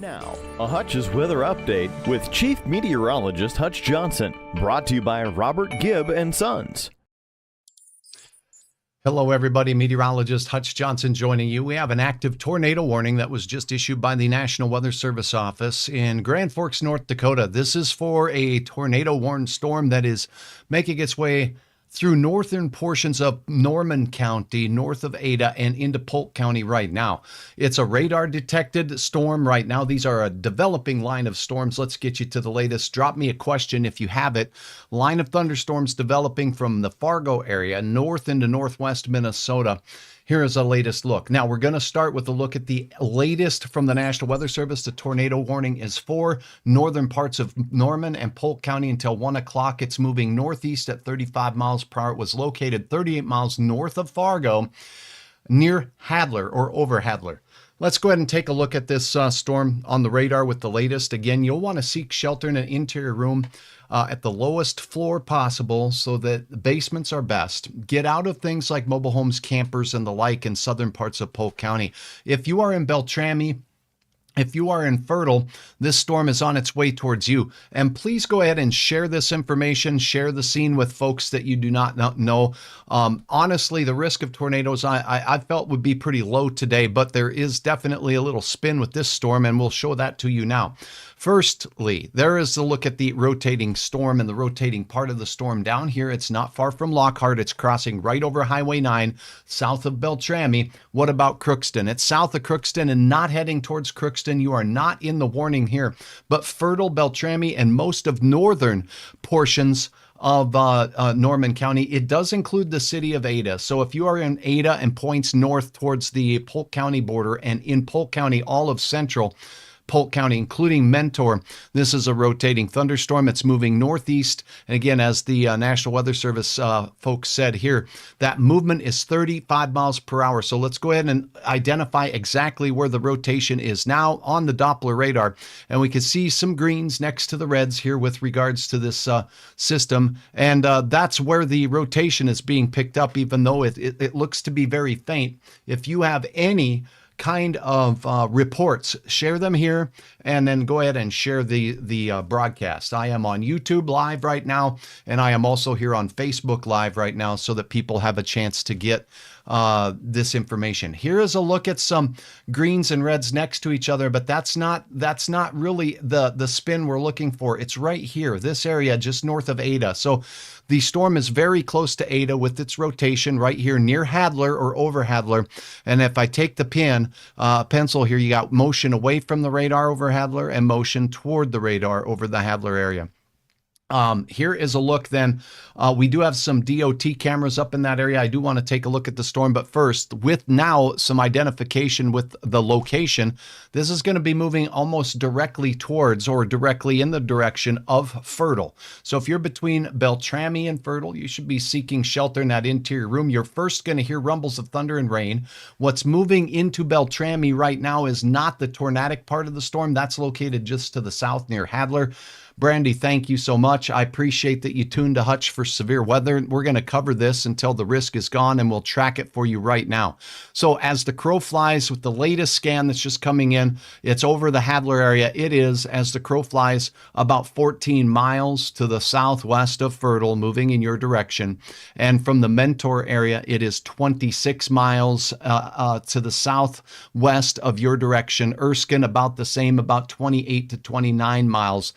Now, a Hutch's weather update with Chief Meteorologist Hutch Johnson, brought to you by Robert Gibb and Sons. Hello, everybody. Meteorologist Hutch Johnson joining you. We have an active tornado warning that was just issued by the National Weather Service office in Grand Forks, North Dakota. This is for a tornado-warned storm that is making its way through northern portions of Norman County, north of Ada, and into Polk County right now. It's a radar-detected storm right now. These are a developing line of storms. Let's get you to the latest. Drop me a question if you have it. Line of thunderstorms developing from the Fargo area north into northwest Minnesota. Here is a latest look. Now, we're going to start with a look at the latest from the National Weather Service. The tornado warning is for northern parts of Norman and Polk County until 1 o'clock. It's moving northeast at 35 miles per hour. It was located 38 miles north of Fargo, near Hadler or over Hadler. Let's go ahead and take a look at this storm on the radar with the latest. Again, you'll want to seek shelter in an interior room at the lowest floor possible so that basements are best. Get out of things like mobile homes, campers, and the like in southern parts of Polk County. If you are in Beltrami, if you are in Fertile, this storm is on its way towards you. And please go ahead and share this information, share the scene with folks that you do not know. Honestly, the risk of tornadoes I felt would be pretty low today, but there is definitely a little spin with this storm, and we'll show that to you now. Firstly, there is a look at the rotating storm and the rotating part of the storm down here. It's not far from Lockhart. It's crossing right over Highway 9, south of Beltrami. What about Crookston? It's south of Crookston and not heading towards Crookston. You are not in the warning here, but Fertile, Beltrami, and most of northern portions of Norman County. It does include the city of Ada. So if you are in Ada and points north towards the Polk County border, and in Polk County, all of central Polk County, including Mentor, this is a rotating thunderstorm. It's moving northeast. And again, as the National Weather Service folks said here, that movement is 35 miles per hour. So let's go ahead and identify exactly where the rotation is now on the Doppler radar. And we can see some greens next to the reds here with regards to this system. And that's where the rotation is being picked up, even though it looks to be very faint. If you have any kind of reports, share them here, and then go ahead and share the broadcast. I am on YouTube Live right now, and I am also here on Facebook Live right now so that people have a chance to get this information. Here is a look at some greens and reds next to each other, but that's not really the spin we're looking for. It's right here, this area just north of Ada. So the storm is very close to Ada with its rotation right here near Hadler or over Hadler. And if I take the pencil here, you got motion away from the radar over Hadler and motion toward the radar over the Hadler area. Here is a look then. We do have some DOT cameras up in that area. I do want to take a look at the storm, but first, with now some identification with the location, this is going to be moving almost directly towards or directly in the direction of Fertile. So if you're between Beltrami and Fertile, you should be seeking shelter in that interior room. You're first going to hear rumbles of thunder and rain. What's moving into Beltrami right now is not the tornadic part of the storm. That's located just to the south near Hadler. Brandy, thank you so much. I appreciate that you tuned to Hutch for severe weather. We're going to cover this until the risk is gone, and we'll track it for you right now. So as the crow flies with the latest scan that's just coming in, it's over the Hadler area. It is, as the crow flies, about 14 miles to the southwest of Fertile, moving in your direction. And from the Mentor area, it is 26 miles to the southwest of your direction. Erskine, about the same, about 28 to 29 miles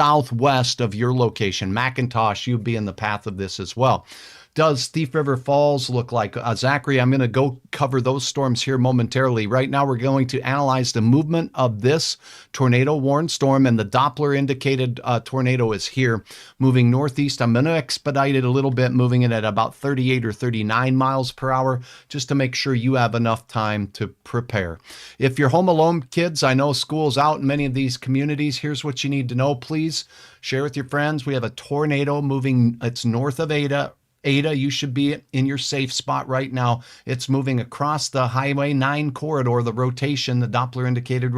southwest of your location. McIntosh, you'd be in the path of this as well. Does Thief River Falls look like? Zachary, I'm going to go cover those storms here momentarily. Right now, we're going to analyze the movement of this tornado-warned storm, and the Doppler indicated tornado is here, moving northeast. I'm going to expedite it a little bit, moving it at about 38 or 39 miles per hour, just to make sure you have enough time to prepare. If you're home alone, kids, I know school's out in many of these communities. Here's what you need to know. Please share with your friends. We have a tornado moving. It's north of Ada. Ada, you should be in your safe spot right now. It's moving across the Highway 9 corridor. The rotation, the Doppler indicated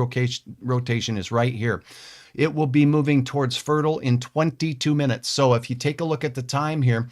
rotation is right here. It will be moving towards Fertile in 22 minutes. So if you take a look at the time here,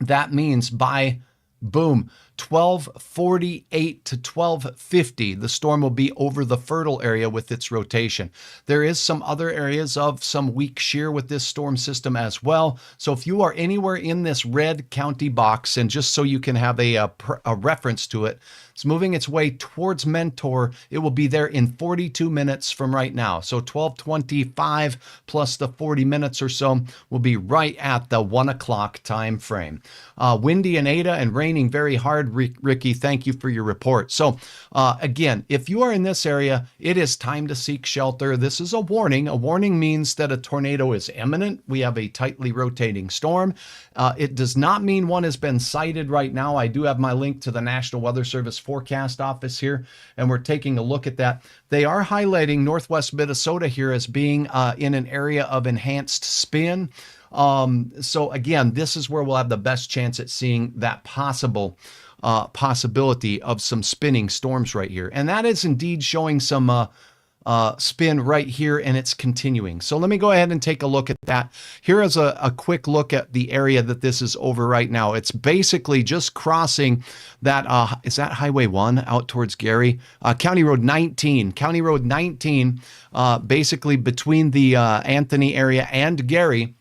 that means by Boom. 1248 to 1250, the storm will be over the fertile area with its rotation. There is some other areas of some weak shear with this storm system as well. So if you are anywhere in this red county box, and just so you can have a reference to it, it's moving its way towards Mentor. It will be there in 42 minutes from right now. So 1225 plus the 40 minutes or so will be right at the 1 o'clock time frame. Windy and Ada and raining very hard. Ricky, thank you for your report. So again, if you are in this area, it is time to seek shelter. This is a warning. A warning means that a tornado is imminent. We have a tightly rotating storm. It does not mean one has been sighted right now. I do have my link to the National Weather Service forecast office here, and we're taking a look at that. They are highlighting northwest Minnesota here as being in an area of enhanced spin. So again, this is where we'll have the best chance at seeing that possibility of some spinning storms right here. And that is indeed showing some spin right here, and it's continuing. So let me go ahead and take a look at that. Here is a quick look at the area that this is over right now. It's basically just crossing that, is that Highway 1 out towards Gary? County Road 19. County Road 19, basically between the Anthony area and Gary,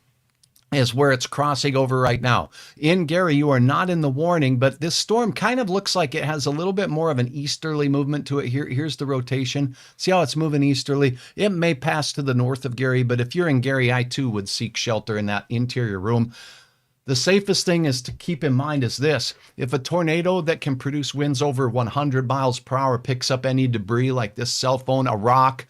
is where it's crossing over right now. In Gary, you are not in the warning, but this storm kind of looks like it has a little bit more of an easterly movement to it. Here's the rotation. See how it's moving easterly? It may pass to the north of Gary, but if you're in Gary, I too would seek shelter in that interior room. The safest thing is to keep in mind is this: if a tornado that can produce winds over 100 miles per hour picks up any debris like this cell phone, a rock,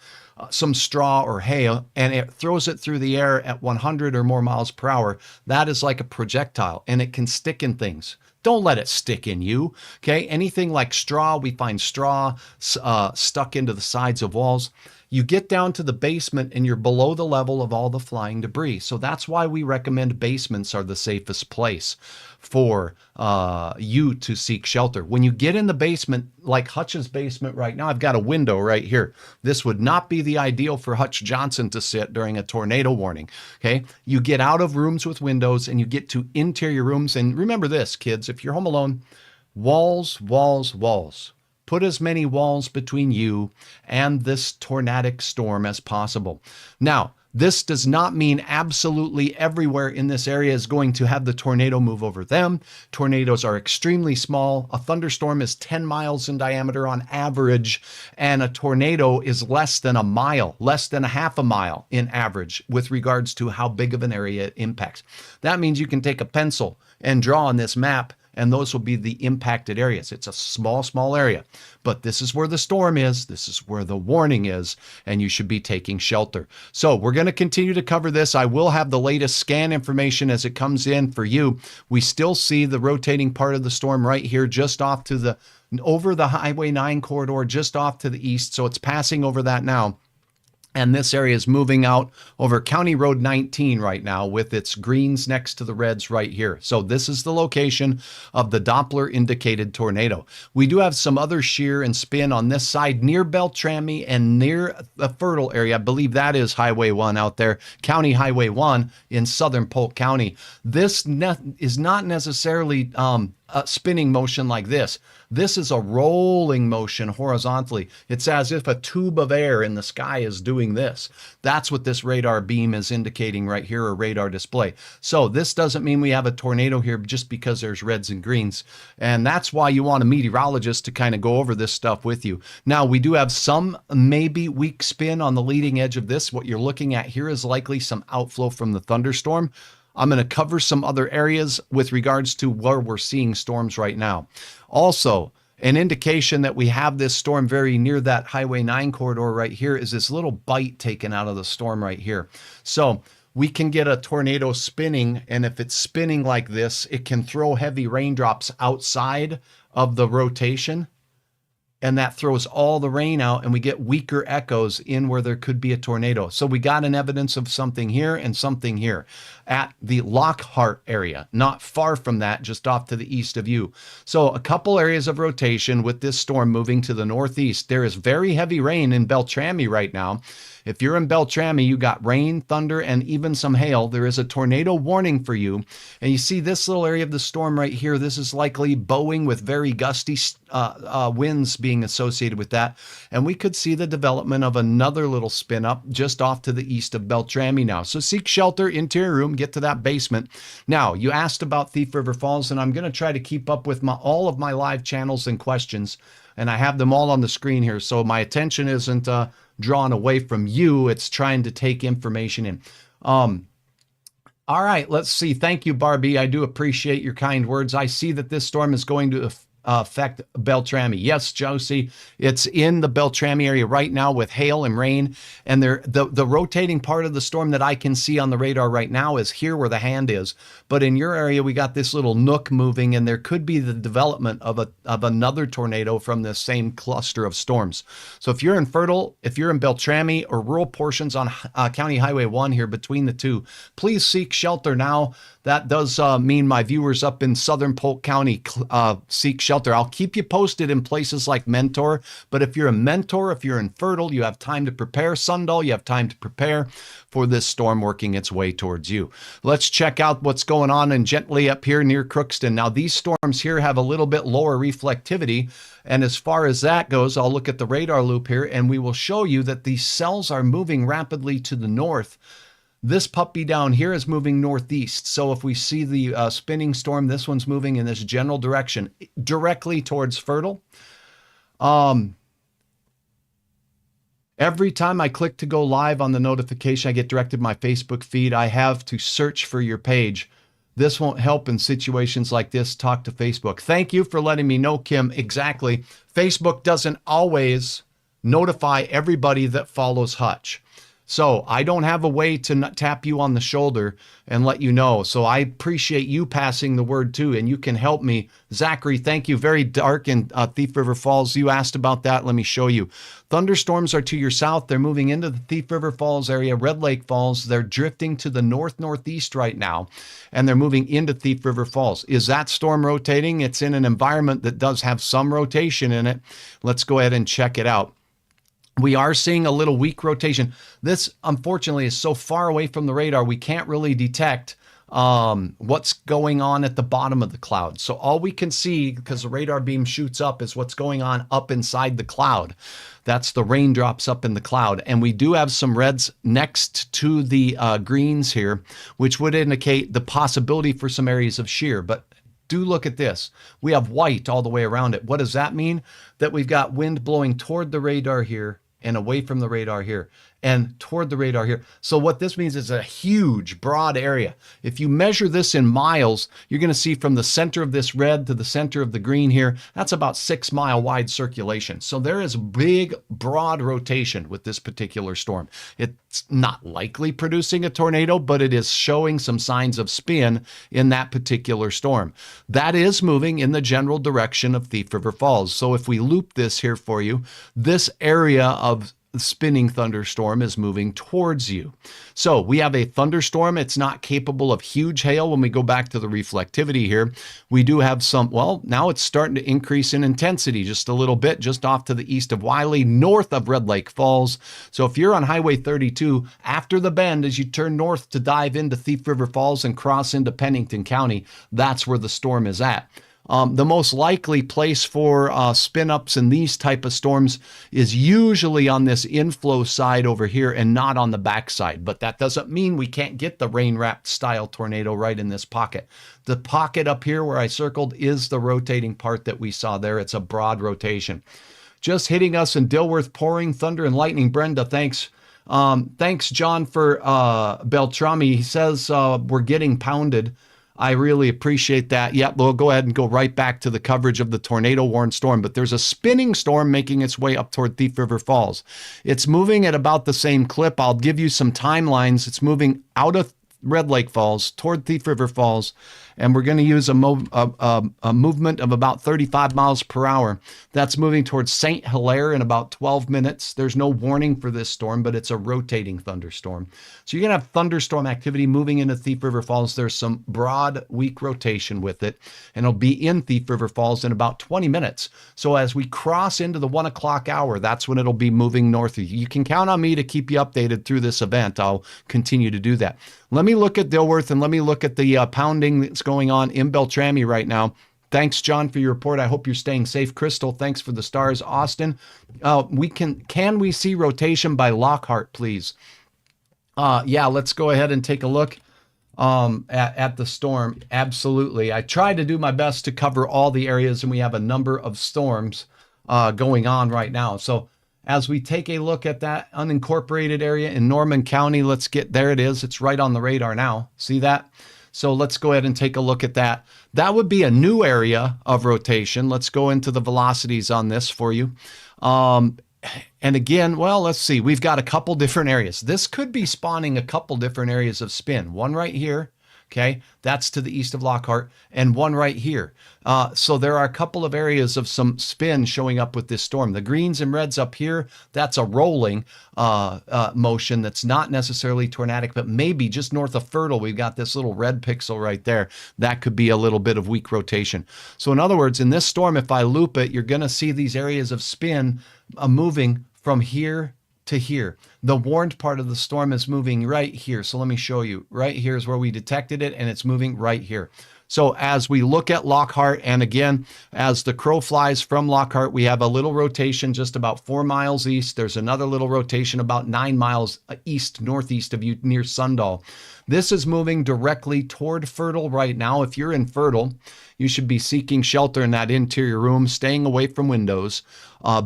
some straw or hay, and it throws it through the air at 100 or more miles per hour, that is like a projectile, and it can stick in things. Don't let it stick in you, okay? Anything like straw, we find straw stuck into the sides of walls. You get down to the basement and you're below the level of all the flying debris. So that's why we recommend basements are the safest place for you to seek shelter. When you get in the basement, like Hutch's basement right now, I've got a window right here. This would not be the ideal for Hutch Johnson to sit during a tornado warning, okay? You get out of rooms with windows and you get to interior rooms. And remember this, kids, if you're home alone, walls, walls, walls. Put as many walls between you and this tornadic storm as possible. Now, this does not mean absolutely everywhere in this area is going to have the tornado move over them. Tornadoes are extremely small. A thunderstorm is 10 miles in diameter on average, and a tornado is less than a mile, less than a half a mile in average with regards to how big of an area it impacts. That means you can take a pencil and draw on this map, and those will be the impacted areas. It's a small, small area, but this is where the storm is. This is where the warning is, and you should be taking shelter. So we're going to continue to cover this. I will have the latest scan information as it comes in for you. We still see the rotating part of the storm right here, just off to the, over the Highway 9 corridor, just off to the east. So it's passing over that now. And this area is moving out over County Road 19 right now with its greens next to the reds right here. So this is the location of the Doppler indicated tornado. We do have some other shear and spin on this side near Beltrami and near the fertile area. I believe that is Highway 1 out there, County Highway 1 in southern Polk County. This is not necessarily a spinning motion like this. This is a rolling motion horizontally. It's as if a tube of air in the sky is doing this. That's what this radar beam is indicating right here, or radar display. So this doesn't mean we have a tornado here just because there's reds and greens. And that's why you want a meteorologist to kind of go over this stuff with you. Now, we do have some maybe weak spin on the leading edge of this. What you're looking at here is likely some outflow from the thunderstorm. I'm going to cover some other areas with regards to where we're seeing storms right now. Also, an indication that we have this storm very near that Highway 9 corridor right here is this little bite taken out of the storm right here. So we can get a tornado spinning, and if it's spinning like this, it can throw heavy raindrops outside of the rotation. and that throws all the rain out, and we get weaker echoes in where there could be a tornado. So we got an evidence of something here and something here at the Lockhart area, not far from that, just off to the east of you. So a couple areas of rotation with this storm moving to the northeast. There is very heavy rain in Beltrami right now. If you're in Beltrami, you got rain, thunder, and even some hail. There is a tornado warning for you. And you see this little area of the storm right here. This is likely bowing with very gusty winds being associated with that. And we could see the development of another little spin up just off to the east of Beltrami now. So seek shelter, interior room, get to that basement. Now, you asked about Thief River Falls, and I'm going to try to keep up with all of my live channels and questions. And I have them all on the screen here. So my attention isn't drawn away from you. It's trying to take information in. All right, let's see. Thank you, Barbie. I do appreciate your kind words. I see that this storm is going to affect Beltrami. Yes, Josie, it's in the Beltrami area right now with hail and rain. And the rotating part of the storm that I can see on the radar right now is here where the hand is. But in your area, we got this little nook moving, and there could be the development of another tornado from this same cluster of storms. So if you're in Fertile, if you're in Beltrami or rural portions on County Highway 1 here between the two, please seek shelter now. That does mean my viewers up in southern Polk County seek shelter. I'll keep you posted in places like Mentor, but if you're a Mentor, if you're in Fertile, you have time to prepare. Sundal, you have time to prepare for this storm working its way towards you. Let's check out what's going on in Gently up here near Crookston. Now, these storms here have a little bit lower reflectivity, and as far as that goes, I'll look at the radar loop here, and we will show you that these cells are moving rapidly to the north. This puppy down here is moving northeast. So if we see the spinning storm, this one's moving in this general direction, directly towards Fertile. Every time I click to go live on the notification, I get directed to my Facebook feed. I have to search for your page. This won't help in situations like this. Talk to Facebook. Thank you for letting me know, Kim. Exactly. Facebook doesn't always notify everybody that follows Hutch. So I don't have a way to tap you on the shoulder and let you know. So I appreciate you passing the word too, and you can help me. Zachary, thank you. Very dark in Thief River Falls. You asked about that. Let me show you. Thunderstorms are to your south. They're moving into the Thief River Falls area, Red Lake Falls. They're drifting to the north-northeast right now, and they're moving into Thief River Falls. Is that storm rotating? It's in an environment that does have some rotation in it. Let's go ahead and check it out. We are seeing a little weak rotation. This, unfortunately, is so far away from the radar, we can't really detect what's going on at the bottom of the cloud. So all we can see, because the radar beam shoots up, is what's going on up inside the cloud. That's the raindrops up in the cloud. And we do have some reds next to the greens here, which would indicate the possibility for some areas of shear. But do look at this. We have white all the way around it. What does that mean? That we've got wind blowing toward the radar here and away from the radar here and toward the radar here. So what this means is a huge, broad area. If you measure this in miles, you're going to see from the center of this red to the center of the green here, that's about 6 mile wide circulation. So there is big, broad rotation with this particular storm. It's not likely producing a tornado, but it is showing some signs of spin in that particular storm. That is moving in the general direction of Thief River Falls. So if we loop this here for you, this area of spinning thunderstorm is moving towards you. So we have a thunderstorm. It's not capable of huge hail. When we go back to the reflectivity here, we do have some, well, now it's starting to increase in intensity just a little bit, just off to the east of Wiley, north of Red Lake Falls. So if you're on Highway 32, after the bend, as you turn north to dive into Thief River Falls and cross into Pennington County, that's where the storm is at. The most likely place for spin-ups in these type of storms is usually on this inflow side over here and not on the backside. But that doesn't mean we can't get the rain-wrapped style tornado right in this pocket. The pocket up here where I circled is the rotating part that we saw there. It's a broad rotation. Just hitting us in Dilworth, pouring thunder and lightning. Brenda, thanks. Thanks, John, for Beltrami. He says we're getting pounded. I really appreciate that. Yeah, we'll go ahead and go right back to the coverage of the tornado-warned storm. But there's a spinning storm making its way up toward Thief River Falls. It's moving at about the same clip. I'll give you some timelines. It's moving out of Red Lake Falls toward Thief River Falls and we're going to use a movement of about 35 miles per hour. That's moving towards St. Hilaire in about 12 minutes. There's no warning for this storm, but it's a rotating thunderstorm. So you're going to have thunderstorm activity moving into Thief River Falls. There's some broad, weak rotation with it, and it'll be in Thief River Falls in about 20 minutes. So as we cross into the 1 o'clock hour, that's when it'll be moving north. You can count on me to keep you updated through this event. I'll continue to do that. Let me look at Dilworth and let me look at the pounding that's going on in Beltrami right now. Thanks, John, for your report. I hope you're staying safe. Crystal, thanks for the stars. Austin, can we see rotation by Lockhart, please? Yeah, let's go ahead and take a look at the storm. Absolutely. I try to do my best to cover all the areas, and we have a number of storms going on right now. So as we take a look at that unincorporated area in Norman County, there it is. It's right on the radar now. See that? So let's go ahead and take a look at that. That would be a new area of rotation. Let's go into the velocities on this for you. And again, well, let's see. We've got a couple different areas. This could be spawning a couple different areas of spin. One right here. Okay, that's to the east of Lockhart, and one right here. So there are a couple of areas of some spin showing up with this storm. The greens and reds up here, that's a rolling motion that's not necessarily tornadic, but maybe just north of Fertile, we've got this little red pixel right there. That could be a little bit of weak rotation. So in other words, in this storm, if I loop it, you're going to see these areas of spin moving from here to here. The warned part of the storm is moving right here. So let me show you. Right here is where we detected it, and it's moving right here. So as we look at Lockhart, and again, as the crow flies from Lockhart, we have a little rotation just about 4 miles east. There's another little rotation about 9 miles east, northeast of you near Sundahl. This is moving directly toward Fertile right now. If you're in Fertile, you should be seeking shelter in that interior room, staying away from windows.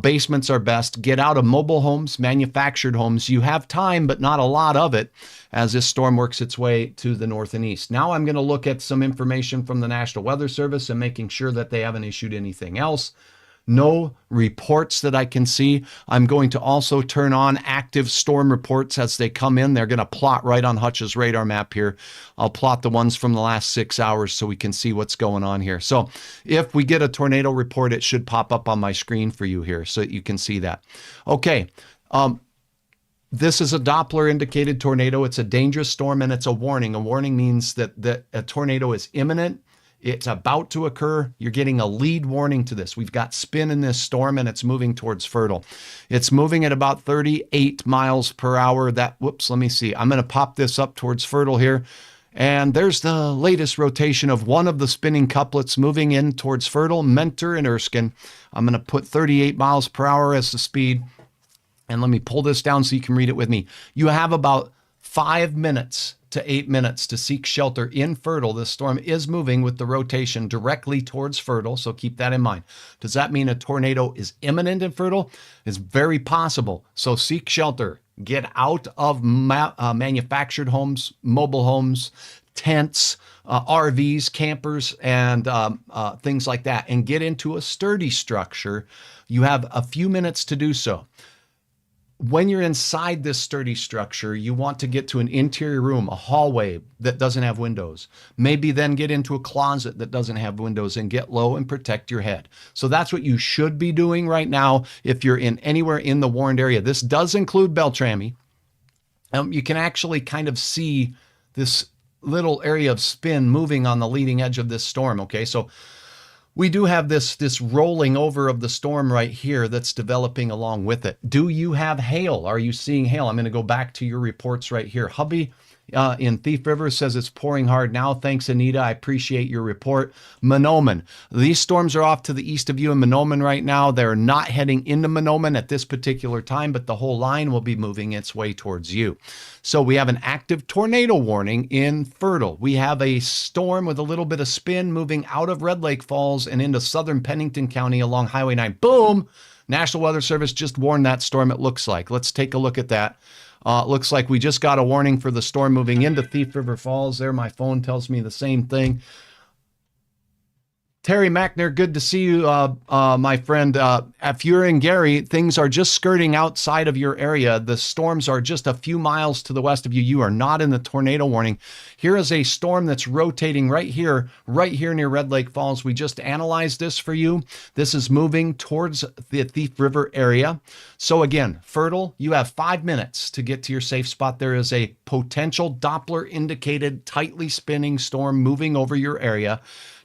Basements are best. Get out of mobile homes, manufactured homes. You have time, but not a lot of it as this storm works its way to the north and east. Now I'm going to look at some information from the National Weather Service and making sure that they haven't issued anything else. No reports that I can see. I'm going to also turn on active storm reports as they come in. They're going to plot right on Hutch's radar map here. I'll plot the ones from the last 6 hours so we can see what's going on here. So if we get a tornado report, it should pop up on my screen for you here so that you can see that. Okay. This is a Doppler indicated tornado. It's a dangerous storm and it's a warning. A warning means that a tornado is imminent. It's about to occur. You're getting a lead warning to this. We've got spin in this storm and it's moving towards Fertile. It's moving at about 38 miles per hour. Whoops, let me see. I'm going to pop this up towards Fertile here. And there's the latest rotation of one of the spinning couplets moving in towards Fertile, Mentor and Erskine. I'm going to put 38 miles per hour as the speed. And let me pull this down so you can read it with me. You have about 5 minutes to 8 minutes to seek shelter in Fertile. This storm is moving with the rotation directly towards Fertile, so keep that in mind. Does that mean a tornado is imminent in Fertile? It's very possible. So seek shelter. Get out of manufactured homes, mobile homes, tents, RVs, campers, and things like that, and get into a sturdy structure. You have a few minutes to do so. When you're inside this sturdy structure, you want to get to an interior room, a hallway that doesn't have windows. Maybe then get into a closet that doesn't have windows and get low and protect your head. So that's what you should be doing right now if you're anywhere in the warned area. This does include Beltrami. You can actually kind of see this little area of spin moving on the leading edge of this storm. Okay, so we do have this rolling over of the storm right here that's developing along with it. Do you have hail? Are you seeing hail? I'm going to go back to your reports right here. Hubby in Thief River says it's pouring hard now. Thanks, Anita. I appreciate your report. Mahnomen. These storms are off to the east of you in Mahnomen right now. They're not heading into Mahnomen at this particular time, but the whole line will be moving its way towards you. So we have an active tornado warning in Fertile. We have a storm with a little bit of spin moving out of Red Lake Falls and into southern Pennington County along Highway 9. Boom! National Weather Service just warned that storm, it looks like. Let's take a look at that. Looks like we just got a warning for the storm moving into Thief River Falls. There, my phone tells me the same thing. Terry Mackner, good to see you, my friend. If you're in Gary, things are just skirting outside of your area. The storms are just a few miles to the west of you. You are not in the tornado warning. Here is a storm that's rotating right here near Red Lake Falls. We just analyzed this for you. This is moving towards the Thief River area. So again, Fertile, you have 5 minutes to get to your safe spot. There is a potential Doppler indicated tightly spinning storm moving over your area.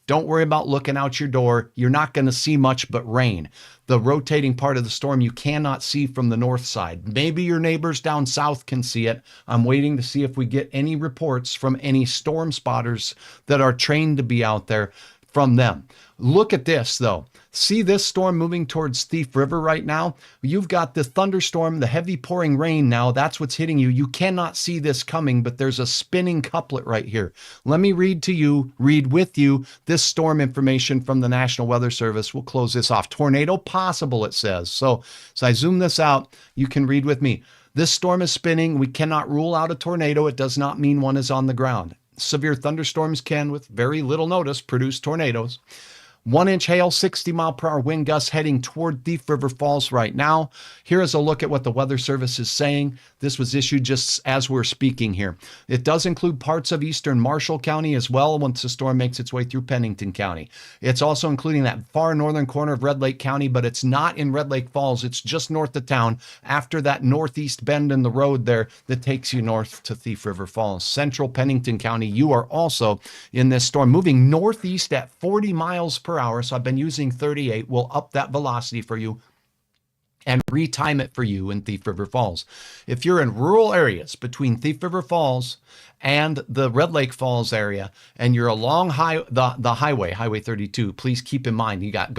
Don't worry about looking out your door. You're not going to see much but rain. The rotating part of the storm you cannot see from the north side. Maybe your neighbors down south can see it. I'm waiting to see if we get any reports from any storm spotters that are trained to be out there from them. Look at this though. See this storm moving towards Thief River right now? You've got the thunderstorm, the heavy pouring rain now. That's what's hitting you. You cannot see this coming, but there's a spinning couplet right here. Let me read with you this storm information from the National Weather Service. We'll close this off. Tornado possible, it says. So I zoom this out. You can read with me. This storm is spinning. We cannot rule out a tornado. It does not mean one is on the ground. Severe thunderstorms can, with very little notice, produce tornadoes. 1-inch hail, 60-mile-per-hour wind gusts heading toward Thief River Falls right now. Here is a look at what the Weather Service is saying. This was issued just as we're speaking here. It does include parts of eastern Marshall County as well once the storm makes its way through Pennington County. It's also including that far northern corner of Red Lake County, but it's not in Red Lake Falls. It's just north of town after that northeast bend in the road there that takes you north to Thief River Falls. Central Pennington County, you are also in this storm, moving northeast at 40 miles per hour. So I've been using 38. We'll up that velocity for you and retime it for you in Thief River Falls. If you're in rural areas between Thief River Falls and the Red Lake Falls area, and you're along the highway, Highway 32, please keep in mind, you got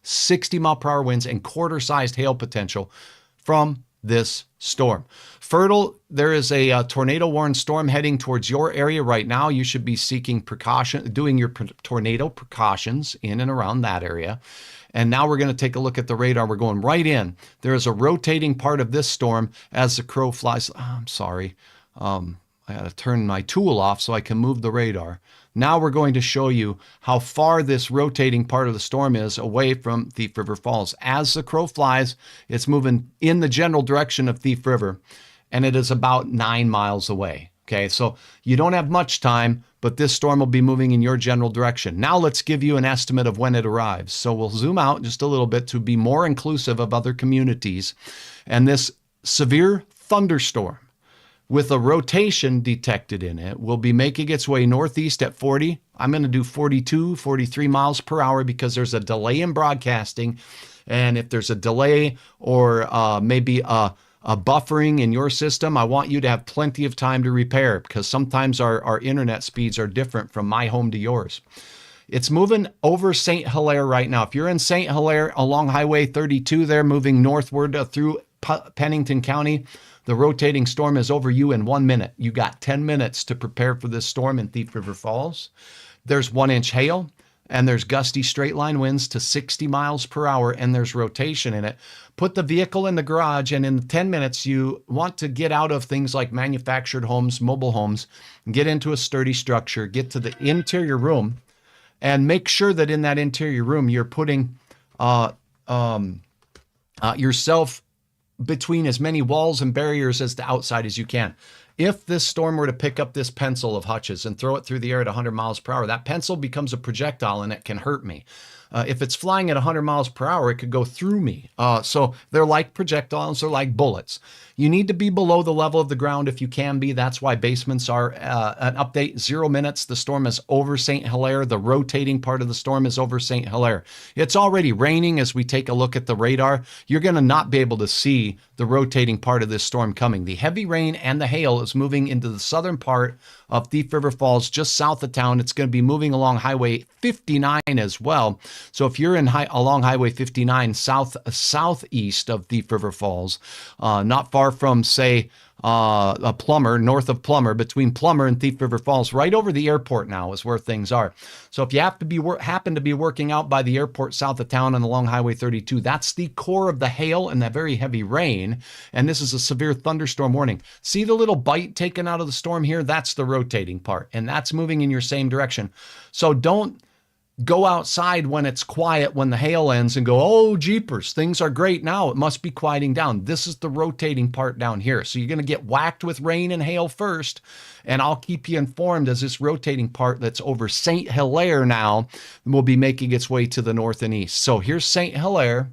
60 mile per hour winds and quarter-sized hail potential from this storm. Fertile, there is a tornado warned storm heading towards your area right now. You should be seeking precaution, doing your tornado precautions in and around that area. And now we're going to take a look at the radar. We're going right in. There is a rotating part of this storm as the crow flies. Oh, I'm sorry. I got to turn my tool off so I can move the radar. Now we're going to show you how far this rotating part of the storm is away from Thief River Falls. As the crow flies, it's moving in the general direction of Thief River, and it is about 9 miles away. Okay, so you don't have much time, but this storm will be moving in your general direction. Now let's give you an estimate of when it arrives. So we'll zoom out just a little bit to be more inclusive of other communities. And this severe thunderstorm with a rotation detected in it will be making its way northeast at 40. I'm going to do 42, 43 miles per hour because there's a delay in broadcasting. And if there's a delay or maybe a buffering in your system, I want you to have plenty of time to repair because sometimes our internet speeds are different from my home to yours. It's moving over St. Hilaire right now. If you're in St. Hilaire along Highway 32 there, moving northward through Pennington County, the rotating storm is over you in 1 minute. You got 10 minutes to prepare for this storm in Thief River Falls. There's 1-inch hail, and there's gusty straight line winds to 60 miles per hour, and there's rotation in it. Put the vehicle in the garage, and in 10 minutes, you want to get out of things like manufactured homes, mobile homes, get into a sturdy structure, get to the interior room, and make sure that in that interior room, you're putting yourself between as many walls and barriers as the outside as you can. If this storm were to pick up this pencil of Hutch's and throw it through the air at 100 miles per hour, that pencil becomes a projectile and it can hurt me. If it's flying at 100 miles per hour, it could go through me. So they're like projectiles, they're like bullets. You need to be below the level of the ground if you can be. That's why basements are an update. 0 minutes. The storm is over St. Hilaire. The rotating part of the storm is over St. Hilaire. It's already raining as we take a look at the radar. You're going to not be able to see the rotating part of this storm coming. The heavy rain and the hail is moving into the southern part of Thief River Falls, just south of town. It's going to be moving along Highway 59 as well. So if you're along Highway 59 southeast of Thief River Falls, not far from, say, a Plummer, north of Plummer, between Plummer and Thief River Falls, right over the airport now is where things are. So if you happen to be working out by the airport south of town and along Highway 32, that's the core of the hail and that very heavy rain. And this is a severe thunderstorm warning. See the little bite taken out of the storm here? That's the rotating part, and that's moving in your same direction. So don't go outside when it's quiet, when the hail ends, and go, oh, jeepers, things are great now. It must be quieting down. This is the rotating part down here. So you're going to get whacked with rain and hail first, and I'll keep you informed as this rotating part that's over St. Hilaire now will be making its way to the north and east. So here's St. Hilaire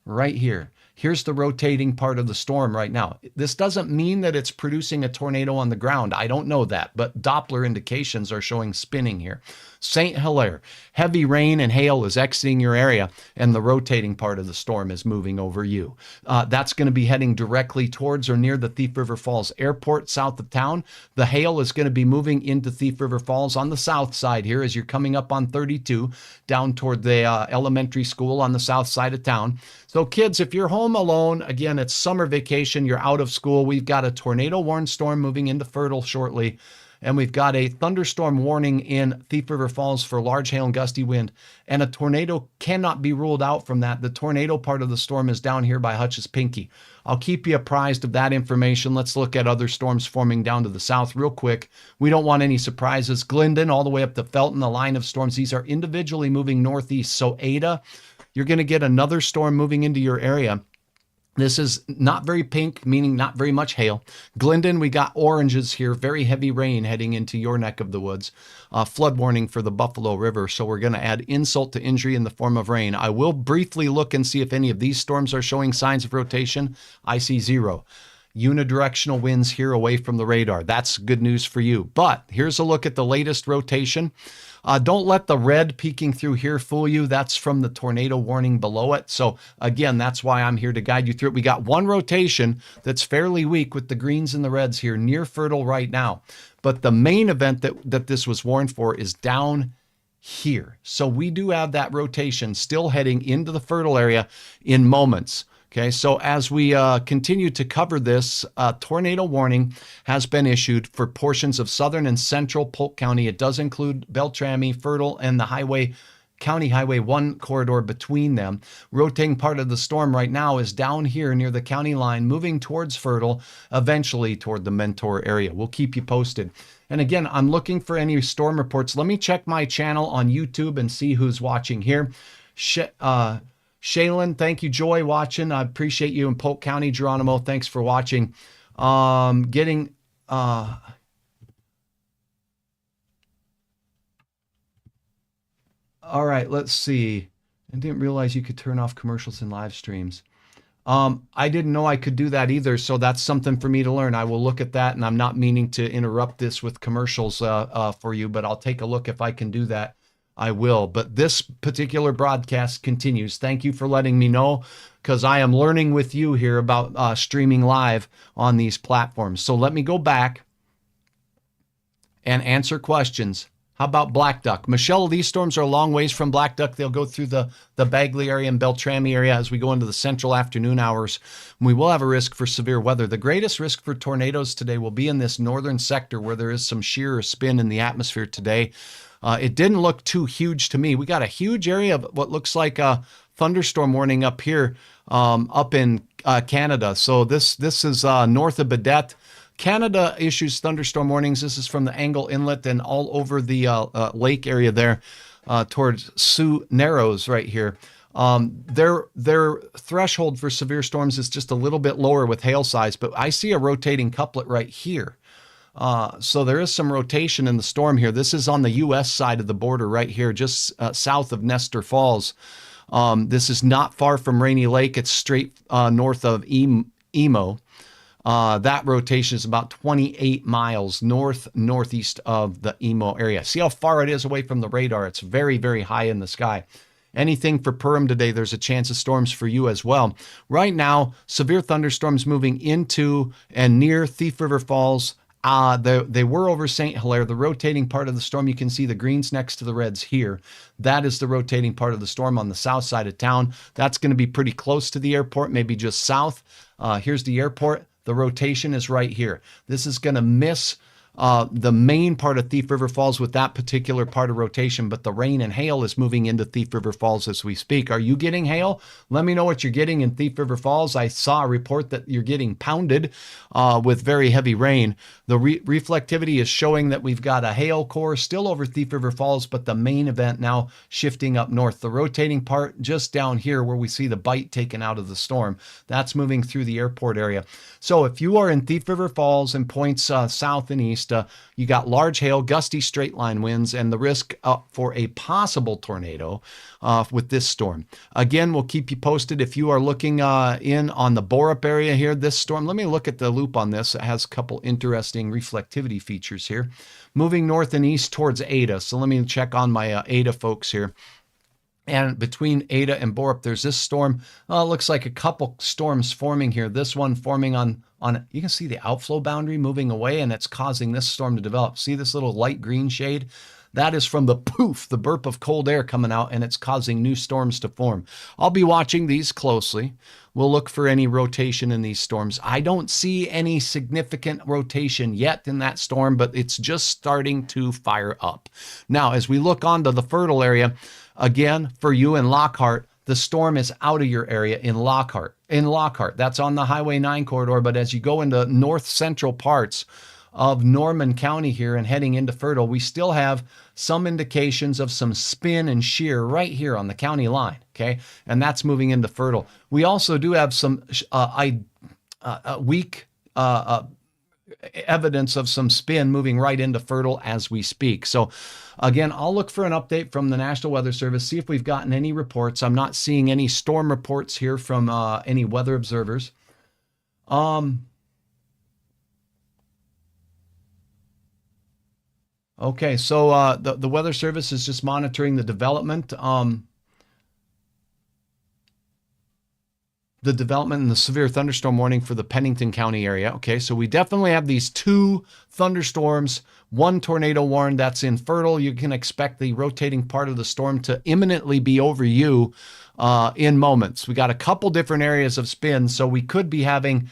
right here. Here's the rotating part of the storm right now. This doesn't mean that it's producing a tornado on the ground. I don't know that, but Doppler indications are showing spinning here. St. Hilaire, heavy rain and hail is exiting your area, and the rotating part of the storm is moving over you. That's going to be heading directly towards or near the Thief River Falls Airport south of town. The hail is going to be moving into Thief River Falls on the south side here as you're coming up on 32 down toward the elementary school on the south side of town. So kids, if you're home alone, again, it's summer vacation, you're out of school, we've got a tornado warned storm moving into Fertile shortly. And we've got a thunderstorm warning in Thief River Falls for large hail and gusty wind. And a tornado cannot be ruled out from that. The tornado part of the storm is down here by Hutch's Pinky. I'll keep you apprised of that information. Let's look at other storms forming down to the south real quick. We don't want any surprises. Glendon all the way up to Felton, the line of storms. These are individually moving northeast. So Ada, you're going to get another storm moving into your area. This is not very pink, meaning not very much hail. Glendon, we got oranges here, very heavy rain heading into your neck of the woods. Flood warning for the Buffalo River, so we're going to add insult to injury in the form of rain. I will briefly look and see if any of these storms are showing signs of rotation. I see 0. Unidirectional winds here away from the radar. That's good news for you. But here's a look at the latest rotation. Don't let the red peeking through here fool you. That's from the tornado warning below it. So again, that's why I'm here to guide you through it. We got one rotation that's fairly weak with the greens and the reds here near Fertile right now. But the main event that this was warned for is down here. So we do have that rotation still heading into the Fertile area in moments. Okay, so as we continue to cover this, tornado warning has been issued for portions of southern and central Polk County. It does include Beltrami, Fertile, and the County Highway 1 corridor between them. Rotating part of the storm right now is down here near the county line, moving towards Fertile, eventually toward the Mentor area. We'll keep you posted. And again, I'm looking for any storm reports. Let me check my channel on YouTube and see who's watching here. Shaylin, thank you. Joy watching. I appreciate you in Polk County. Geronimo, thanks for watching. All right, let's see. I didn't realize you could turn off commercials in live streams. I didn't know I could do that either, so that's something for me to learn. I will look at that, and I'm not meaning to interrupt this with commercials for you, but I'll take a look if I can do that. I will, but this particular broadcast continues. Thank you for letting me know, because I am learning with you here about streaming live on these platforms. So let me go back and answer questions. How about Black Duck? Michelle, these storms are a long ways from Black Duck. They'll go through the Bagley area and Beltrami area as we go into the central afternoon hours. We will have a risk for severe weather. The greatest risk for tornadoes today will be in this northern sector where there is some shear or spin in the atmosphere today. It didn't look too huge to me. We got a huge area of what looks like a thunderstorm warning up here, up in Canada. So this is north of Badette. Canada issues thunderstorm warnings. This is from the Angle Inlet and all over the lake area there towards Sioux Narrows right here. Their threshold for severe storms is just a little bit lower with hail size, but I see a rotating couplet right here. So there is some rotation in the storm here. This is on the U.S. side of the border right here, just south of Nestor Falls. This is not far from Rainy Lake. It's straight north of Emo. That rotation is about 28 miles northeast of the Emo area. See how far it is away from the radar? It's very, very high in the sky. Anything for Perham today, there's a chance of storms for you as well. Right now, severe thunderstorms moving into and near Thief River Falls. They were over St. Hilaire. The rotating part of the storm, you can see the greens next to the reds here. That is the rotating part of the storm on the south side of town. That's going to be pretty close to the airport, maybe just south. Here's the airport. The rotation is right here. This is going to miss the main part of Thief River Falls with that particular part of rotation, but the rain and hail is moving into Thief River Falls as we speak. Are you getting hail? Let me know what you're getting in Thief River Falls. I saw a report that you're getting pounded with very heavy rain. The reflectivity is showing that we've got a hail core still over Thief River Falls, but the main event now shifting up north. The rotating part just down here where we see the bite taken out of the storm, that's moving through the airport area. So if you are in Thief River Falls and points south and east, you got large hail, gusty straight line winds, and the risk for a possible tornado with this storm. Again, we'll keep you posted. If you are looking in on the Borup area here, this storm, let me look at the loop on this. It has a couple interesting reflectivity features here. Moving north and east towards Ada. So let me check on my Ada folks here. And between Ada and Borup, there's this storm. Looks like a couple storms forming here. This one forming on, you can see the outflow boundary moving away, and it's causing this storm to develop. See this little light green shade? That is from the poof, the burp of cold air coming out, and it's causing new storms to form. I'll be watching these closely. We'll look for any rotation in these storms. I don't see any significant rotation yet in that storm, but it's just starting to fire up. Now, as we look onto the fertile area, again, for you in Lockhart, the storm is out of your area in Lockhart. That's on the Highway 9 corridor, but as you go into north central parts of Norman County here and heading into Fertile, we still have some indications of some spin and shear right here on the county line, okay? And that's moving into Fertile. We also do have some weak evidence of some spin moving right into Fertile as we speak. So again, I'll look for an update from the National Weather Service, see if we've gotten any reports. I'm not seeing any storm reports here from any weather observers. Okay, so the Weather Service is just monitoring the development. The development in the severe thunderstorm warning for the Pennington County area. Okay, so we definitely have these 2 thunderstorms, 1 tornado warned. That's in Fertile. You can expect the rotating part of the storm to imminently be over you in moments. We got a couple different areas of spin, so we could be having,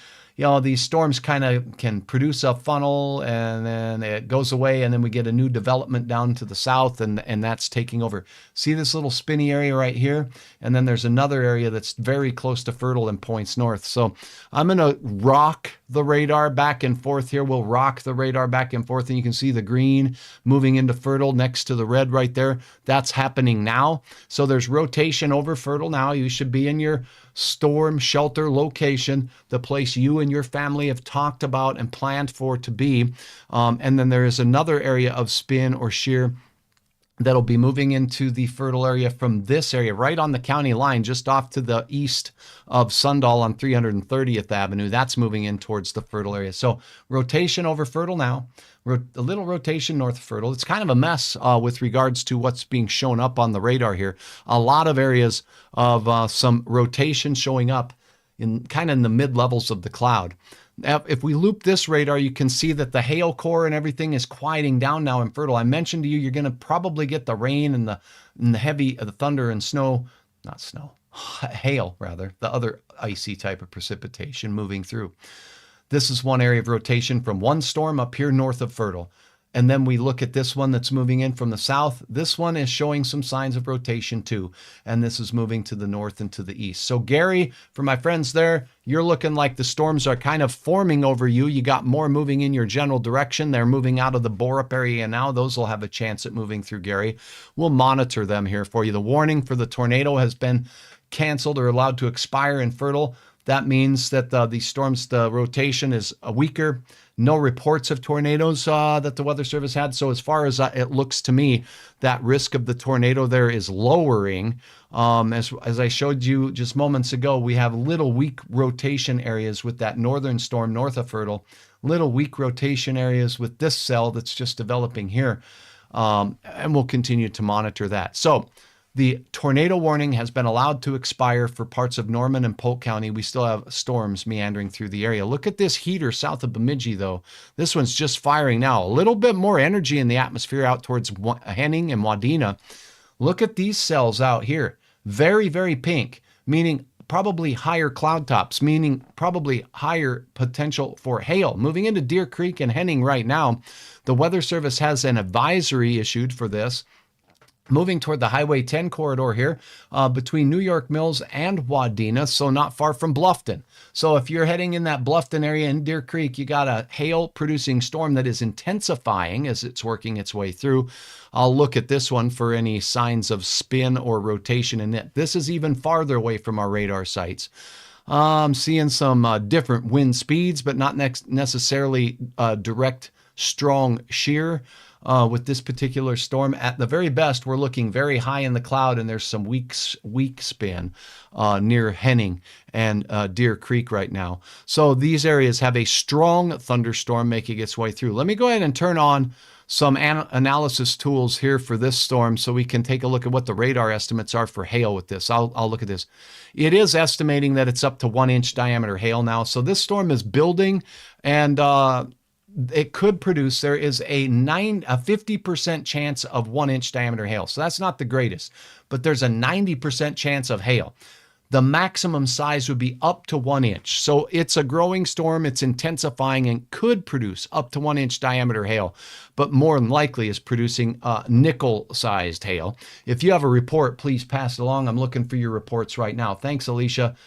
these storms kind of can produce a funnel and then it goes away and then we get a new development down to the south and that's taking over. See this little spinny area right here? And then there's another area that's very close to Fertile and points north. So I'm going to rock the radar back and forth here. We'll rock the radar back and forth and you can see the green moving into Fertile next to the red right there. That's happening now. So there's rotation over Fertile now. You should be in your storm shelter location, the place you and your family have talked about and planned for to be. And then there is another area of spin or shear that'll be moving into the Fertile area from this area, right on the county line, just off to the east of Sundahl on 330th Avenue. That's moving in towards the Fertile area. So rotation over Fertile now, a little rotation north of Fertile. It's kind of a mess with regards to what's being shown up on the radar here. A lot of areas of some rotation showing up in kind of in the mid-levels of the cloud. Now, if we loop this radar, you can see that the hail core and everything is quieting down now in Fertile. I mentioned to you, you're going to probably get the rain and the heavy, the thunder and snow, not snow, hail rather, the other icy type of precipitation moving through. This is one area of rotation from one storm up here north of Fertile. And then we look at this one that's moving in from the south. This one is showing some signs of rotation too. And this is moving to the north and to the east. So Gary, for my friends there, you're looking like the storms are kind of forming over you. You got more moving in your general direction. They're moving out of the Borup area now. Those will have a chance at moving through Gary. We'll monitor them here for you. The warning for the tornado has been canceled or allowed to expire in Fertile. That means that these storms, the rotation is weaker. No reports of tornadoes that the Weather Service had. So as far as it looks to me, that risk of the tornado there is lowering. As I showed you just moments ago, we have little weak rotation areas with that northern storm north of Fertile, little weak rotation areas with this cell that's just developing here. And we'll continue to monitor that. So the tornado warning has been allowed to expire for parts of Norman and Polk County. We still have storms meandering through the area. Look at this heater south of Bemidji, though. This one's just firing now. A little bit more energy in the atmosphere out towards Henning and Wadena. Look at these cells out here. Very, very pink, meaning probably higher cloud tops, meaning probably higher potential for hail. Moving into Deer Creek and Henning right now, the Weather Service has an advisory issued for this. Moving toward the Highway 10 corridor here between New York Mills and Wadena, so not far from Bluffton. So if you're heading in that Bluffton area in Deer Creek, you got a hail-producing storm that is intensifying as it's working its way through. I'll look at this one for any signs of spin or rotation in it. This is even farther away from our radar sites. I'm seeing some different wind speeds, but not necessarily direct, strong shear. With this particular storm, at the very best, we're looking very high in the cloud, and there's some weak spin near Henning and Deer Creek right now. So these areas have a strong thunderstorm making its way through. Let me go ahead and turn on some analysis tools here for this storm so we can take a look at what the radar estimates are for hail with this. I'll look at this. It is estimating that it's up to 1-inch diameter hail now. So this storm is building, and it could produce, there is a 50% chance of 1-inch diameter hail. So that's not the greatest, but there's a 90% chance of hail. The maximum size would be up to 1 inch. So it's a growing storm. It's intensifying and could produce up to 1-inch diameter hail, but more than likely is producing nickel-sized hail. If you have a report, please pass it along. I'm looking for your reports right now. Thanks, Alicia.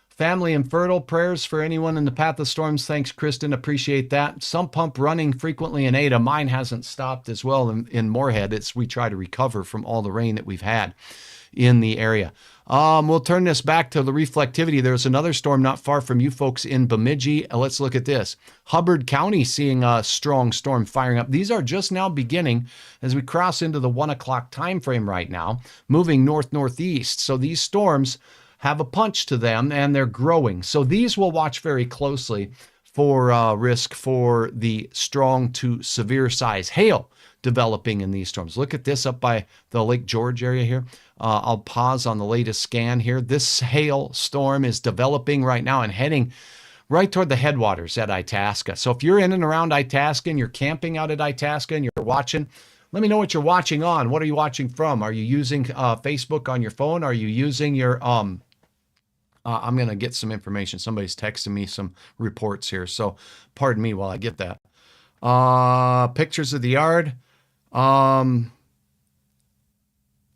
Family and fertile, prayers for anyone in the path of storms. Thanks, Kristen. Appreciate that. Sump pump running frequently in Ada. Mine hasn't stopped as well in Moorhead. We try to recover from all the rain that we've had in the area. We'll turn this back to the reflectivity. There's another storm not far from you folks in Bemidji. Let's look at this. Hubbard County seeing a strong storm firing up. These are just now beginning as we cross into the 1 o'clock time frame right now, moving north-northeast. So these storms have a punch to them, and they're growing. So these we'll watch very closely for risk for the strong to severe size hail developing in these storms. Look at this up by the Lake George area here. I'll pause on the latest scan here. This hail storm is developing right now and heading right toward the headwaters at ITASCA. So if you're in and around ITASCA and you're camping out at ITASCA and you're watching, let me know what you're watching on. What are you watching from? Are you using Facebook on your phone? Are you using your I'm going to get some information. Somebody's texting me some reports here, so pardon me while I get that. Pictures of the yard.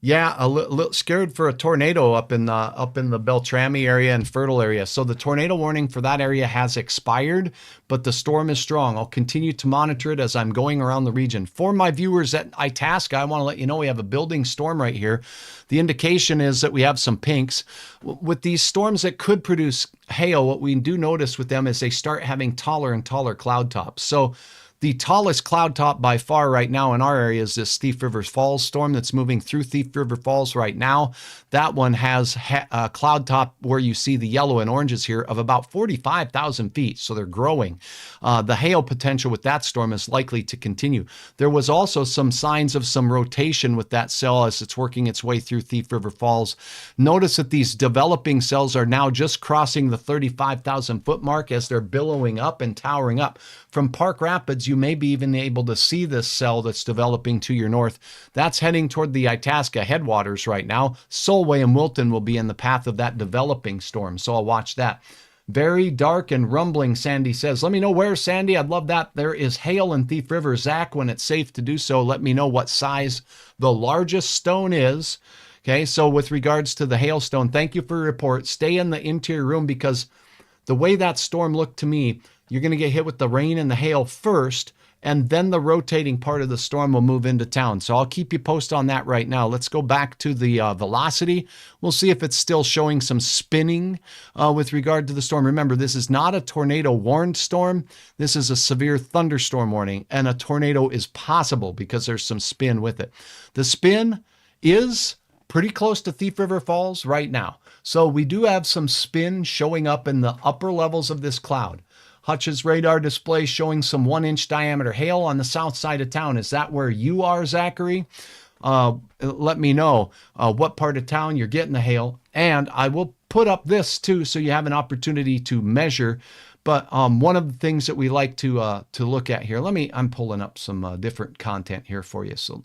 Yeah, a little scared for a tornado up in the Beltrami area and Fertile area. So the tornado warning for that area has expired, but the storm is strong. I'll continue to monitor it as I'm going around the region. For my viewers at ITASCA, I want to let you know we have a building storm right here. The indication is that we have some pinks. With these storms that could produce hail, what we do notice with them is they start having taller and taller cloud tops. So the tallest cloud top by far right now in our area is this Thief River Falls storm that's moving through Thief River Falls right now. That one has a cloud top where you see the yellow and oranges here of about 45,000 feet. So they're growing. The hail potential with that storm is likely to continue. There was also some signs of some rotation with that cell as it's working its way through Thief River Falls. Notice that these developing cells are now just crossing the 35,000 foot mark as they're billowing up and towering up. From Park Rapids, you may be even able to see this cell that's developing to your north. That's heading toward the Itasca headwaters right now. Solway and Wilton will be in the path of that developing storm, so I'll watch that. Very dark and rumbling, Sandy says. Let me know where, Sandy. I'd love that. There is hail in Thief River. Zach, when it's safe to do so, let me know what size the largest stone is. Okay, so with regards to the hailstone, thank you for your report. Stay in the interior room because the way that storm looked to me, you're going to get hit with the rain and the hail first, and then the rotating part of the storm will move into town. So I'll keep you posted on that right now. Let's go back to the velocity. We'll see if it's still showing some spinning with regard to the storm. Remember, this is not a tornado warned storm. This is a severe thunderstorm warning, and a tornado is possible because there's some spin with it. The spin is pretty close to Thief River Falls right now. So we do have some spin showing up in the upper levels of this cloud. Hutch's radar display showing some 1-inch diameter hail on the south side of town. Is that where you are, Zachary? Let me know what part of town you're getting the hail. And I will put up this too so you have an opportunity to measure. But one of the things that we like to look at here, I'm pulling up some different content here for you. So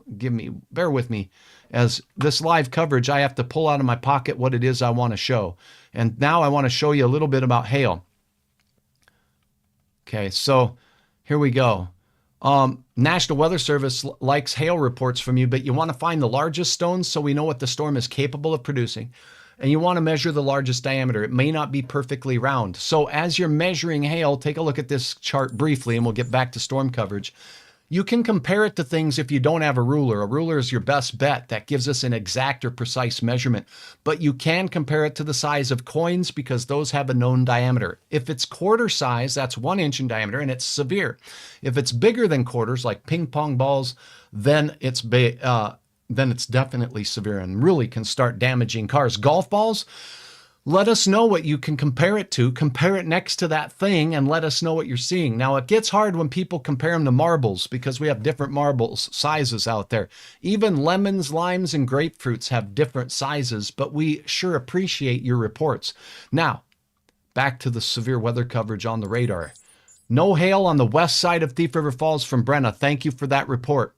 bear with me. As this live coverage, I have to pull out of my pocket what it is I want to show. And now I want to show you a little bit about hail. Okay, so here we go. National Weather Service likes hail reports from you, but you want to find the largest stones so we know what the storm is capable of producing. And you want to measure the largest diameter. It may not be perfectly round. So as you're measuring hail, take a look at this chart briefly, and we'll get back to storm coverage. You can compare it to things if you don't have a ruler. A ruler is your best bet. That gives us an exact or precise measurement. But you can compare it to the size of coins because those have a known diameter. If it's quarter size, that's 1 inch in diameter, and it's severe. If it's bigger than quarters, like ping pong balls, then it's definitely severe and really can start damaging cars. Golf balls, let us know what you can compare it to. Compare it next to that thing and let us know what you're seeing. Now, it gets hard when people compare them to marbles because we have different marbles sizes out there. Even lemons, limes, and grapefruits have different sizes, but we sure appreciate your reports. Now, back to the severe weather coverage on the radar. No hail on the west side of Thief River Falls from Brenna. Thank you for that report.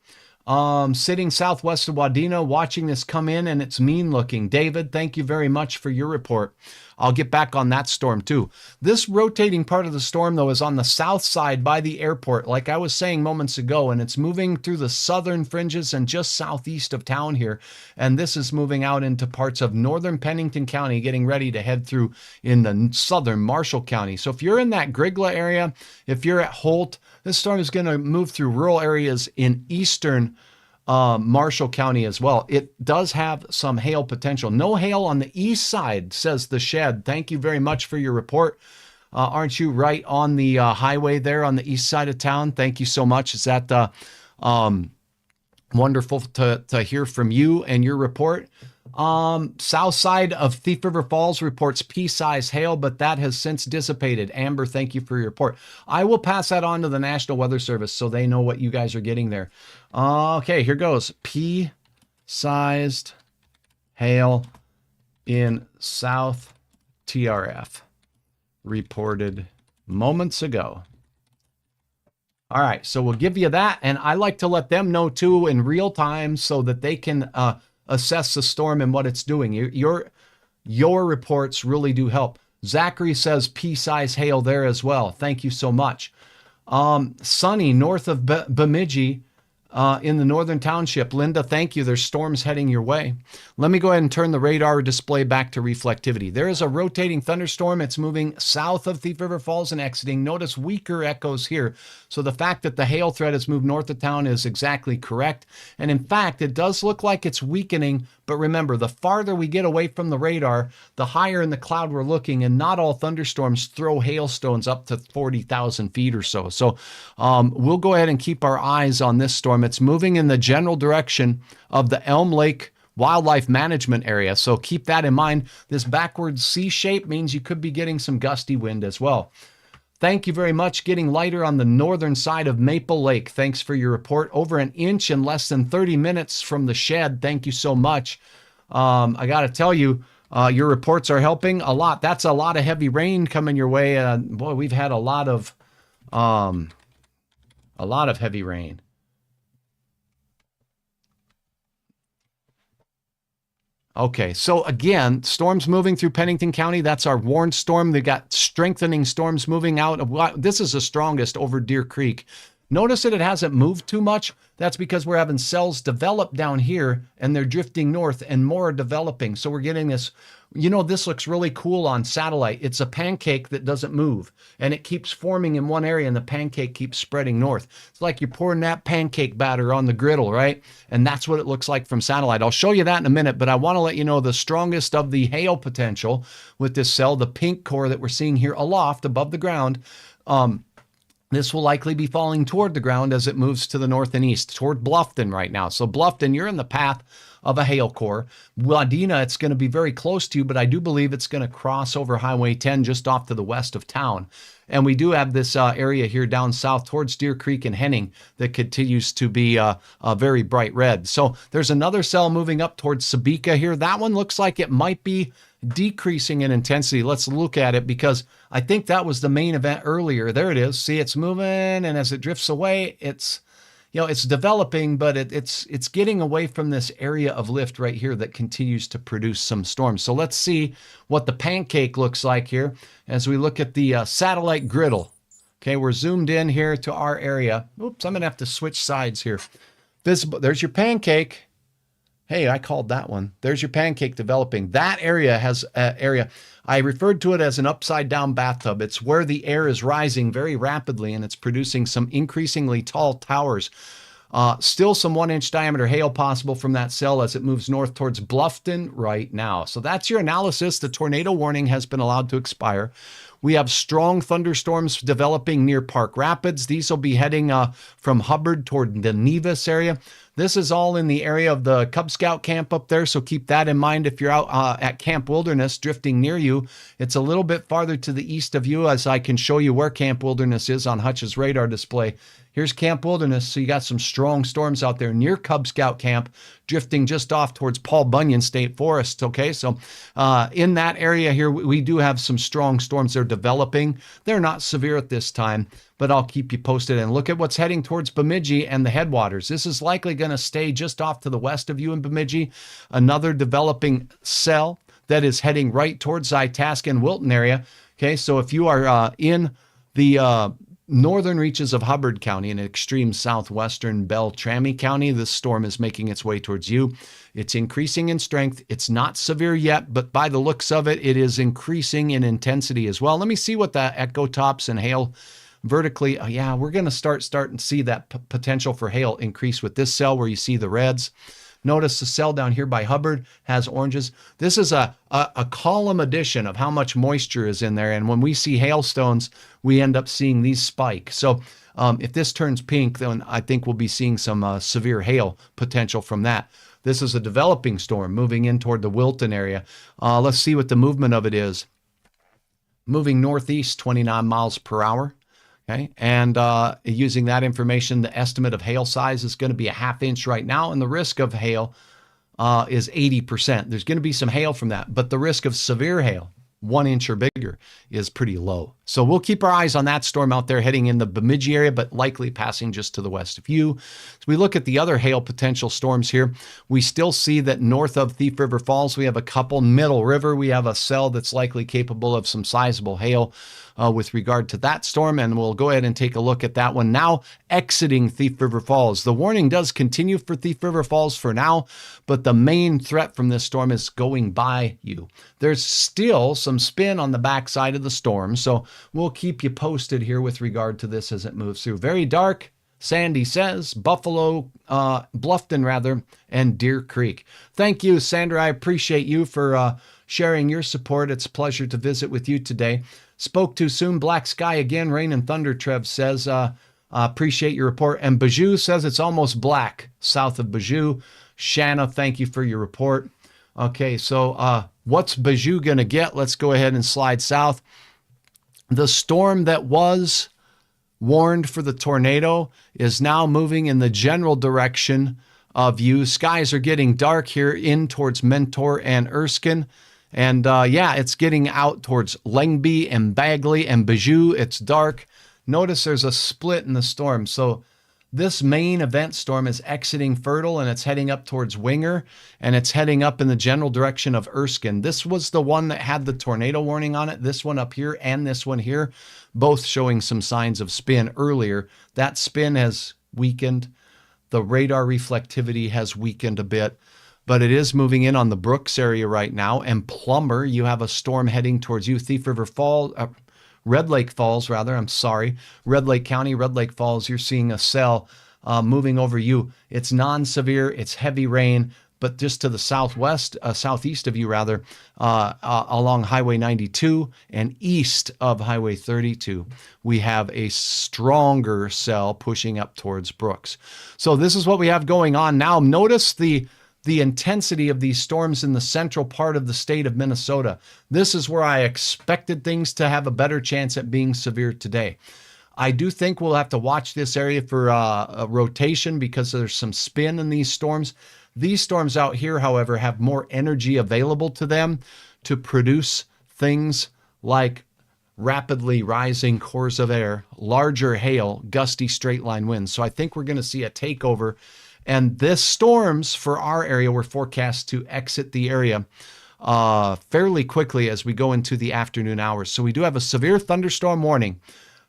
Sitting southwest of Wadena, watching this come in, and it's mean looking. David, thank you very much for your report. I'll get back on that storm too. This rotating part of the storm, though, is on the south side by the airport, like I was saying moments ago, and it's moving through the southern fringes and just southeast of town here. And this is moving out into parts of northern Pennington County, getting ready to head through in the southern Marshall County. So if you're in that Grigla area, if you're at Holt, this storm is going to move through rural areas in eastern Marshall County as well. It does have some hail potential. No hail on the east side, says the Shed. Thank you very much for your report. Aren't you right on the highway there on the east side of town? Thank you so much. Is that wonderful to hear from you and your report. South side of Thief River Falls reports pea-sized hail, but that has since dissipated. Amber, thank you for your report. I will pass that on to the National Weather Service so they know what you guys are getting there. Okay, here goes. Pea-sized hail in South TRF reported moments ago. All right, so we'll give you that, and I like to let them know too in real time so that they can assess the storm and what it's doing. Your reports really do help. Zachary says pea-size hail there as well. Thank you so much. Sunny, north of Bemidji, in the northern township. Linda, thank you. There's storms heading your way. Let me go ahead and turn the radar display back to reflectivity. There is a rotating thunderstorm. It's moving south of Thief River Falls and exiting. Notice weaker echoes here. So the fact that the hail threat has moved north of town is exactly correct. And in fact, it does look like it's weakening. But remember, the farther we get away from the radar, the higher in the cloud we're looking, and not all thunderstorms throw hailstones up to 40,000 feet or so. So we'll go ahead and keep our eyes on this storm. It's moving in the general direction of the Elm Lake Wildlife Management Area. So keep that in mind. This backward C shape means you could be getting some gusty wind as well. Thank you very much. Getting lighter on the northern side of Maple Lake. Thanks for your report. Over an inch in less than 30 minutes from the Shed. Thank you so much. I got to tell you, your reports are helping a lot. That's a lot of heavy rain coming your way. Boy, we've had a lot of heavy rain. Okay, so again, storms moving through Pennington County. That's our warned storm. They got strengthening storms moving out of, this is the strongest over Deer Creek. Notice that it hasn't moved too much. That's because we're having cells develop down here and they're drifting north and more are developing. So we're getting this, this looks really cool on satellite. It's a pancake that doesn't move and it keeps forming in one area and the pancake keeps spreading north. It's like you're pouring that pancake batter on the griddle, right? And that's what it looks like from satellite. I'll show you that in a minute, but I want to let you know the strongest of the hail potential with this cell, the pink core that we're seeing here aloft above the ground. This will likely be falling toward the ground as it moves to the north and east, toward Bluffton right now. So Bluffton, you're in the path of a hail core. Wadena, it's going to be very close to you, but I do believe it's going to cross over Highway 10 just off to the west of town. And we do have this area here down south towards Deer Creek and Henning that continues to be very bright red. So there's another cell moving up towards Sabika here. That one looks like it might be decreasing in intensity. Let's look at it because I think that was the main event earlier. There it is. See, it's moving, and as it drifts away, it's developing, but it's getting away from this area of lift right here that continues to produce some storms. So let's see what the pancake looks like here as we look at the satellite griddle. Okay, we're zoomed in here to our area. Oops, I'm going to have to switch sides here. Visible. There's your pancake. Hey, I called that one. There's your pancake developing. That area has area. I referred to it as an upside down bathtub. It's where the air is rising very rapidly and it's producing some increasingly tall towers. Still some 1-inch diameter hail possible from that cell as it moves north towards Bluffton right now. So that's your analysis. The tornado warning has been allowed to expire. We have strong thunderstorms developing near Park Rapids. These will be heading from Hubbard toward the Nevis area. This is all in the area of the Cub Scout camp up there, so keep that in mind if you're out at Camp Wilderness drifting near you. It's a little bit farther to the east of you as I can show you where Camp Wilderness is on Hutch's radar display. Here's Camp Wilderness, so you got some strong storms out there near Cub Scout camp, drifting just off towards Paul Bunyan State Forest, okay? So in that area here, we do have some strong storms. They're developing. They're not severe at this time, but I'll keep you posted. And look at what's heading towards Bemidji and the headwaters. This is likely going to stay just off to the west of you in Bemidji. Another developing cell that is heading right towards Itasca and Wilton area, okay? So if you are in the northern reaches of Hubbard County and extreme southwestern Beltrami County, this storm is making its way towards you. It's increasing in strength. It's not severe yet, but by the looks of it, it is increasing in intensity as well. Let me see what the echo tops and hail vertically. Oh, yeah, we're going to start to see that potential for hail increase with this cell where you see the reds. Notice the cell down here by Hubbard has oranges. This is a column addition of how much moisture is in there. And when we see hailstones, we end up seeing these spike. So if this turns pink, then I think we'll be seeing some severe hail potential from that. This is a developing storm moving in toward the Wilton area. Let's see what the movement of it is. Moving northeast, 29 miles per hour. Okay, and using that information, the estimate of hail size is going to be a 1/2 inch right now, and the risk of hail is 80%. There's going to be some hail from that, but the risk of severe hail, 1 inch or bigger, is pretty low. So we'll keep our eyes on that storm out there heading in the Bemidji area, but likely passing just to the west of you. As we look at the other hail potential storms here, we still see that north of Thief River Falls, we have a couple. Middle River, we have a cell that's likely capable of some sizable hail with regard to that storm, and we'll go ahead and take a look at that one now exiting Thief River Falls. The warning does continue for Thief River Falls for now, but the main threat from this storm is going by you. There's still some spin on the backside of the storm, so we'll keep you posted here with regard to this as it moves through. Very dark, Sandy says, Buffalo, Bluffton rather, and Deer Creek. Thank you, Sandra. I appreciate you for sharing your support. It's a pleasure to visit with you today. Spoke too soon. Black sky again, rain and thunder, Trev says. Appreciate your report. And Bijou says it's almost black south of Bijou. Shanna, thank you for your report. Okay, so what's Bijou going to get? Let's go ahead and slide south. The storm that was warned for the tornado is now moving in the general direction of you. Skies are getting dark here in towards Mentor and Erskine. And yeah, it's getting out towards Lengby and Bagley and Bijou. It's dark. Notice there's a split in the storm. So this main event storm is exiting Fertile and it's heading up towards Winger and it's heading up in the general direction of Erskine. This was the one that had the tornado warning on it. This one up here and this one here, both showing some signs of spin earlier. That spin has weakened. The radar reflectivity has weakened a bit. But it is moving in on the Brooks area right now. And Plummer, you have a storm heading towards you. Thief River Falls, Red Lake Falls, rather. I'm sorry. Red Lake County, Red Lake Falls. You're seeing a cell moving over you. It's non-severe. It's heavy rain. But just to the southwest, southeast of you, rather, along Highway 92 and east of Highway 32, we have a stronger cell pushing up towards Brooks. So this is what we have going on now. Notice the the intensity of these storms in the central part of the state of Minnesota. This is where I expected things to have a better chance at being severe today. I do think we'll have to watch this area for a rotation because there's some spin in these storms. These storms out here, however, have more energy available to them to produce things like rapidly rising cores of air, larger hail, gusty straight line winds. So I think we're going to see a takeover. And this storms for our area were forecast to exit the area fairly quickly as we go into the afternoon hours. So we do have a severe thunderstorm warning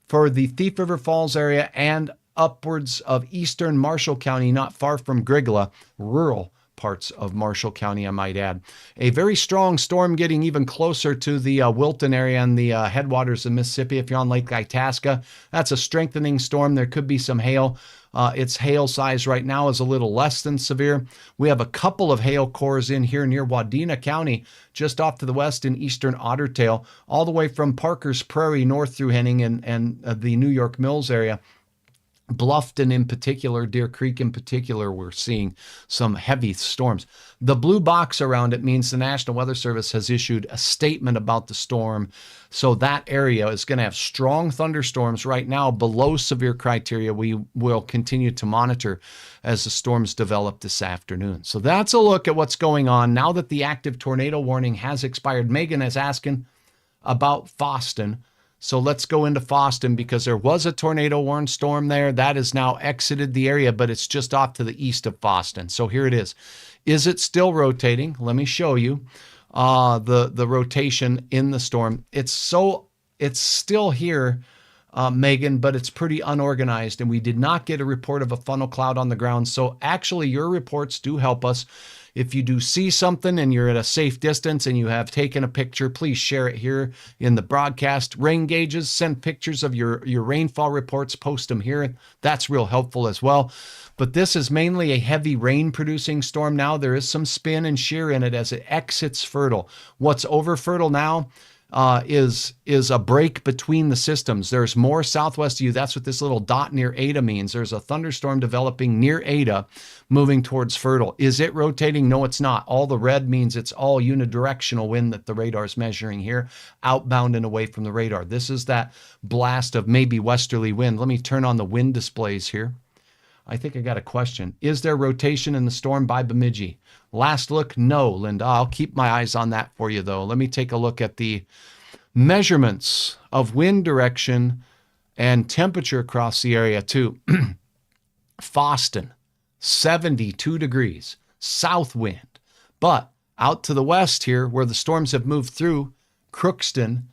for the Thief River Falls area and upwards of eastern Marshall County, not far from Grigla, rural parts of Marshall County, I might add. A very strong storm getting even closer to the Wilton area and the headwaters of Mississippi. If you're on Lake Itasca, that's a strengthening storm. There could be some hail. Its hail size right now is a little less than severe. We have a couple of hail cores in here near Wadena County, just off to the west in eastern Otter Tail, all the way from Parker's Prairie north through Henning and the New York Mills area. Bluffton in particular, Deer Creek in particular, we're seeing some heavy storms. The blue box around it means the National Weather Service has issued a statement about the storm. So that area is going to have strong thunderstorms right now below severe criteria. We will continue to monitor as the storms develop this afternoon. So that's a look at what's going on now that the active tornado warning has expired. Megan is asking about Foston. So let's go into Foston because there was a tornado warned storm there. That has now exited the area, but it's just off to the east of Foston. So here it is. Is it still rotating? Let me show you the rotation in the storm. It's still here, Megan, but it's pretty unorganized, and we did not get a report of a funnel cloud on the ground. So actually, your reports do help us. If you do see something and you're at a safe distance and you have taken a picture, please share it here in the broadcast. Rain gauges, send pictures of your rainfall reports, post them here. That's real helpful as well. But this is mainly a heavy rain producing storm now. There is some spin and shear in it as it exits fertile. What's over fertile now is a break between the systems. There's more southwest of you. That's what this little dot near Ada means. There's a thunderstorm developing near Ada, moving towards fertile. Is it rotating? No, it's not. All the red means it's all unidirectional wind that the radar is measuring here, outbound and away from the radar. This is that blast of maybe westerly wind. Let me turn on the wind displays here. I think I got a question. Is there rotation in the storm by Bemidji? Last look, no, Linda. I'll keep my eyes on that for you, though. Let me take a look at the measurements of wind direction and temperature across the area, too. Foston, 72 degrees, south wind. But out to the west here, where the storms have moved through, Crookston,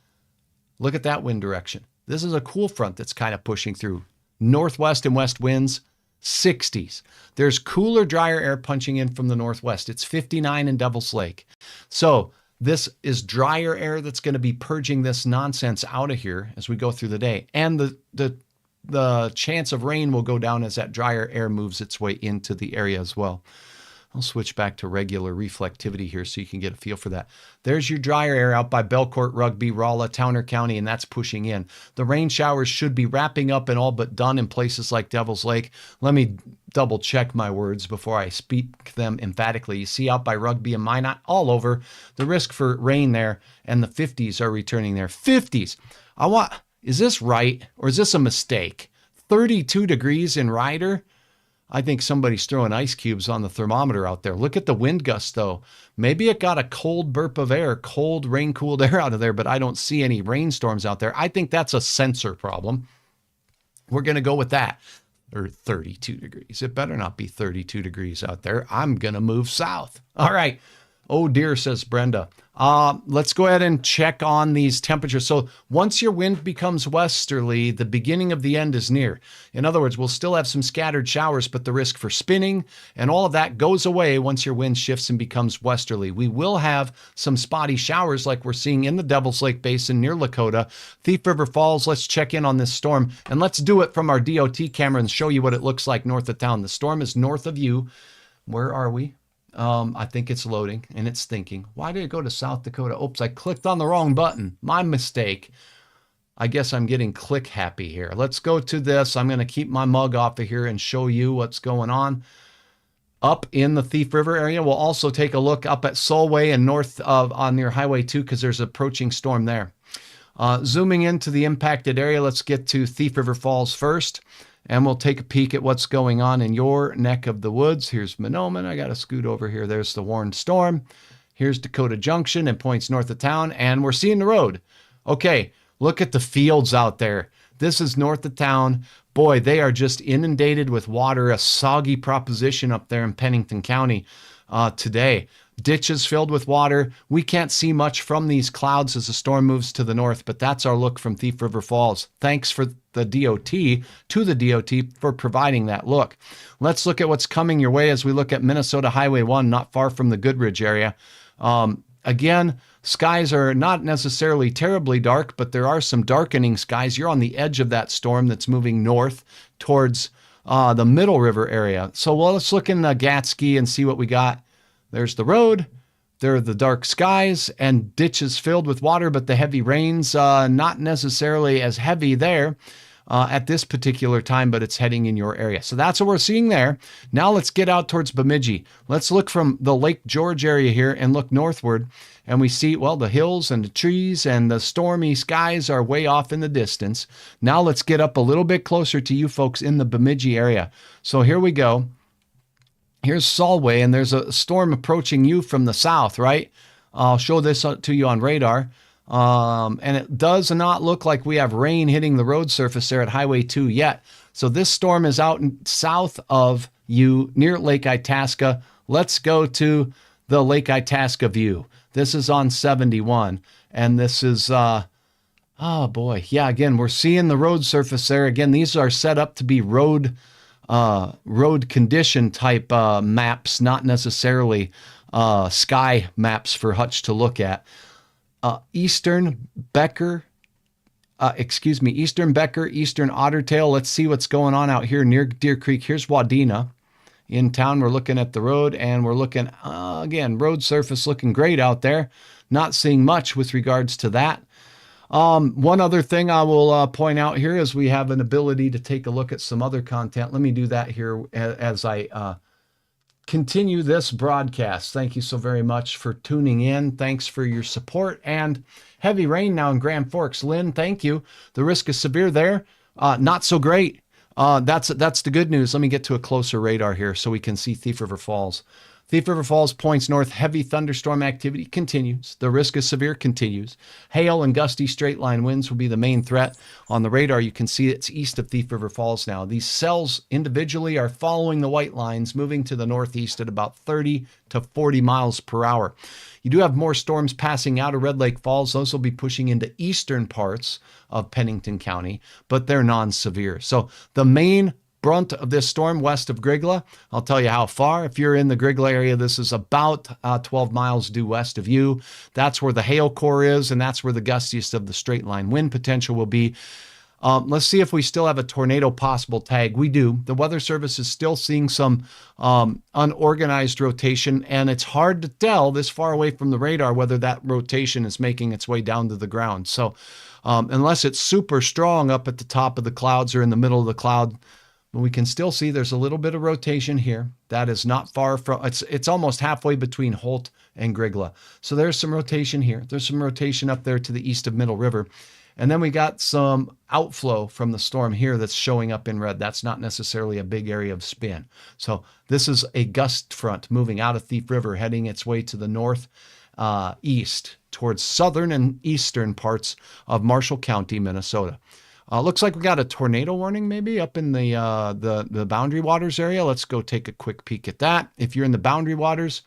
look at that wind direction. This is a cool front that's kind of pushing through. Northwest and west winds, 60s. There's cooler, drier air punching in from the northwest. It's 59 in Devil's Lake. So this is drier air that's going to be purging this nonsense out of here as we go through the day. And the chance of rain will go down as that drier air moves its way into the area as well. I'll switch back to regular reflectivity here so you can get a feel for that. There's your drier air out by Belcourt, Rugby, Rolla, Towner County, and that's pushing in. The rain showers should be wrapping up and all but done in places like Devil's Lake. Let me double check my words before I speak them emphatically. You see out by Rugby and Minot, all over, the risk for rain there, and the 50s are returning there. 50s. Is this right or is this a mistake? 32 degrees in Ryder? I think somebody's throwing ice cubes on the thermometer out there. Look at the wind gust, though. Maybe it got a cold burp of air, cold rain-cooled air out of there, but I don't see any rainstorms out there. I think that's a sensor problem. We're going to go with that. Or 32 degrees. It better not be 32 degrees out there. I'm going to move south. All right. Oh, dear, says Brenda. Let's go ahead and check on these temperatures. So once your wind becomes westerly, the beginning of the end is near. In other words, we'll still have some scattered showers, but the risk for spinning and all of that goes away once your wind shifts and becomes westerly. We will have some spotty showers like we're seeing in the Devil's Lake Basin near Lakota. Thief River Falls, let's check in on this storm. And let's do it from our DOT camera and show you what it looks like north of town. The storm is north of you. Where are we? I think it's loading and it's thinking, why did it go to South Dakota? Oops, I clicked on the wrong button. My mistake. I guess I'm getting click happy here. Let's go to this. I'm going to keep my mug off of here and show you what's going on. up in the Thief River area. We'll also take a look up at Solway and north of on near Highway 2 because there's an approaching storm there. Zooming into the impacted area, let's get to Thief River Falls first, and we'll take a peek at what's going on in your neck of the woods. Here's Monoman. I got to scoot over here. There's the warned storm. Here's Dakota Junction and points north of town, and we're seeing the road. Okay, look at the fields out there. This is north of town. Boy, they are just inundated with water, a soggy proposition up there in Pennington County today. Ditches filled with water. We can't see much from these clouds as the storm moves to the north, but that's our look from Thief River Falls. Thanks for the DOT for providing that look. Let's look at what's coming your way as we look at Minnesota Highway 1, not far from the Goodridge area. Again, skies are not necessarily terribly dark, but there are some darkening skies. You're on the edge of that storm that's moving north towards the Middle River area. So let's look in Gatsky and see what we got. There's the road. There are the dark skies and ditches filled with water, but the heavy rains, not necessarily as heavy there at this particular time, but it's heading in your area. So that's what we're seeing there. Now let's get out towards Bemidji. Let's look from the Lake George area here and look northward. And we see, well, the hills and the trees and the stormy skies are way off in the distance. Now let's get up a little bit closer to you folks in the Bemidji area. So here we go. Here's Solway, and there's a storm approaching you from the south, right? I'll show this to you on radar. And it does not look like we have rain hitting the road surface there at Highway 2 yet. So this storm is out south of you near Lake Itasca. Let's go to the Lake Itasca view. This is on 71. And this is, oh boy. Yeah, again, we're seeing the road surface there. Again, these are set up to be road condition type maps, not necessarily sky maps for Hutch to look at. Eastern Becker, Eastern Ottertail. Let's see what's going on out here near Deer Creek. Here's Wadena in town. We're looking at the road, and we're looking, again, road surface looking great out there. Not seeing much with regards to that. One other thing I will point out here is we have an ability to take a look at some other content. Let me do that here as I continue this broadcast. Thank you so very much for tuning in. Thanks for your support. And heavy rain now in Grand Forks. Lynn, thank you. The risk is severe there. Not so great. That's the good news. Let me get to a closer radar here so we can see Thief River Falls. Thief River Falls points north. Heavy thunderstorm activity continues. The risk is severe continues. Hail and gusty straight line winds will be the main threat. On the radar, you can see it's east of Thief River Falls now. These cells individually are following the white lines, moving to the northeast at about 30 to 40 miles per hour. You do have more storms passing out of Red Lake Falls. Those will be pushing into eastern parts of Pennington County, but they're non-severe. So the main brunt of this storm west of Grigla. I'll tell you how far. If you're in the Grigla area, this is about 12 miles due west of you. That's where the hail core is, and that's where the gustiest of the straight line wind potential will be. Let's see if we still have a tornado possible tag. We do. The Weather Service is still seeing some unorganized rotation, and it's hard to tell this far away from the radar whether that rotation is making its way down to the ground. So unless it's super strong up at the top of the clouds or in the middle of the cloud, but we can still see there's a little bit of rotation here. That is not far from, it's almost halfway between Holt and Grigla. So there's some rotation here. There's some rotation up there to the east of Middle River. And then we got some outflow from the storm here that's showing up in red. That's not necessarily a big area of spin. So this is a gust front moving out of Thief River, heading its way to the north east towards southern and eastern parts of Marshall County, Minnesota. Looks like we got a tornado warning maybe up in the Boundary Waters area. Let's go take a quick peek at that. If you're in the Boundary Waters,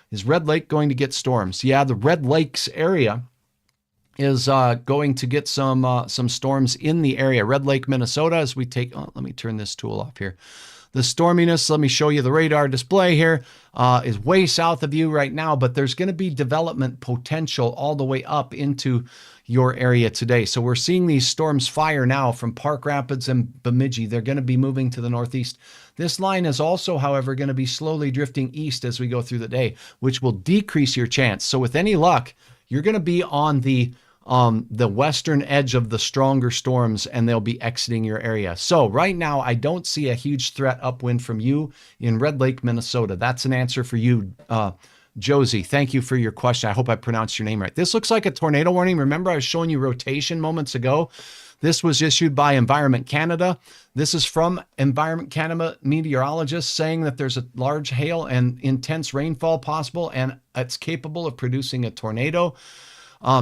is Red Lake going to get storms? Yeah, the Red Lakes area is going to get some storms in the area. Red Lake, Minnesota, as we take, let me turn this tool off here. The storminess, let me show you the radar display here, is way south of you right now, but there's going to be development potential all the way up into your area today. So we're seeing these storms fire now from Park Rapids and Bemidji. They're going to be moving to the northeast. This line is also, however, going to be slowly drifting east as we go through the day, which will decrease your chance. So with any luck, you're going to be on the the western edge of the stronger storms, and they'll be exiting your area. So right now, I don't see a huge threat upwind from you in Red Lake, Minnesota. That's an answer for you, Josie. Thank you for your question. I hope I pronounced your name right. This looks like a tornado warning. Remember, I was showing you rotation moments ago. This was issued by Environment Canada. This is from Environment Canada meteorologists saying that there's a large hail and intense rainfall possible, and it's capable of producing a tornado.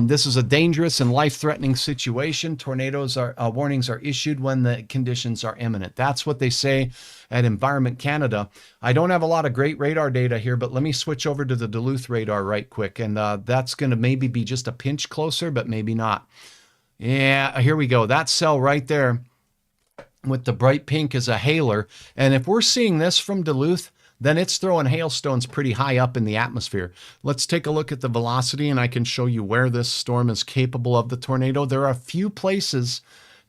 This is a dangerous and life-threatening situation. Tornadoes are warnings are issued when the conditions are imminent. That's what they say at Environment Canada. I don't have a lot of great radar data here, but let me switch over to the Duluth radar right quick, and that's going to maybe be just a pinch closer, but maybe not. Yeah, here we go. That cell right there with the bright pink is a hailer. And if we're seeing this from Duluth, then it's throwing hailstones pretty high up in the atmosphere. Let's take a look at the velocity, and I can show you where this storm is capable of the tornado. There are a few places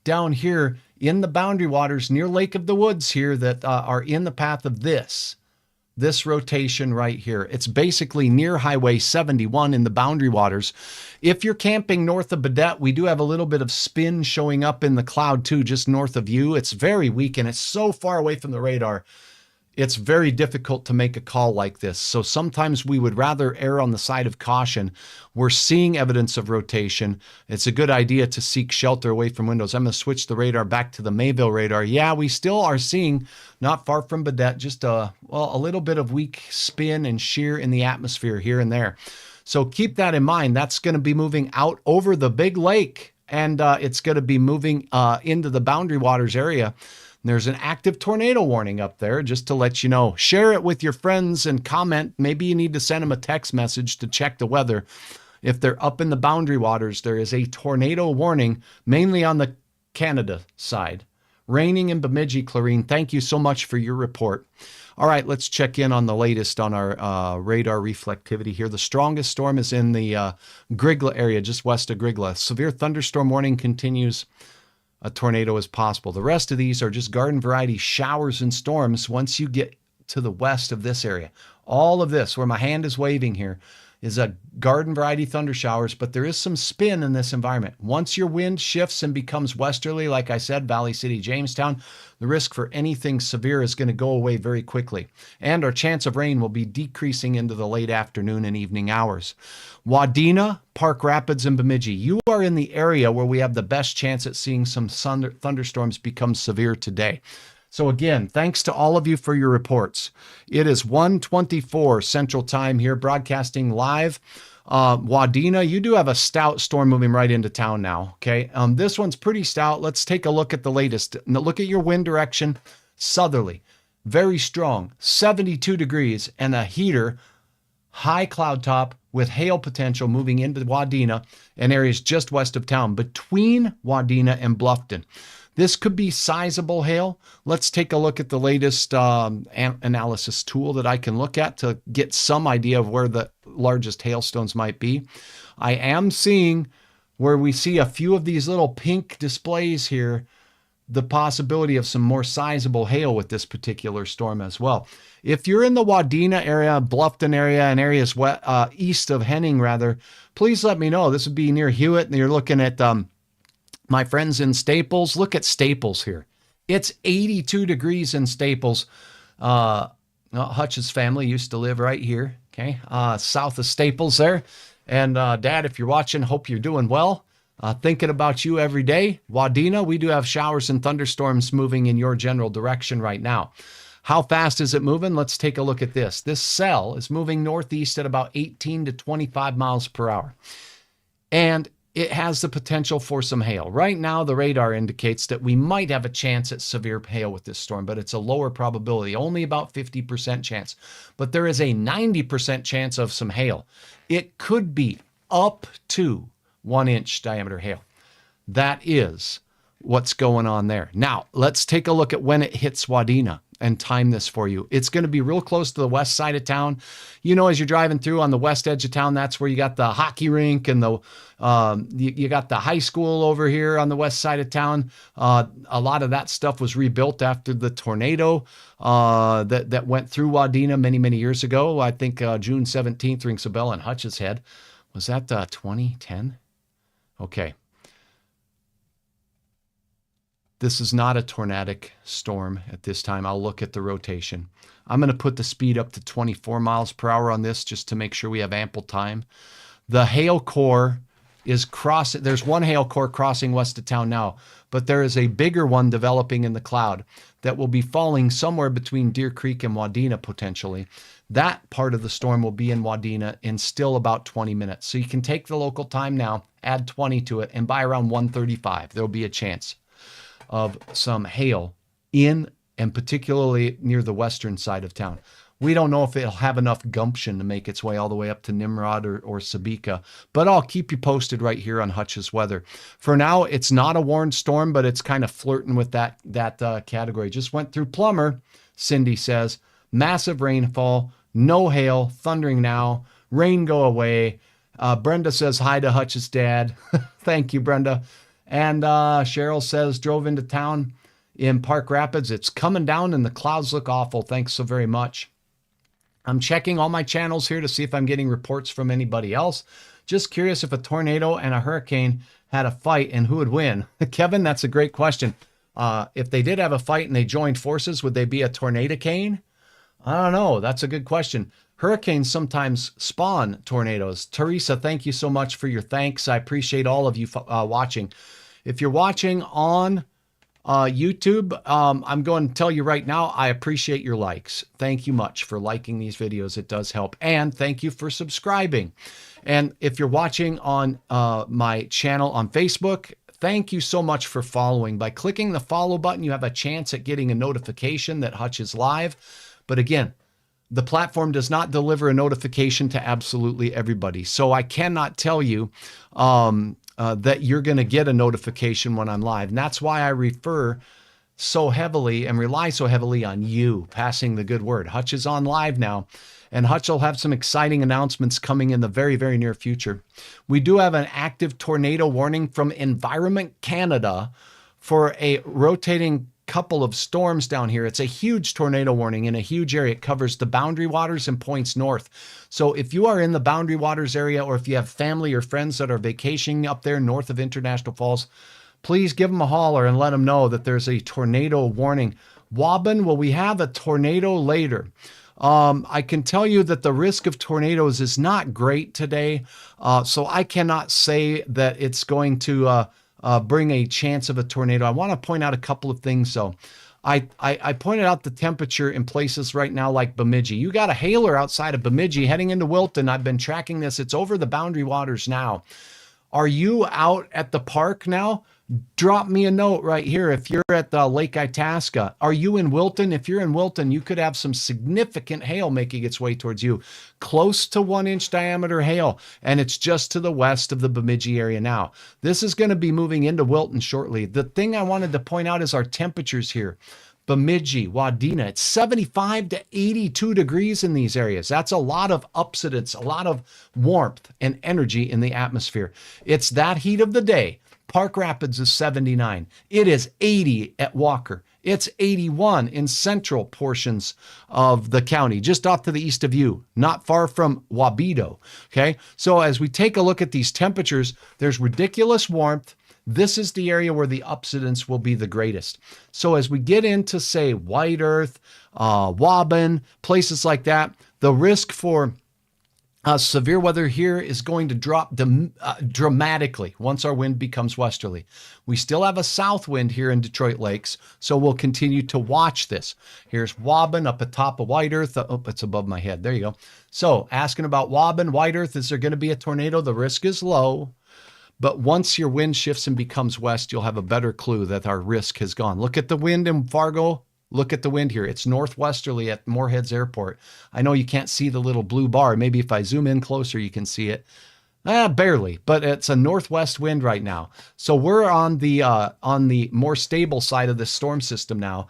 down here in the boundary waters near Lake of the Woods here that are in the path of this rotation right here. It's basically near Highway 71 in the boundary waters. If you're camping north of Baudette, we do have a little bit of spin showing up in the cloud too, just north of you. It's very weak, and it's so far away from the radar. It's very difficult to make a call like this. So sometimes we would rather err on the side of caution. We're seeing evidence of rotation. It's a good idea to seek shelter away from windows. I'm going to switch the radar back to the Mayville radar. Yeah, we still are seeing, not far from Baudette, just a little bit of weak spin and shear in the atmosphere here and there. So keep that in mind. That's going to be moving out over the big lake, and it's going to be moving into the boundary waters area. There's an active tornado warning up there, just to let you know. Share it with your friends and comment. Maybe you need to send them a text message to check the weather. If they're up in the boundary waters, there is a tornado warning, mainly on the Canada side. Raining in Bemidji, Clarine. Thank you so much for your report. All right, let's check in on the latest on our radar reflectivity here. The strongest storm is in the Grigla area, just west of Grigla. Severe thunderstorm warning continues. A tornado is possible. The rest of these are just garden variety showers and storms once you get to the west of this area. All of this, where my hand is waving here, is a garden variety thunder showers, but there is some spin in this environment. Once your wind shifts and becomes westerly, like I said, Valley City, Jamestown, the risk for anything severe is going to go away very quickly. And our chance of rain will be decreasing into the late afternoon and evening hours. Wadena, Park Rapids, and Bemidji, you are in the area where we have the best chance at seeing some thunderstorms become severe today. So again, thanks to all of you for your reports. It is 1:24 Central Time here, broadcasting live. Wadena, you do have a stout storm moving right into town now, okay? This one's pretty stout. Let's take a look at the latest. Now look at your wind direction. Southerly, very strong, 72 degrees, and a heater, high cloud top with hail potential moving into Wadena and areas just west of town, between Wadena and Bluffton. This could be sizable hail. Let's take a look at the latest analysis tool that I can look at to get some idea of where the largest hailstones might be. I am seeing where we see a few of these little pink displays here, the possibility of some more sizable hail with this particular storm as well. If you're in the Wadena area, Bluffton area, and areas east of Henning, rather, please let me know. This would be near Hewitt, and you're looking at my friends in Staples. Look at Staples here. It's 82 degrees in Staples. Hutch's family used to live right here, okay, south of Staples there. And Dad, if you're watching, hope you're doing well. Thinking about you every day. Wadena, we do have showers and thunderstorms moving in your general direction right now. How fast is it moving? Let's take a look at this. This cell is moving northeast at about 18 to 25 miles per hour. And it has the potential for some hail. Right now, the radar indicates that we might have a chance at severe hail with this storm, but it's a lower probability, only about 50% chance. But there is a 90% chance of some hail. It could be up to 1-inch diameter hail. That is what's going on there. Now, let's take a look at when it hits Wadena and time this for you. It's going to be real close to the west side of town. You know, as you're driving through on the west edge of town, that's where you got the hockey rink and the you got the high school over here on the west side of town. A lot of that stuff was rebuilt after the tornado that went through Wadena many years ago. I think June 17th rings a bell in Hutch's head. Was that 2010? Okay. This is not a tornadic storm at this time. I'll look at the rotation. I'm going to put the speed up to 24 miles per hour on this just to make sure we have ample time. The hail core is crossing. There's one hail core crossing west of town now, but there is a bigger one developing in the cloud that will be falling somewhere between Deer Creek and Wadena potentially. That part of the storm will be in Wadena in still about 20 minutes. So you can take the local time now, add 20 to it, and by around 1:35, there'll be a chance of some hail in and particularly near the western side of town. We don't know if it'll have enough gumption to make its way all the way up to Nimrod or Sabika, but I'll keep you posted right here on Hutch's weather. For now, it's not a warned storm, but it's kind of flirting with that category. Just went through Plummer, Cindy says. Massive rainfall, no hail, thundering now, rain go away. Brenda says hi to Hutch's dad. Thank you, Brenda. And Cheryl says, drove into town in Park Rapids. It's coming down and the clouds look awful. Thanks so very much. I'm checking all my channels here to see if I'm getting reports from anybody else. Just curious if a tornado and a hurricane had a fight and who would win. Kevin, that's a great question. If they did have a fight and they joined forces, would they be a tornado-cane? I don't know. That's a good question. Hurricanes sometimes spawn tornadoes. Teresa, thank you so much for your thanks. I appreciate all of you watching. If you're watching on YouTube, I'm going to tell you right now, I appreciate your likes. Thank you much for liking these videos. It does help. And thank you for subscribing. And if you're watching on my channel on Facebook, thank you so much for following. By clicking the follow button, you have a chance at getting a notification that Hutch is live. But again, the platform does not deliver a notification to absolutely everybody. So I cannot tell you that you're going to get a notification when I'm live. And that's why I refer so heavily and rely so heavily on you passing the good word. Hutch is on live now, and Hutch will have some exciting announcements coming in the very, very near future. We do have an active tornado warning from Environment Canada for a rotating couple of storms down here. It's a huge tornado warning in a huge area. It covers the Boundary Waters and points north. So if you are in the Boundary Waters area, or if you have family or friends that are vacationing up there north of International Falls, please give them a holler and let them know that there's a tornado warning. Waban, will we have a tornado later? I can tell you that the risk of tornadoes is not great today. So I cannot say that it's going to bring a chance of a tornado. I want to point out a couple of things though. I pointed out the temperature in places right now like Bemidji. You got a hailer outside of Bemidji heading into Wilton. I've been tracking this. It's over the Boundary Waters now. Are you out at the park now? Drop me a note right here if you're at the Lake Itasca. Are you in Wilton? If you're in Wilton, you could have some significant hail making its way towards you. Close to 1-inch diameter hail, and it's just to the west of the Bemidji area now. This is going to be moving into Wilton shortly. The thing I wanted to point out is our temperatures here. Bemidji, Wadena, it's 75 to 82 degrees in these areas. That's a lot of upsidence, a lot of warmth and energy in the atmosphere. It's that heat of the day. Park Rapids is 79. It is 80 at Walker. It's 81 in central portions of the county, just off to the east of you, not far from Wabedo. Okay, so as we take a look at these temperatures, there's ridiculous warmth. This is the area where the upsidence will be the greatest. So as we get into, say, White Earth, Waban, places like that, the risk for severe weather here is going to drop dramatically once our wind becomes westerly. We still have a south wind here in Detroit Lakes, so we'll continue to watch this. Here's Waban up at top of White Earth. Oh, it's above my head. There you go. So asking about Waban, White Earth, is there going to be a tornado? The risk is low. But once your wind shifts and becomes west, you'll have a better clue that our risk has gone. Look at the wind in Fargo. Look at the wind here. It's northwesterly at Moorhead's Airport. I know you can't see the little blue bar. Maybe if I zoom in closer, you can see it. Barely, but it's a northwest wind right now. So we're on the more stable side of the storm system now.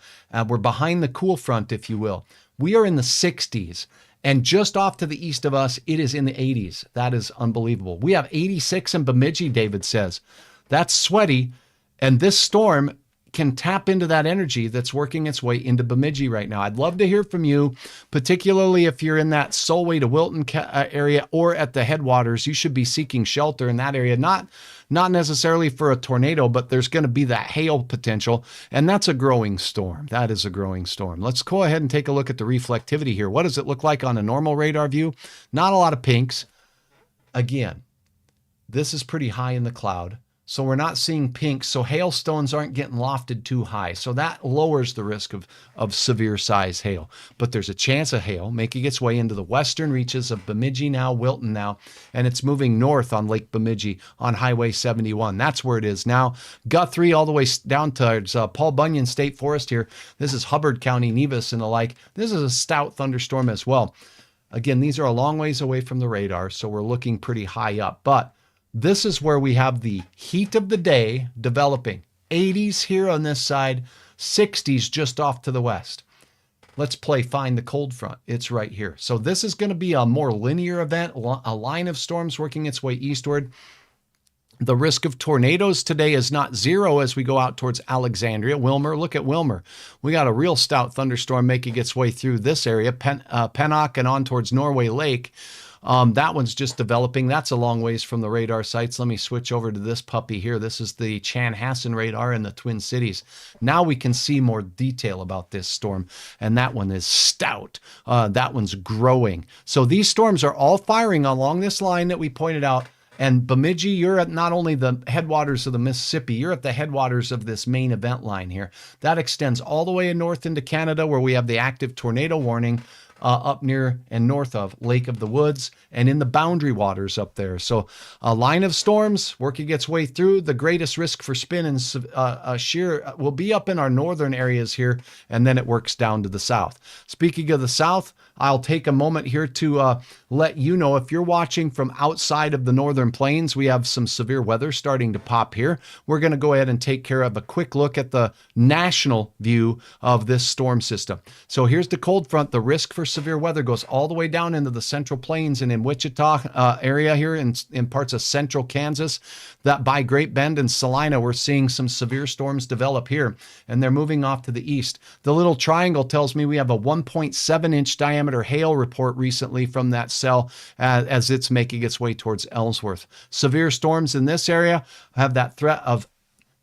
We're behind the cool front, if you will. We are in the 60s. And just off to the east of us, it is in the 80s. That is unbelievable. We have 86 in Bemidji, David says. That's sweaty. And this storm can tap into that energy that's working its way into Bemidji right now. I'd love to hear from you, particularly if you're in that Solway to Wilton area or at the headwaters. You should be seeking shelter in that area, not necessarily for a tornado, but there's going to be that hail potential, and that's a growing storm. That is a growing storm. Let's go ahead and take a look at the reflectivity here. What does it look like on a normal radar view? Not a lot of pinks. Again, this is pretty high in the cloud, so we're not seeing pinks, so hailstones aren't getting lofted too high, so that lowers the risk of severe size hail. But there's a chance of hail making its way into the western reaches of Bemidji now, Wilton now, and it's moving north on Lake Bemidji on Highway 71. That's where it is now. Guthrie all the way down towards Paul Bunyan State Forest here. This is Hubbard County, Nevis and the like. This is a stout thunderstorm as well. Again, these are a long ways away from the radar, so we're looking pretty high up, but this is where we have the heat of the day developing. 80s here on this side, 60s just off to the west. Let's play find the cold front. It's right here. So this is going to be a more linear event, a line of storms working its way eastward. The risk of tornadoes today is not zero as we go out towards Alexandria. Wilmer, look at Wilmer. We got a real stout thunderstorm making its way through this area, Pennock and on towards Norway Lake. That one's just developing. That's a long ways from the radar sites. Let me switch over to this puppy here. This is the Chanhassen radar in the Twin Cities. Now we can see more detail about this storm, and that one is stout. That one's growing. So these storms are all firing along this line that we pointed out. And Bemidji, you're at not only the headwaters of the Mississippi, you're at the headwaters of this main event line here. That extends all the way north into Canada, where we have the active tornado warning up near and north of Lake of the Woods and in the boundary waters up there. So a line of storms working its way through. The greatest risk for spin and shear will be up in our northern areas here, and then it works down to the south. Speaking of the south, I'll take a moment here to let you know, if you're watching from outside of the northern plains, we have some severe weather starting to pop here. We're going to go ahead and take care of a quick look at the national view of this storm system. So here's the cold front. The risk for severe weather goes all the way down into the central plains and in Wichita area here in parts of central Kansas. That by Great Bend and Salina, we're seeing some severe storms develop here, and they're moving off to the east. The little triangle tells me we have a 1.7-inch diameter hail report recently from that cell as it's making its way towards Ellsworth. Severe storms in this area have that threat of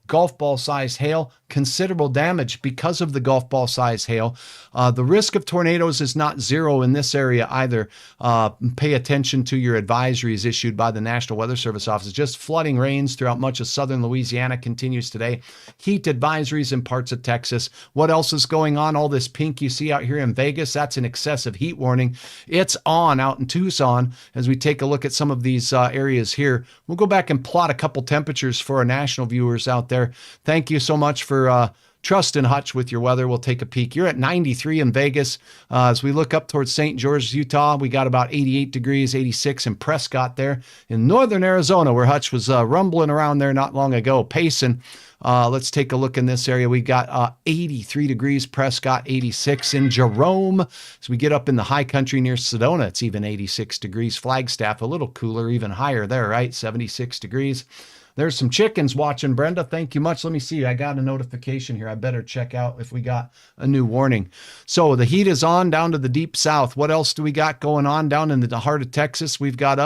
golf ball size hail, considerable damage because of the golf ball size hail. The risk of tornadoes is not zero in this area either. Pay attention to your advisories issued by the National Weather Service Office. Just flooding rains throughout much of southern Louisiana continues today. Heat advisories in parts of Texas. What else is going on? All this pink you see out here in Vegas, that's an excessive heat warning. It's on out in Tucson as we take a look at some of these areas here. We'll go back and plot a couple temperatures for our national viewers out there. Thank you so much for trust in Hutch with your weather. We'll take a peek. You're at 93 in Vegas. As we look up towards St. George, Utah, we got about 88 degrees, 86 in Prescott there. In northern Arizona, where Hutch was rumbling around there not long ago, pacing. Let's take a look in this area. We got 83 degrees, Prescott, 86 in Jerome. As we get up in the high country near Sedona, it's even 86 degrees. Flagstaff, a little cooler, even higher there, right? 76 degrees. There's some chickens watching, Brenda. Thank you much. Let me see. I got a notification here. I better check out if we got a new warning. So the heat is on down to the deep south. What else do we got going on down in the heart of Texas? We've got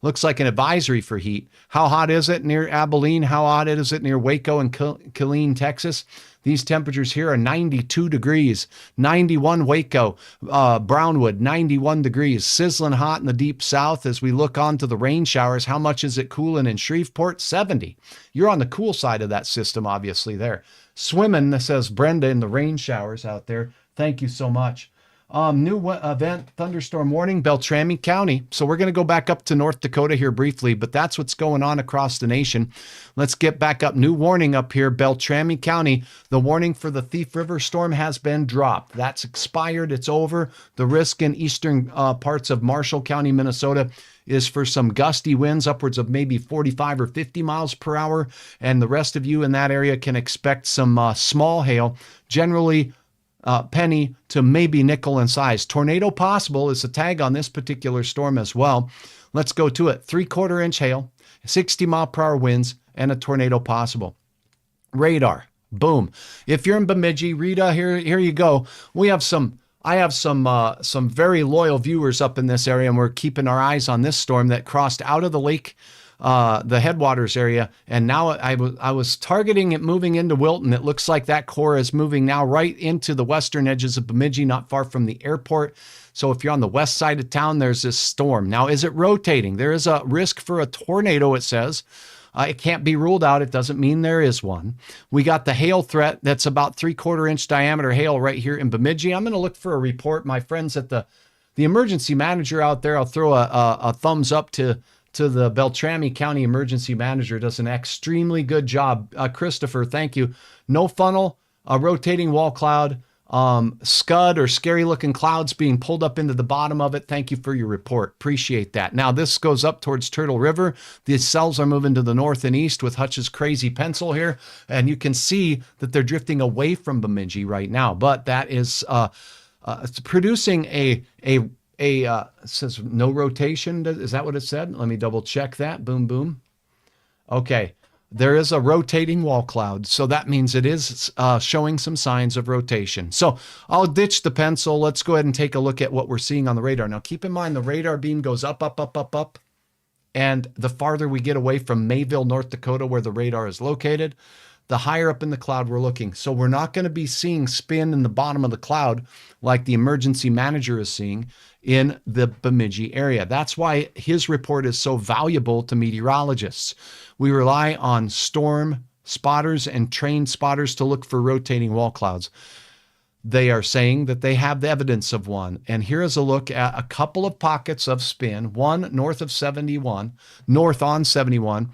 looks like an advisory for heat. How hot is it near Abilene? How hot is it near Waco and Killeen, Texas? These temperatures here are 92 degrees, 91 Waco, Brownwood, 91 degrees, sizzling hot in the deep south. As we look on to the rain showers, how much is it cooling in Shreveport? 70. You're on the cool side of that system, obviously there. Swimming, says Brenda, in the rain showers out there. Thank you so much. New event, thunderstorm warning, Beltrami County. So we're going to go back up to North Dakota here briefly, but that's what's going on across the nation. Let's get back up. New warning up here, Beltrami County. The warning for the Thief River storm has been dropped. That's expired. It's over. The risk in eastern parts of Marshall County, Minnesota, is for some gusty winds upwards of maybe 45 or 50 miles per hour. And the rest of you in that area can expect some small hail, generally penny to maybe nickel in size. Tornado possible is the tag on this particular storm as well. Let's go to it. 3/4 inch hail, 60 mile per hour winds, and a tornado possible. Radar. Boom. If you're in Bemidji, Rita, here you go. I have some very loyal viewers up in this area, and we're keeping our eyes on this storm that crossed out of the lake, the headwaters area, and now I was targeting it moving into Wilton. It looks like that core is moving now right into the western edges of Bemidji, not far from the airport. So if you're on the west side of town, there's this storm. Now, is it rotating? There is a risk for a tornado, it says. It can't be ruled out. It doesn't mean there is one. We got the hail threat. That's about 3/4 inch diameter hail right here in Bemidji. I'm going to look for a report. My friends at the emergency manager out there, I'll throw a thumbs up to the Beltrami County emergency manager. Does an extremely good job. Christopher, thank you. No funnel, a rotating wall cloud, scud or scary looking clouds being pulled up into the bottom of it. Thank you for your report. Appreciate that. Now this goes up towards Turtle River. The cells are moving to the north and east with Hutch's crazy pencil here. And you can see that they're drifting away from Bemidji right now, but that is, it's producing it says no rotation. Is that what it said? Let me double check that. Boom, boom. Okay. There is a rotating wall cloud, so that means it is showing some signs of rotation. So I'll ditch the pencil. Let's go ahead and take a look at what we're seeing on the radar. Now, keep in mind the radar beam goes up, up, up, up, up. And the farther we get away from Mayville, North Dakota, where the radar is located, the higher up in the cloud we're looking. So we're not going to be seeing spin in the bottom of the cloud like the emergency manager is seeing in the Bemidji area. That's why his report is so valuable to meteorologists. We rely on storm spotters and trained spotters to look for rotating wall clouds. They are saying that they have the evidence of one. And here is a look at a couple of pockets of spin, one north of 71, north on 71,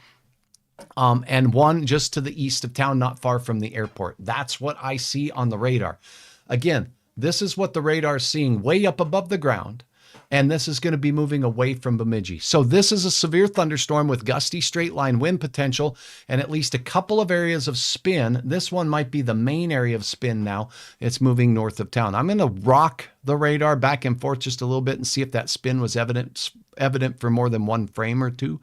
and one just to the east of town, not far from the airport. That's what I see on the radar. Again, this is what the radar is seeing way up above the ground, and this is going to be moving away from Bemidji. So this is a severe thunderstorm with gusty straight line wind potential and at least a couple of areas of spin. This one might be the main area of spin now. It's moving north of town. I'm going to rock the radar back and forth just a little bit and see if that spin was evident for more than one frame or two.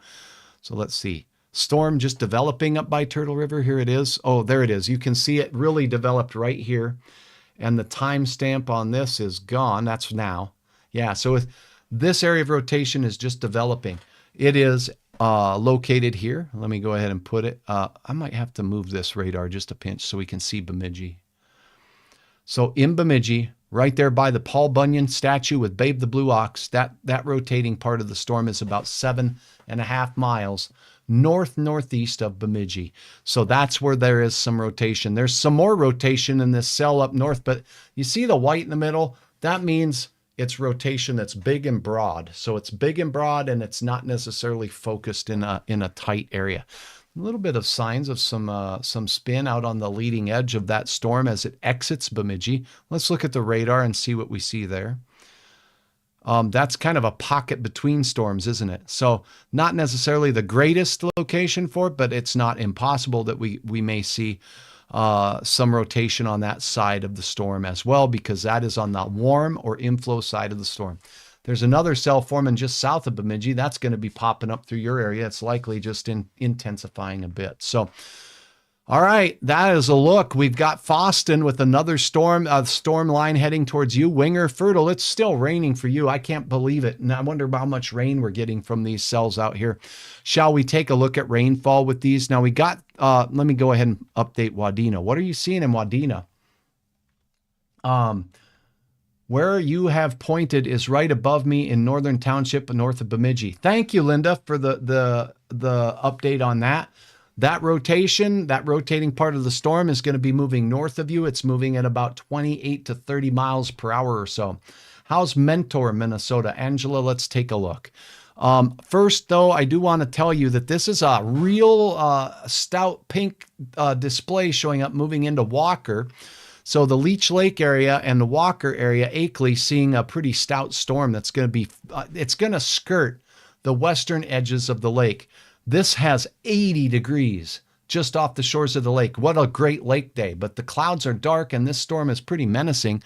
So let's see. Storm just developing up by Turtle River. Here it is. Oh, there it is. You can see it really developed right here. And the timestamp on this is gone. That's now. Yeah, so this area of rotation is just developing. It is located here. Let me go ahead and put it. I might have to move this radar just a pinch so we can see Bemidji. So in Bemidji, right there by the Paul Bunyan statue with Babe the Blue Ox, that rotating part of the storm is about 7.5 miles northeast of Bemidji. So that's where there is some rotation. There's some more rotation in this cell up north, but you see the white in the middle? That means it's rotation that's big and broad. So it's big and broad, and it's not necessarily focused in a tight area. A little bit of signs of some spin out on the leading edge of that storm as it exits Bemidji. Let's look at the radar and see what we see there. That's kind of a pocket between storms, isn't it? So not necessarily the greatest location for it, but it's not impossible that we may see some rotation on that side of the storm as well, because that is on the warm or inflow side of the storm. There's another cell forming just south of Bemidji. That's going to be popping up through your area. It's likely just intensifying a bit. So, all right, that is a look. We've got Foston with another storm line heading towards you. Winger, Fertile, it's still raining for you. I can't believe it. And I wonder how much rain we're getting from these cells out here. Shall we take a look at rainfall with these? Now we got, let me go ahead and update Wadena. What are you seeing in Wadena? Where you have pointed is right above me in Northern Township, north of Bemidji. Thank you, Linda, for the update on that. That rotating part of the storm is going to be moving north of you. It's moving at about 28 to 30 miles per hour or so. How's Mentor, Minnesota? Angela, let's take a look. First, though, I do want to tell you that this is a real stout pink display showing up moving into Walker. So the Leech Lake area and the Walker area, Akeley, seeing a pretty stout storm that's going to be, it's going to skirt the western edges of the lake. This has 80 degrees just off the shores of the lake. What a great lake day. But the clouds are dark and this storm is pretty menacing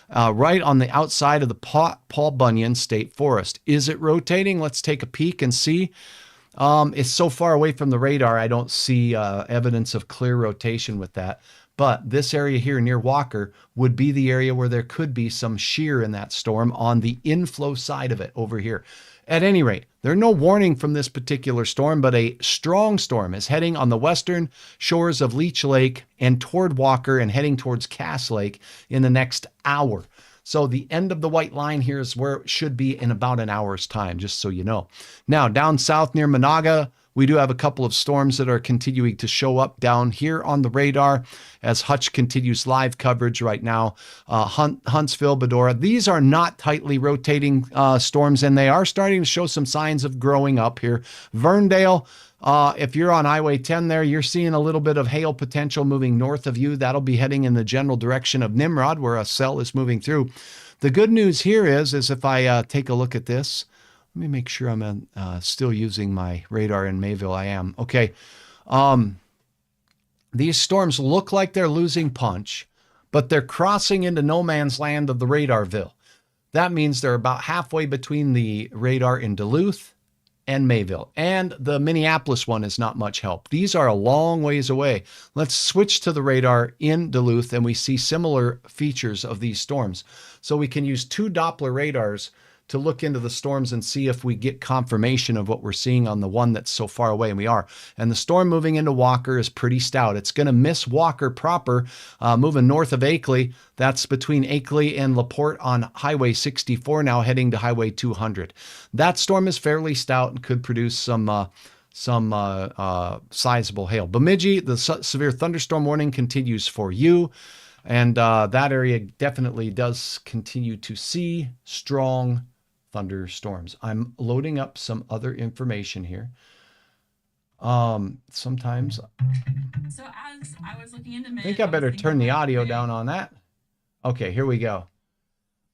right on the outside of the Paul Bunyan State Forest. Is it rotating? Let's take a peek and see. It's so far away from the radar, I don't see evidence of clear rotation with that. But this area here near Walker would be the area where there could be some shear in that storm on the inflow side of it over here. At any rate, there's no warning from this particular storm, but a strong storm is heading on the western shores of Leech Lake and toward Walker and heading towards Cass Lake in the next hour. So the end of the white line here is where it should be in about an hour's time, just so you know. Now, down south near Monaga, we do have a couple of storms that are continuing to show up down here on the radar as Hutch continues live coverage right now. Huntsville, Bedora. These are not tightly rotating storms, and they are starting to show some signs of growing up here. Verndale, if you're on Highway 10 there, you're seeing a little bit of hail potential moving north of you. That'll be heading in the general direction of Nimrod, where a cell is moving through. The good news here is if I take a look at this, let me make sure I'm still using my radar in Mayville. I am. Okay. These storms look like they're losing punch, but they're crossing into no man's land of the radarville. That means they're about halfway between the radar in Duluth and Mayville. And the Minneapolis one is not much help. These are a long ways away. Let's switch to the radar in Duluth, and we see similar features of these storms. So we can use 2 Doppler radars to look into the storms and see if we get confirmation of what we're seeing on the one that's so far away, and we are. And the storm moving into Walker is pretty stout. It's going to miss Walker proper, moving north of Akeley. That's between Akeley and LaPorte on Highway 64 now, heading to Highway 200. That storm is fairly stout and could produce some sizable hail. Bemidji, the severe thunderstorm warning continues for you. And that area definitely does continue to see strong thunderstorms. I'm loading up some other information here. Sometimes So as I was looking into I think I better turn the audio down on that. Okay, here we go.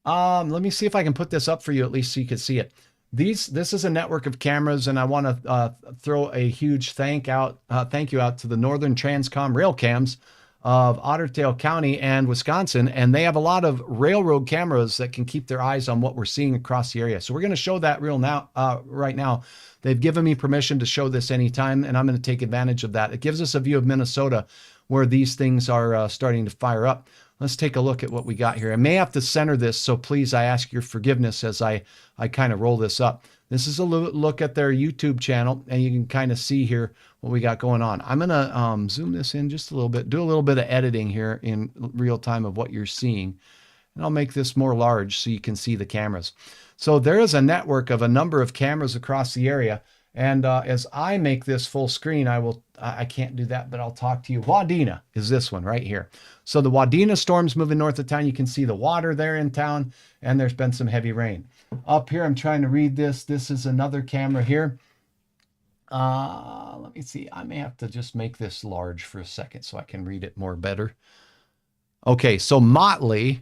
Let me see if I can put this up for you at least so you can see it. This is a network of cameras, and I want to throw a huge thank you out to the Northern Transcom rail cams of Otter Tail County and Wisconsin, and they have a lot of railroad cameras that can keep their eyes on what we're seeing across the area. So we're going to show that right now. They've given me permission to show this anytime, and I'm going to take advantage of that. It gives us a view of Minnesota where these things are starting to fire up. Let's take a look at what we got here. I may have to center this, so please, I ask your forgiveness as I kind of roll this up. This is a look at their YouTube channel, and you can kind of see here what we got going on. I'm going to zoom this in just a little bit, do a little bit of editing here in real time of what you're seeing. And I'll make this more large so you can see the cameras. So there is a network of a number of cameras across the area. And as I make this full screen, I can't do that, but I'll talk to you. Wadena is this one right here. So the Wadena storm's moving north of town. You can see the water there in town, and there's been some heavy rain. Up here, I'm trying to read this. This is another camera here. Let me see. I may have to just make this large for a second so I can read it more better. Okay, so Motley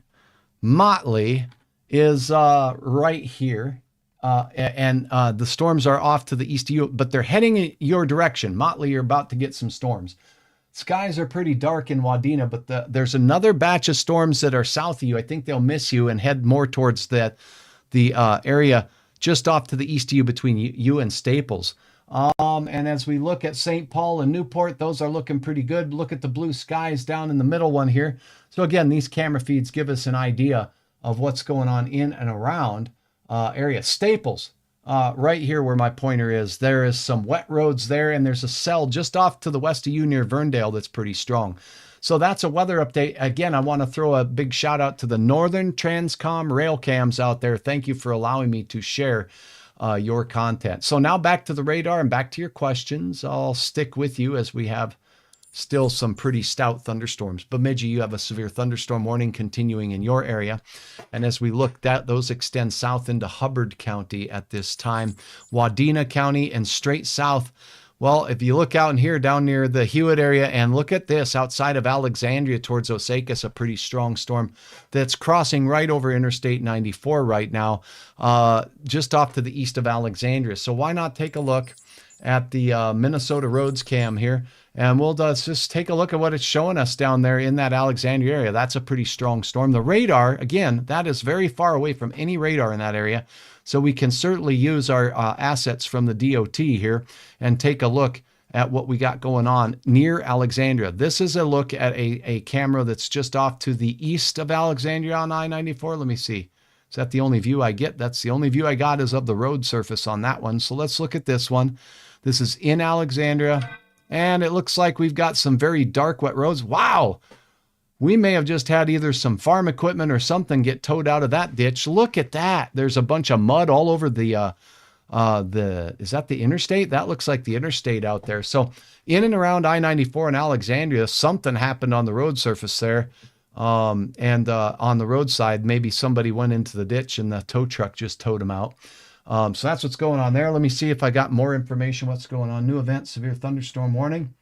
is right here. And the storms are off to the east of you, but they're heading in your direction. Motley, you're about to get some storms. Skies are pretty dark in Wadena, but there's another batch of storms that are south of you. I think they'll miss you and head more towards the area just off to the east of you between you and Staples. And as we look at St. Paul and Newport, those are looking pretty good. Look at the blue skies down in the middle one here. So again, these camera feeds give us an idea of what's going on in and around area. Staples, right here where my pointer is, there is some wet roads there, and there's a cell just off to the west of you near Verndale that's pretty strong. So that's a weather update. Again, I want to throw a big shout out to the Northern Transcom rail cams out there. Thank you for allowing me to share your content. So now back to the radar and back to your questions. I'll stick with you as we have still some pretty stout thunderstorms. Bemidji, you have a severe thunderstorm warning continuing in your area. And as we looked at, those extend south into Hubbard County at this time. Wadena County and straight south. Well, if you look out in here down near the Hewitt area and look at this outside of Alexandria towards Osakis, a pretty strong storm that's crossing right over Interstate 94 right now, just off to the east of Alexandria. So why not take a look at the Minnesota roads cam here, and we'll just take a look at what it's showing us down there in that Alexandria area. That's a pretty strong storm. The radar, again, that is very far away from any radar in that area. So we can certainly use our assets from the DOT here and take a look at what we got going on near Alexandria. This is a look at a camera that's just off to the east of Alexandria on I-94. Let me see. Is that the only view I get? That's the only view I got is of the road surface on that one. So let's look at this one. This is in Alexandria, and it looks like we've got some very dark, wet roads. Wow! We may have just had either some farm equipment or something get towed out of that ditch. Look at that. There's a bunch of mud all over is that the interstate? That looks like the interstate out there. So in and around I-94 in Alexandria, something happened on the road surface there. On the roadside, maybe somebody went into the ditch and the tow truck just towed them out. So that's what's going on there. Let me see if I got more information. What's going on? New event, severe thunderstorm warning.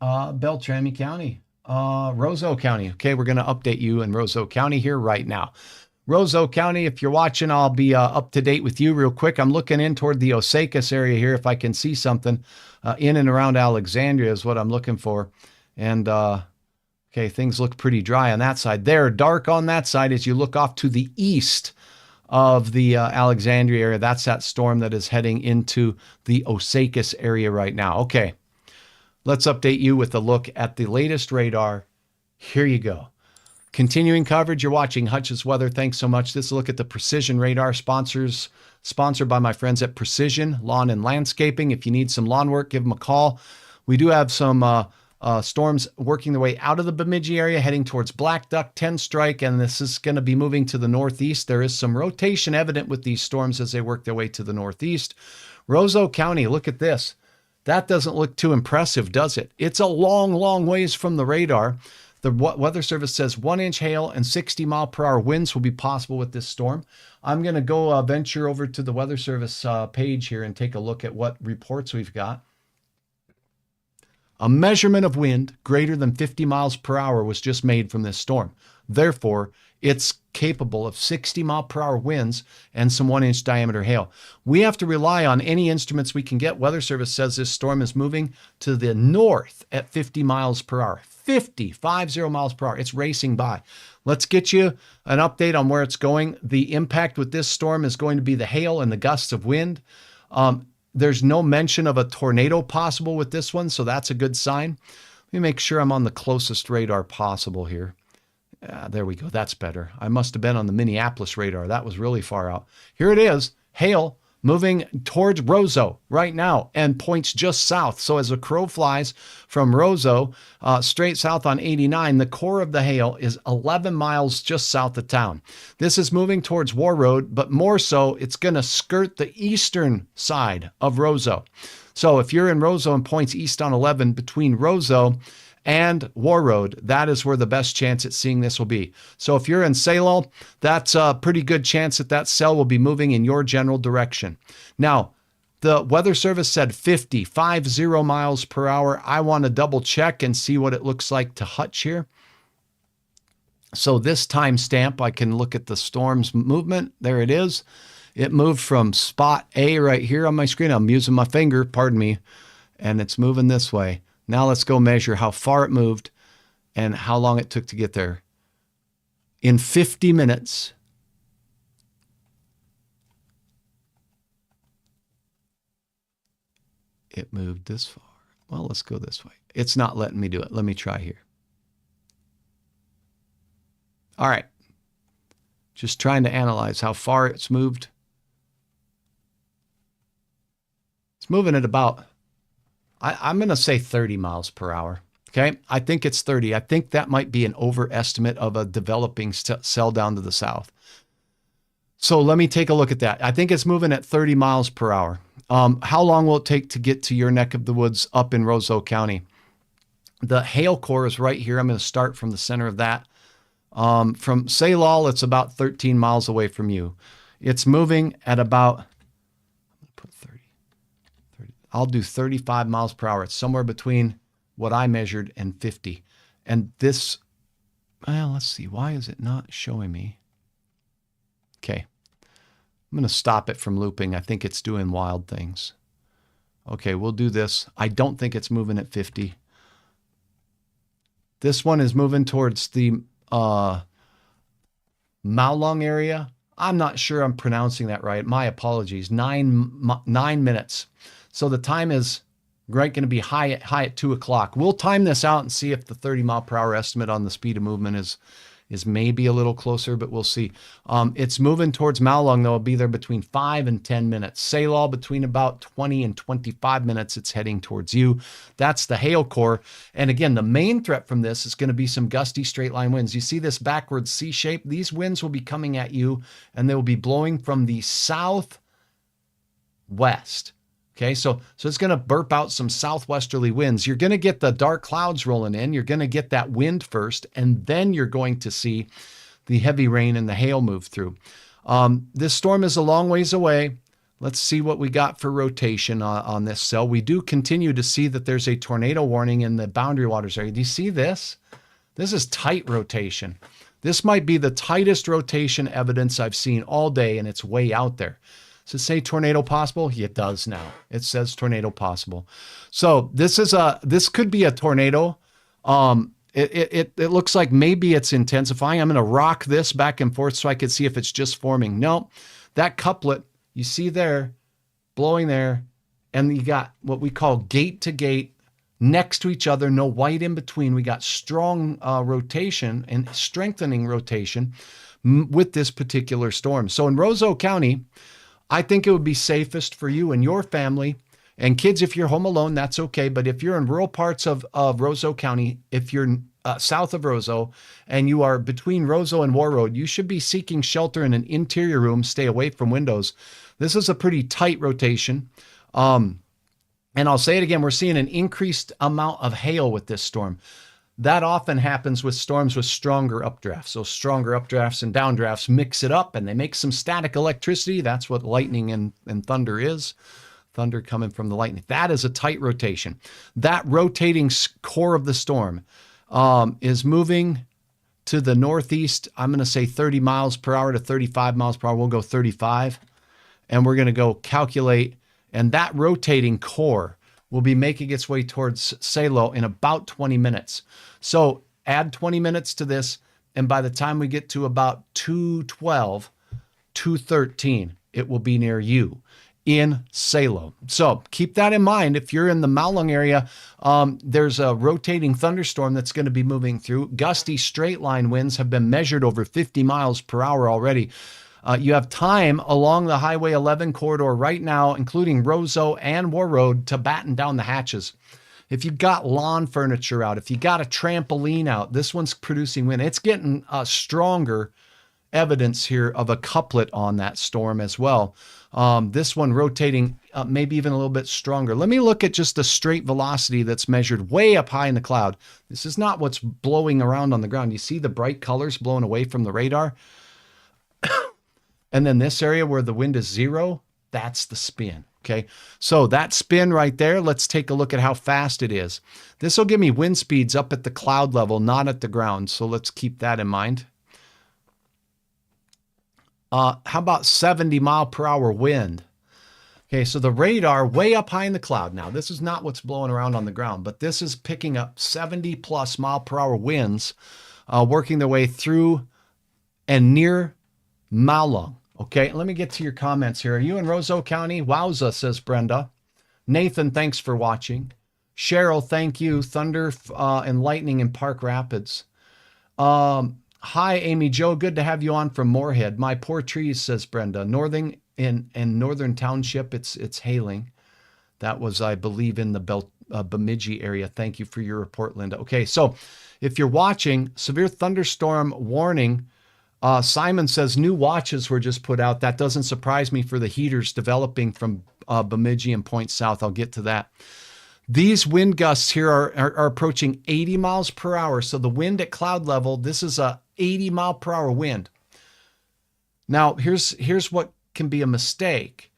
Beltrami County, Roseau County. Okay, we're going to update you in Roseau County here right now. Roseau County, if you're watching, I'll be up to date with you real quick. I'm looking in toward the Osakis area here. If I can see something in and around Alexandria is what I'm looking for. And okay, things look pretty dry on that side. They're dark on that side as you look off to the east of the Alexandria area. That's that storm that is heading into the Osakis area right now. Okay, let's update you with a look at the latest radar. Here you go. Continuing coverage, you're watching Hutch's Weather. Thanks so much. This is a look at the Precision Radar sponsored by my friends at Precision Lawn and Landscaping. If you need some lawn work, give them a call. We do have some storms working their way out of the Bemidji area, heading towards Black Duck, 10 strike, and this is going to be moving to the northeast. There is some rotation evident with these storms as they work their way to the northeast. Roseau County, look at this. That doesn't look too impressive, does it? It's a long, long ways from the radar. The Weather Service says 1-inch hail and 60-mile-per-hour winds will be possible with this storm. I'm going to go venture over to the Weather Service page here and take a look at what reports we've got. A measurement of wind greater than 50 miles per hour was just made from this storm. Therefore, it's capable of 60-mile-per-hour winds and some 1-inch diameter hail. We have to rely on any instruments we can get. Weather Service says this storm is moving to the north at 50 miles per hour. 50 miles per hour. It's racing by. Let's get you an update on where it's going. The impact with this storm is going to be the hail and the gusts of wind. There's no mention of a tornado possible with this one, so that's a good sign. Let me make sure I'm on the closest radar possible here. There we go. That's better. I must have been on the Minneapolis radar. That was really far out. Here it is. Hail moving towards Roseau right now and points just south. So as a crow flies from Roseau straight south on 89, the core of the hail is 11 miles just south of town. This is moving towards War Road, but more so, it's going to skirt the eastern side of Roseau. So if you're in Roseau and points east on 11 between Roseau and War Road, that is where the best chance at seeing this will be. So if you're in Salem, that's a pretty good chance that that cell will be moving in your general direction. Now, the Weather Service said 50 miles per hour. I want to double check and see what it looks like to Hutch here. So this timestamp, I can look at the storm's movement. There it is. It moved from spot A right here on my screen. I'm using my finger, pardon me, and it's moving this way. Now let's go measure how far it moved and how long it took to get there. In 50 minutes, it moved this far. Well, let's go this way. It's not letting me do it. Let me try here. All right. Just trying to analyze how far it's moved. It's moving at about, I'm going to say 30 miles per hour. Okay. I think it's 30. I think that might be an overestimate of a developing cell down to the south. So let me take a look at that. I think it's moving at 30 miles per hour. How long will it take to get to your neck of the woods up in Roseau County? The hail core is right here. I'm going to start from the center of that. From Salal, it's about 13 miles away from you. It's moving at about, I'm going to put 30. I'll do 35 miles per hour. It's somewhere between what I measured and 50. And this, well, let's see. Why is it not showing me? Okay. I'm going to stop it from looping. I think it's doing wild things. Okay, we'll do this. I don't think it's moving at 50. This one is moving towards the Maolong area. I'm not sure I'm pronouncing that right. My apologies. 9 minutes. So the time is Right, going to be high at 2 o'clock. We'll time this out and see if the 30 mile per hour estimate on the speed of movement is maybe a little closer, but we'll see. It's moving towards Malung, though. It'll be there between 5 and 10 minutes. Salal, between about 20 and 25 minutes, it's heading towards you. That's the hail core. And again, the main threat from this is going to be some gusty straight line winds. You see this backwards C shape? These winds will be coming at you, and they will be blowing from the southwest. Okay, so it's going to burp out some southwesterly winds. You're going to get the dark clouds rolling in. You're going to get that wind first, and then you're going to see the heavy rain and the hail move through. This storm is a long ways away. Let's see what we got for rotation on this cell. We do continue to see that there's a tornado warning in the boundary waters area. Do you see this? This is tight rotation. This might be the tightest rotation evidence I've seen all day, and it's way out there. Does it say tornado possible? It does now. It says tornado possible. So this could be a tornado. It looks like maybe it's intensifying. I'm going to rock this back and forth so I can see if it's just forming. No, that couplet you see there, blowing there, and you got what we call gate to gate next to each other, no white in between. We got strong rotation and strengthening rotation with this particular storm. So in Roseau County, I think it would be safest for you and your family and kids. If you're home alone, that's okay. But if you're in rural parts of Roseau County, if you're south of Roseau and you are between Roseau and War Road, you should be seeking shelter in an interior room. Stay away from windows. This is a pretty tight rotation. And I'll say it again, we're seeing an increased amount of hail with this storm. That often happens with storms with stronger updrafts. So stronger updrafts and downdrafts mix it up and they make some static electricity. That's what lightning and thunder is. Thunder coming from the lightning. That is a tight rotation. That rotating core of the storm is moving to the northeast. I'm going to say 30 miles per hour to 35 miles per hour. We'll go 35. And we're going to go calculate. And that rotating core will be making its way towards Salo in about 20 minutes. So add 20 minutes to this, and by the time we get to about 2:12, 2:13, it will be near you in Salo. So keep that in mind. If you're in the Malung area, there's a rotating thunderstorm that's going to be moving through. Gusty straight line winds have been measured over 50 miles per hour already. You have time along the Highway 11 corridor right now, including Roseau and War Road, to batten down the hatches. If you've got lawn furniture out, if you got a trampoline out, this one's producing wind. It's getting stronger evidence here of a couplet on that storm as well. This one rotating maybe even a little bit stronger. Let me look at just the straight velocity that's measured way up high in the cloud. This is not what's blowing around on the ground. You see the bright colors blowing away from the radar? And then this area where the wind is 0, that's the spin, okay? So that spin right there, let's take a look at how fast it is. This will give me wind speeds up at the cloud level, not at the ground. So let's keep that in mind. How about 70 mile per hour wind? Okay, so the radar way up high in the cloud. Now, this is not what's blowing around on the ground, but this is picking up 70 plus mile per hour winds, working their way through and near Malung. Okay, let me get to your comments here. Are you in Roseau County? Wowza, says Brenda. Nathan, thanks for watching. Cheryl, thank you. Thunder and lightning in Park Rapids. Hi, Amy Jo. Good to have you on from Moorhead. My poor trees, says Brenda. Northern Township, it's hailing. That was, I believe, in the Bemidji area. Thank you for your report, Linda. Okay, so if you're watching, severe thunderstorm warning. Simon says new watches were just put out. That doesn't surprise me for the heaters developing from Bemidji and Point South. I'll get to that. These wind gusts here are approaching 80 miles per hour. So the wind at cloud level, this is a 80 mile per hour wind. Now, here's what can be a mistake.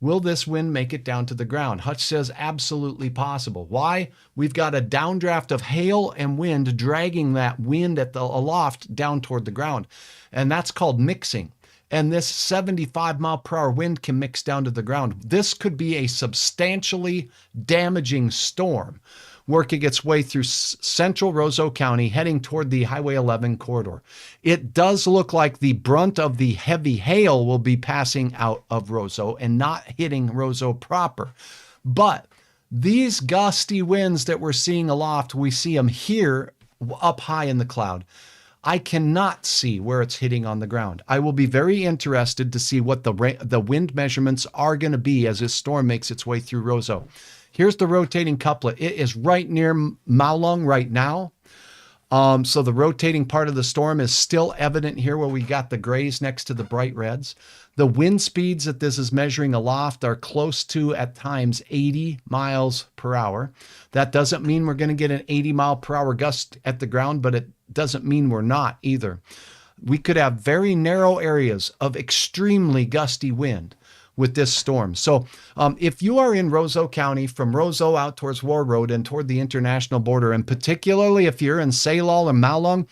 Will this wind make it down to the ground? Hutch says absolutely possible. Why? We've got a downdraft of hail and wind dragging that wind at the aloft down toward the ground. And that's called mixing. And this 75 mile per hour wind can mix down to the ground. This could be a substantially damaging storm working its way through central Roseau County, heading toward the Highway 11 corridor. It does look like the brunt of the heavy hail will be passing out of Roseau and not hitting Roseau proper. But These gusty winds that we're seeing aloft, we see them here up high in the cloud. I cannot see where it's hitting on the ground. I will be very interested to see what the wind measurements are going to be as this storm makes its way through ROSEAU. Here's the rotating couplet. It is right near Maolong right now. So the rotating part of the storm is still evident here where we got the grays next to the bright reds. The wind speeds that this is measuring aloft are close to, at times, 80 miles per hour. That doesn't mean we're going to get an 80 mile per hour gust at the ground, but it doesn't mean we're not either. We could have very narrow areas of extremely gusty wind with this storm. So if you are in Roseau County, from Roseau out towards War Road and toward the international border, and particularly if you're in Seilal or Maolong,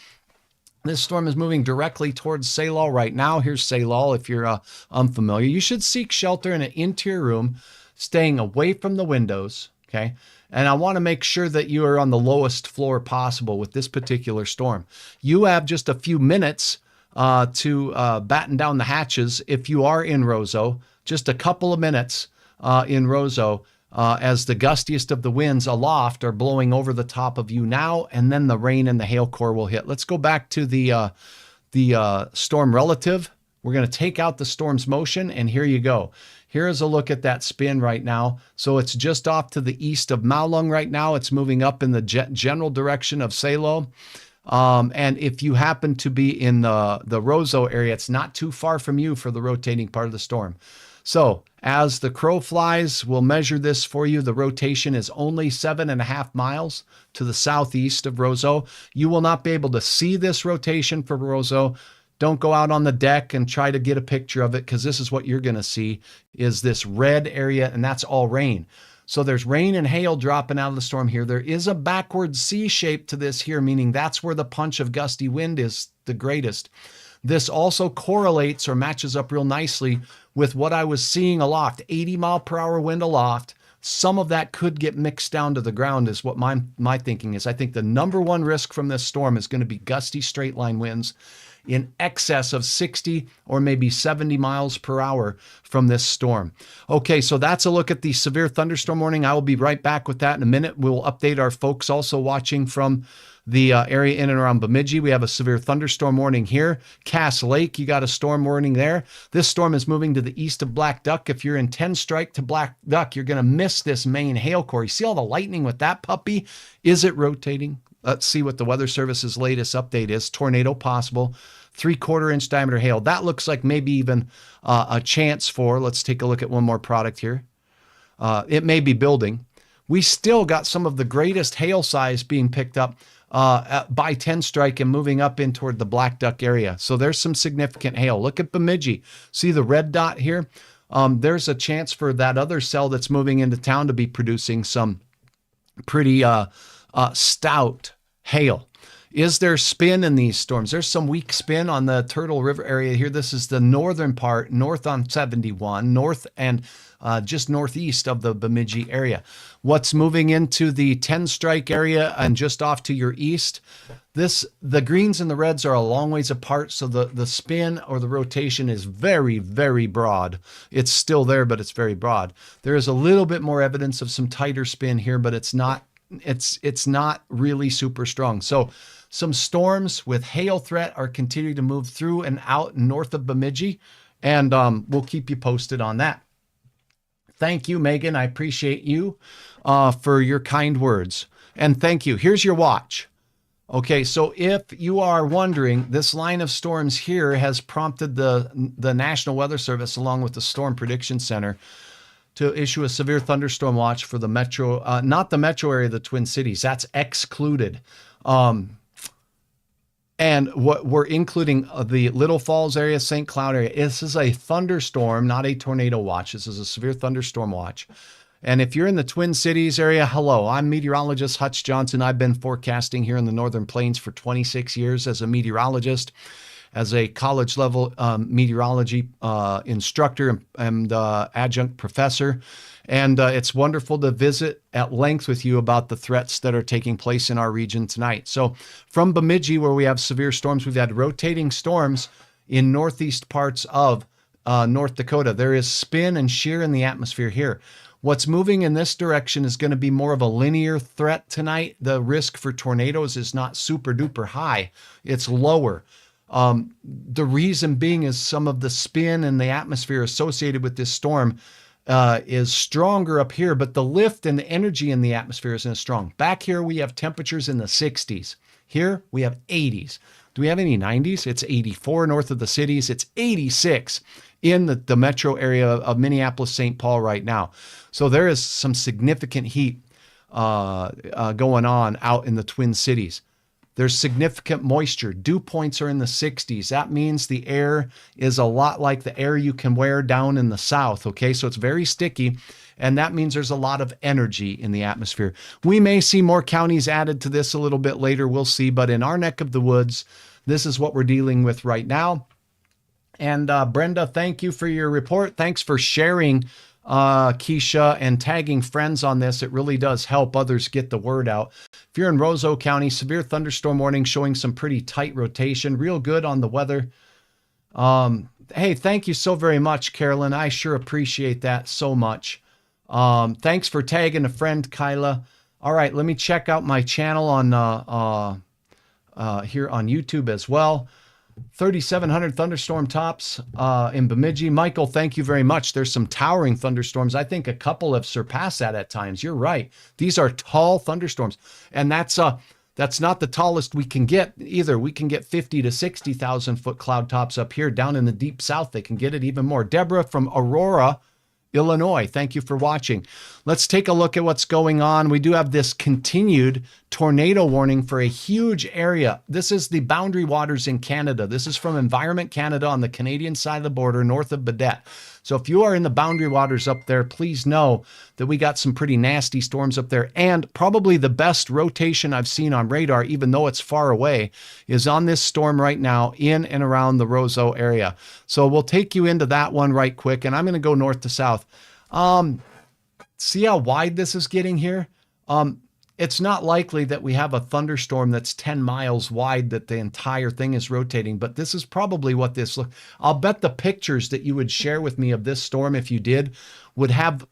this storm is moving directly towards Seilal right now. Here's Seilal if you're unfamiliar. You should seek shelter in an interior room, staying away from the windows, okay? And I want to make sure that you are on the lowest floor possible with this particular storm. You have just a few minutes to batten down the hatches if you are in Roseau. Just a couple of minutes in Roseau as the gustiest of the winds aloft are blowing over the top of you now, and then the rain and the hail core will hit. Let's go back to the storm relative. We're going to take out the storm's motion, and here you go. Here is a look at that spin right now. So it's just off to the east of Maolong right now. It's moving up in the general direction of Seilal. And if you happen to be in the Roseau area, it's not too far from you for the rotating part of the storm. So as the crow flies, we'll measure this for you. The rotation is only 7.5 miles to the southeast of Roseau. You will not be able to see this rotation for Roseau. Don't go out on the deck and try to get a picture of it, because this is what you're going to see is this red area, and that's all rain. So there's rain and hail dropping out of the storm here. There is a backward C shape to this here, meaning that's where the punch of gusty wind is the greatest. This also correlates or matches up real nicely with what I was seeing aloft, 80 mile per hour wind aloft. Some of that could get mixed down to the ground is what my thinking is. I think the number one risk from this storm is going to be gusty straight line winds in excess of 60 or maybe 70 miles per hour from this storm. Okay, so that's a look at the severe thunderstorm warning. I will be right back with that in a minute. We'll update our folks also watching from the area in and around Bemidji. We have a severe thunderstorm warning here. Cass Lake, you got a storm warning there. This storm is moving to the east of Black Duck. If you're in 10 strike to Black Duck, you're going to miss this main hail core. You see all the lightning with that puppy? Is it rotating? Let's see what the Weather Service's latest update is. Tornado possible. 3/4 inch diameter hail. That looks like maybe even a chance for, let's take a look at one more product here. It may be building. We still got some of the greatest hail size being picked up by 10 strike and moving up in toward the Black Duck area. So there's some significant hail. Look at Bemidji. See the red dot here? There's a chance for that other cell that's moving into town to be producing some pretty stout hail. Is there spin in these storms? There's some weak spin on the Turtle River area here. This is the northern part, north on 71, north and just northeast of the Bemidji area. What's moving into the 10 strike area and just off to your east? The greens and the reds are a long ways apart, so the spin or the rotation is very, very broad. It's still there, but it's very broad. There is a little bit more evidence of some tighter spin here, but it's not really super strong. So some storms with hail threat are continuing to move through and out north of Bemidji, and we'll keep you posted on that. Thank you, Megan. I appreciate you for your kind words. And thank you. Here's your watch. Okay, so if you are wondering, this line of storms here has prompted the National Weather Service, along with the Storm Prediction Center, to issue a severe thunderstorm watch for the metro, not the metro area of the Twin Cities. That's excluded. And what we're including the Little Falls area, St. Cloud area. This is a thunderstorm, not a tornado watch. This is a severe thunderstorm watch. And if you're in the Twin Cities area, hello, I'm meteorologist Hutch Johnson. I've been forecasting here in the Northern Plains for 26 years as a meteorologist, as a college level meteorology instructor and adjunct professor. And it's wonderful to visit at length with you about the threats that are taking place in our region tonight. So from Bemidji, where we have severe storms, we've had rotating storms in northeast parts of North Dakota. There is spin and shear in the atmosphere here. What's moving in this direction is going to be more of a linear threat tonight. The risk for tornadoes is not super duper high. It's lower. The reason being is some of the spin in the atmosphere associated with this storm is stronger up here, but the lift and the energy in the atmosphere isn't as strong. Back here, we have temperatures in the 60s. Here, we have 80s. Do we have any 90s? It's 84 north of the cities. It's 86 in the metro area of Minneapolis, St. Paul right now. So there is some significant heat going on out in the Twin Cities. There's significant moisture. Dew points are in the 60s. That means the air is a lot like the air you can wear down in the south, okay? So it's very sticky, and that means there's a lot of energy in the atmosphere. We may see more counties added to this a little bit later. We'll see. But in our neck of the woods, this is what we're dealing with right now. And Brenda, thank you for your report. Thanks for sharing, Keisha, and tagging friends on this. It really does help others get the word out. If you're in Roseau County, severe thunderstorm warning showing some pretty tight rotation. Real good on the weather. Hey, thank you so very much, Carolyn. I sure appreciate that so much. Thanks for tagging a friend, Kyla. All right, let me check out my channel on here on YouTube as well. 3,700 thunderstorm tops in Bemidji. Michael, thank you very much. There's some towering thunderstorms. I think a couple have surpassed that at times. You're right. These are tall thunderstorms. And that's not the tallest we can get either. We can get 50 to 60,000 foot cloud tops up here. Down in the deep south, they can get it even more. Deborah from Aurora, Illinois, thank you for watching. Let's take a look at what's going on. We do have this continued tornado warning for a huge area. This is the boundary waters in Canada. This is from Environment Canada on the Canadian side of the border, north of Baudette. So if you are in the boundary waters up there, please know that we got some pretty nasty storms up there. And probably the best rotation I've seen on radar, even though it's far away, is on this storm right now in and around the Roseau area. So we'll take you into that one right quick. And I'm going to go north to south. See how wide this is getting here? It's not likely that we have a thunderstorm that's 10 miles wide that the entire thing is rotating, but this is probably what this looks. I'll bet the pictures that you would share with me of this storm, if you did, would have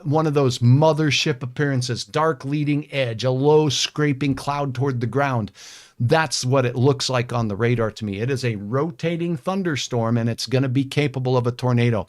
one of those mothership appearances, dark leading edge, a low scraping cloud toward the ground. That's what it looks like on the radar to me. It is a rotating thunderstorm, and it's going to be capable of a tornado.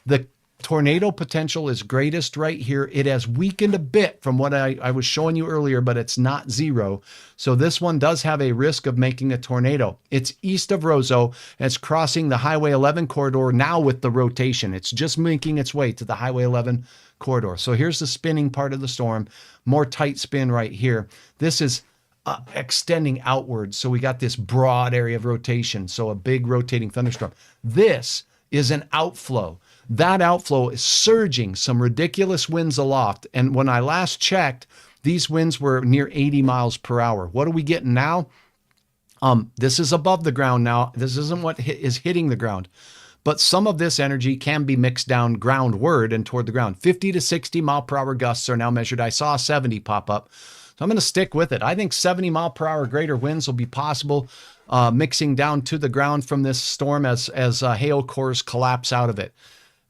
The tornado potential is greatest right here. It has weakened a bit from what I was showing you earlier, but it's not zero. So this one does have a risk of making a tornado. It's east of Roseau, and it's crossing the Highway 11 corridor now with the rotation. It's just making its way to the Highway 11 corridor. So here's the spinning part of the storm. More tight spin right here. This is extending outwards. So we got this broad area of rotation. So a big rotating thunderstorm. This is an outflow. That outflow is surging, some ridiculous winds aloft. And when I last checked, these winds were near 80 miles per hour. What are we getting now? This is above the ground now. This isn't what is hitting the ground. But some of this energy can be mixed down groundward and toward the ground. 50 to 60 mile per hour gusts are now measured. I saw 70 pop up. So I'm going to stick with it. I think 70 mile per hour greater winds will be possible, mixing down to the ground from this storm as hail cores collapse out of it.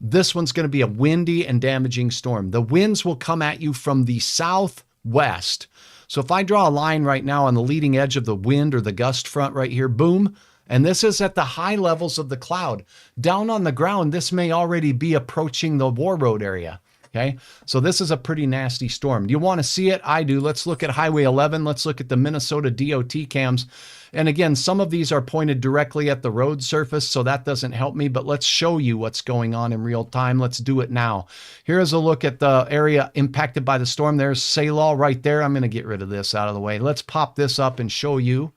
This one's going to be a windy and damaging storm. The winds will come at you from the southwest. So if I draw a line right now on the leading edge of the wind or the gust front right here, boom, and this is at the high levels of the cloud. Down on the ground, this may already be approaching the War Road area. Okay, so this is a pretty nasty storm. Do you want to see it? I do. Let's look at Highway 11. Let's look at the Minnesota DOT cams. And again, some of these are pointed directly at the road surface, so that doesn't help me, but let's show you what's going on in real time. Let's do it now. Here's a look at the area impacted by the storm. There's Salal right there. I'm going to get rid of this out of the way. Let's pop this up and show you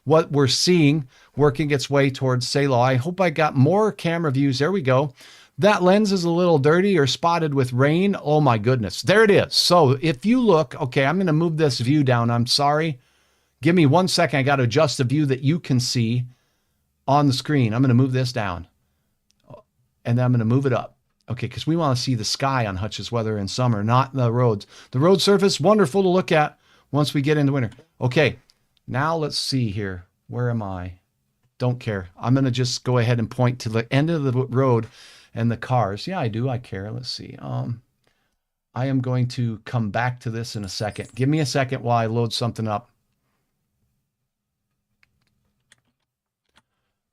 what we're seeing working its way towards Salal. I hope I got more camera views. There we go. That lens is a little dirty or spotted with rain. Oh my goodness. There it is. So if you look, okay, I'm going to move this view down. I'm sorry. Give me 1 second. I got to adjust the view that you can see on the screen. I'm going to move this down and then I'm going to move it up. Okay, because we want to see the sky on Hutch's weather in summer, not the roads. The road surface, wonderful to look at once we get into winter. Okay, now let's see here. Where am I? Don't care. I'm going to just go ahead and point to the end of the road and the cars. Yeah, I do. I care. Let's see. I am going to come back to this in a second. Give me a second while I load something up.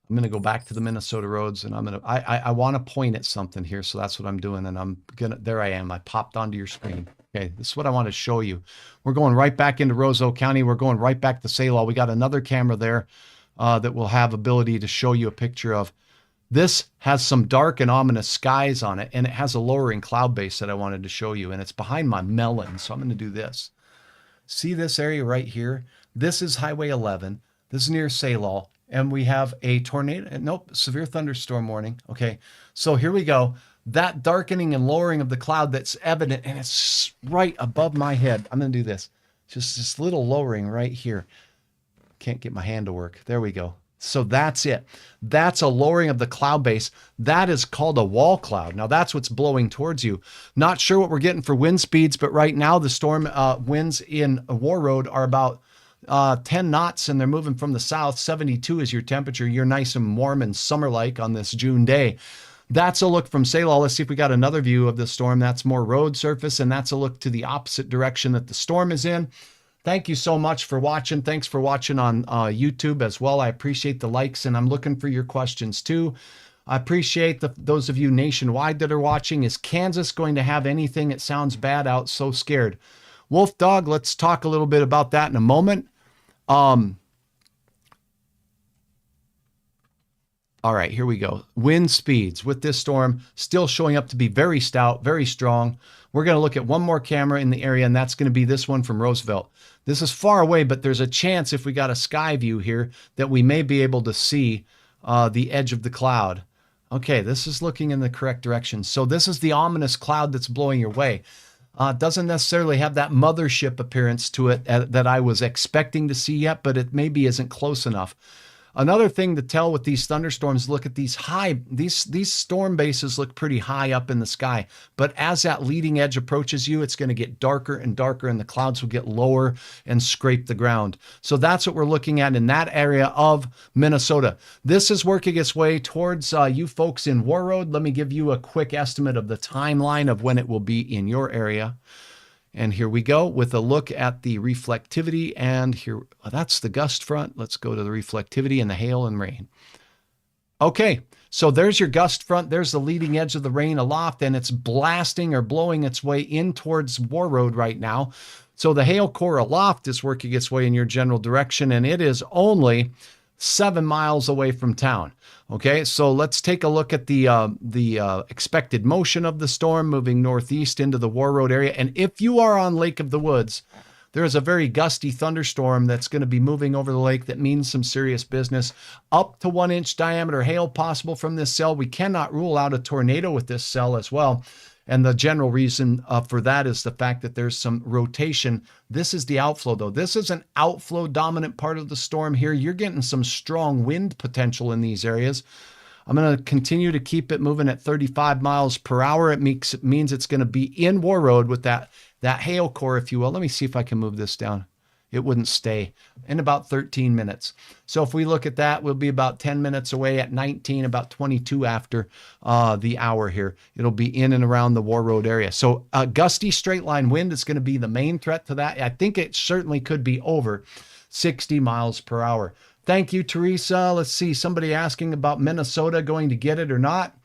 I'm going to go back to the Minnesota roads, and I want to point at something here. So that's what I'm doing. And there I am. I popped onto your screen. Okay. This is what I want to show you. We're going right back into ROSEAU County. We're going right back to Salem. We got another camera there that will have ability to show you a picture of. This has some dark and ominous skies on it, and it has a lowering cloud base that I wanted to show you, and it's behind my melon. So I'm going to do this. See this area right here? This is Highway 11. This is near Salem. And we have a tornado, nope, severe thunderstorm warning. Okay, so here we go. That darkening and lowering of the cloud that's evident, and it's right above my head. I'm going to do this. Just this little lowering right here. Can't get my hand to work. There we go. So that's it. That's a lowering of the cloud base. That is called a wall cloud. Now that's what's blowing towards you. Not sure what we're getting for wind speeds, but right now the storm winds in War Road are about 10 knots, and they're moving from the south. 72 is your temperature. You're nice and warm and summer-like on this June day. That's a look from Salem. Let's see if we got another view of the storm. That's more road surface, and that's a look to the opposite direction that the storm is in. Thank you so much for watching. Thanks for watching on YouTube as well. I appreciate the likes, and I'm looking for your questions too. I appreciate those of you nationwide that are watching. Is Kansas going to have anything that sounds bad out? So scared. Wolf Dog, let's talk a little bit about that in a moment. All right, here we go. Wind speeds with this storm still showing up to be very stout, very strong. We're going to look at one more camera in the area, and that's going to be this one from Roosevelt. This is far away, but there's a chance if we got a sky view here that we may be able to see the edge of the cloud. Okay, this is looking in the correct direction. So this is the ominous cloud that's blowing your way. Doesn't necessarily have that mothership appearance to it that I was expecting to see yet, but it maybe isn't close enough. Another thing to tell with these thunderstorms, look at these storm bases look pretty high up in the sky, but as that leading edge approaches you, it's going to get darker and darker, and the clouds will get lower and scrape the ground. So that's what we're looking at in that area of Minnesota. This is working its way towards you folks in War Road. Let me give you a quick estimate of the timeline of when it will be in your area. And here we go with a look at the reflectivity, and here, that's the gust front. Let's go to the reflectivity and the hail and rain. Okay, so there's your gust front. There's the leading edge of the rain aloft, and it's blasting or blowing its way in towards War Road right now. So the hail core aloft is working its way in your general direction, and it is only 7 miles away from town. Okay, so let's take a look at the expected motion of the storm moving northeast into the War Road area. And if you are on Lake of the Woods, there is a very gusty thunderstorm that's going to be moving over the lake that means some serious business. Up to 1 inch diameter hail possible from this cell. We cannot rule out a tornado with this cell as well. And the general reason for that is the fact that there's some rotation. This is the outflow, though. This is an outflow dominant part of the storm here. You're getting some strong wind potential in these areas. I'm going to continue to keep it moving at 35 miles per hour. It means it's going to be in War Road with that hail core, if you will. Let me see if I can move this down. It wouldn't stay in about 13 minutes. So if we look at that, we'll be about 10 minutes away at 19, about 22 after the hour here. It'll be in and around the War Road area. So gusty straight line wind is going to be the main threat to that. I think it certainly could be over 60 miles per hour. Thank you, Teresa. Let's see, somebody asking about Minnesota going to get it or not.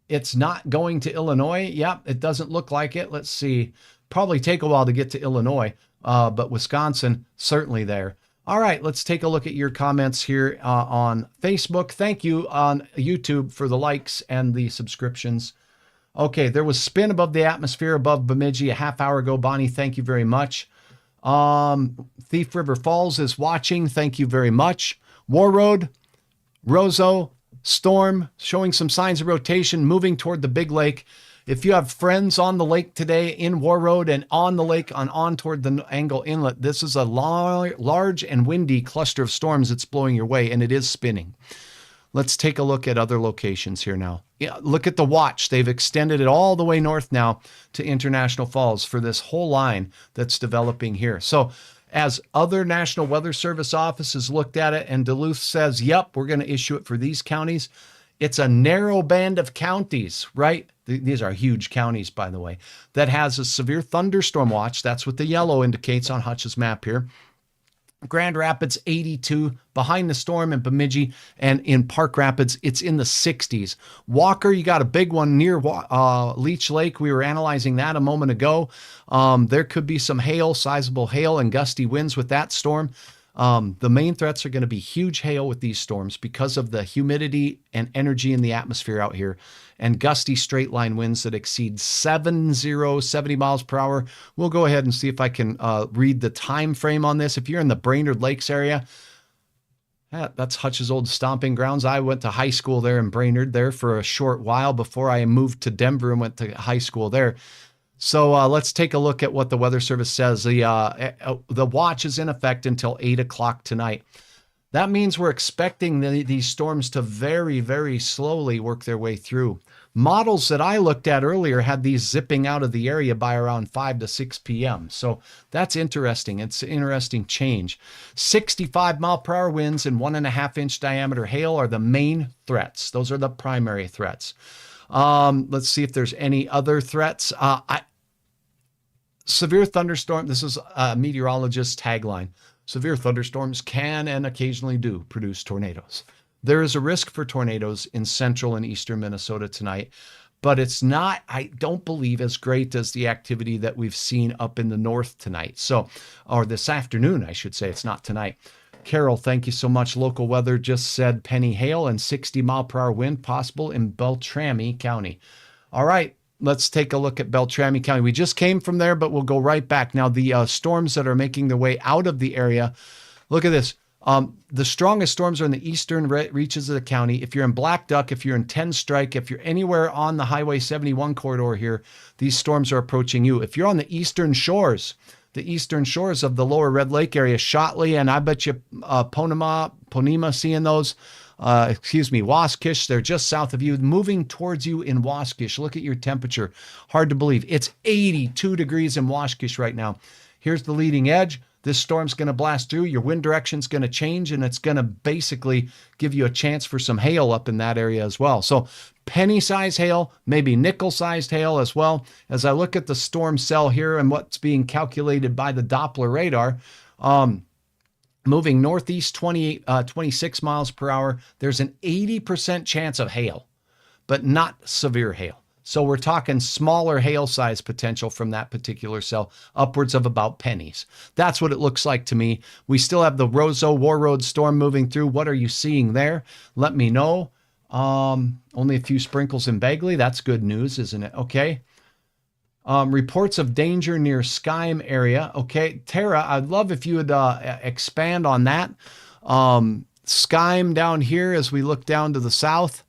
It's not going to Illinois. Yep, it doesn't look like it. Let's see. Probably take a while to get to Illinois, but Wisconsin, certainly there. All right, let's take a look at your comments here on Facebook. Thank you on YouTube for the likes and the subscriptions. Okay, there was spin above the atmosphere above Bemidji a half hour ago. Bonnie, thank you very much. Thief River Falls is watching. Thank you very much. War Road, ROSEAU, storm, showing some signs of rotation, moving toward the big lake. If you have friends on the lake today in War Road and on the lake on toward the Angle Inlet, this is a large and windy cluster of storms that's blowing your way, and it is spinning. Let's take a look at other locations here now. Yeah, look at the watch. They've extended it all the way north now to International Falls for this whole line that's developing here. So as other National Weather Service offices looked at it and Duluth says, yep, we're going to issue it for these counties, it's a narrow band of counties, right? these are huge counties, by the way, that has a severe thunderstorm watch. That's what the yellow indicates on Hutch's map here. Grand Rapids, 82, behind the storm in Bemidji, and in Park Rapids, it's in the 60s. Walker, you got a big one near Leech Lake. We were analyzing that a moment ago. There could be some hail, sizable hail and gusty winds with that storm. The main threats are going to be huge hail with these storms because of the humidity and energy in the atmosphere out here, and gusty straight line winds that exceed 70 miles per hour. We'll go ahead and see if I can read the time frame on this. If you're in the Brainerd Lakes area, that's Hutch's old stomping grounds. I went to high school there in Brainerd there for a short while before I moved to Denver and went to high school there. So let's take a look at what the Weather Service says. The watch is in effect until 8 o'clock tonight. That means we're expecting these storms to very, very slowly work their way through. Models that I looked at earlier had these zipping out of the area by around 5 to 6 p.m. So that's interesting. It's an interesting change. 65 mile per hour winds and 1.5 inch diameter hail are the main threats. Those are the primary threats. Let's see if there's any other threats. Severe thunderstorm. This is a meteorologist's tagline. Severe thunderstorms can and occasionally do produce tornadoes. There is a risk for tornadoes in central and eastern Minnesota tonight, but it's not, I don't believe, as great as the activity that we've seen up in the north tonight. So, or this afternoon, I should say. It's not tonight. Carol, thank you so much. Local weather just said penny hail and 60 mile per hour wind possible in Beltrami County. All right, let's take a look at Beltrami County. We just came from there, but we'll go right back. Now, the storms that are making their way out of the area, look at this. The strongest storms are in the eastern reaches of the county. If you're in Black Duck, if you're in 10 Strike, if you're anywhere on the Highway 71 corridor here, these storms are approaching you. If you're on the eastern shores of the lower Red Lake area, Shotley, and I bet you Ponema, seeing those, Waskish, they're just south of you, moving towards you in Waskish. Look at your temperature. Hard to believe. It's 82 degrees in Waskish right now. Here's the leading edge. This storm's going to blast through. Your wind direction's going to change, and it's going to basically give you a chance for some hail up in that area as well. So penny-sized hail, maybe nickel-sized hail as well. As I look at the storm cell here and what's being calculated by the Doppler radar, moving northeast 26 miles per hour, there's an 80% chance of hail, but not severe hail. So we're talking smaller hail size potential from that particular cell, upwards of about pennies. That's what it looks like to me. We still have the ROSEAU War Road storm moving through. What are you seeing there? Let me know. Only a few sprinkles in Bagley. That's good news, isn't it? Okay. Reports of danger near Skyme area. Okay, Tara, I'd love if you would expand on that. Skyme down here as we look down to the south.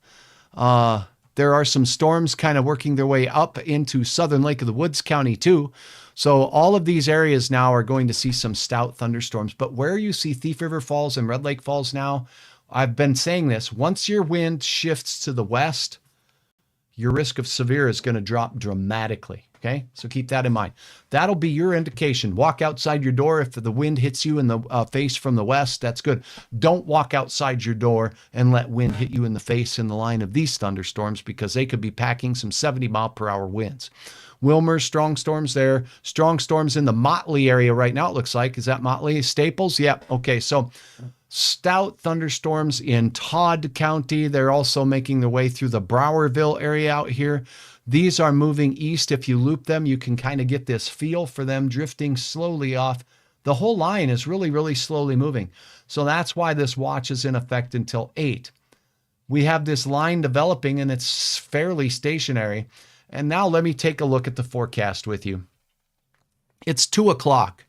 There are some storms kind of working their way up into southern Lake of the Woods County too. So all of these areas now are going to see some stout thunderstorms. But where you see Thief River Falls and Red Lake Falls now, I've been saying this, once your wind shifts to the west, your risk of severe is going to drop dramatically. Okay, so keep that in mind. That'll be your indication. Walk outside your door. If the wind hits you in the face from the west, that's good. Don't walk outside your door and let wind hit you in the face in the line of these thunderstorms, because they could be packing some 70 mile per hour winds. Wilmer, strong storms there. Strong storms in the Motley area right now, it looks like. Is that Motley? Staples? Yep. Okay, so stout thunderstorms in Todd County. They're also making their way through the Browerville area out here. These are moving east. If you loop them, you can kind of get this feel for them drifting slowly off. The whole line is really, really slowly moving. So that's why this watch is in effect until 8. We have this line developing, and it's fairly stationary. And now let me take a look at the forecast with you. It's 2 o'clock,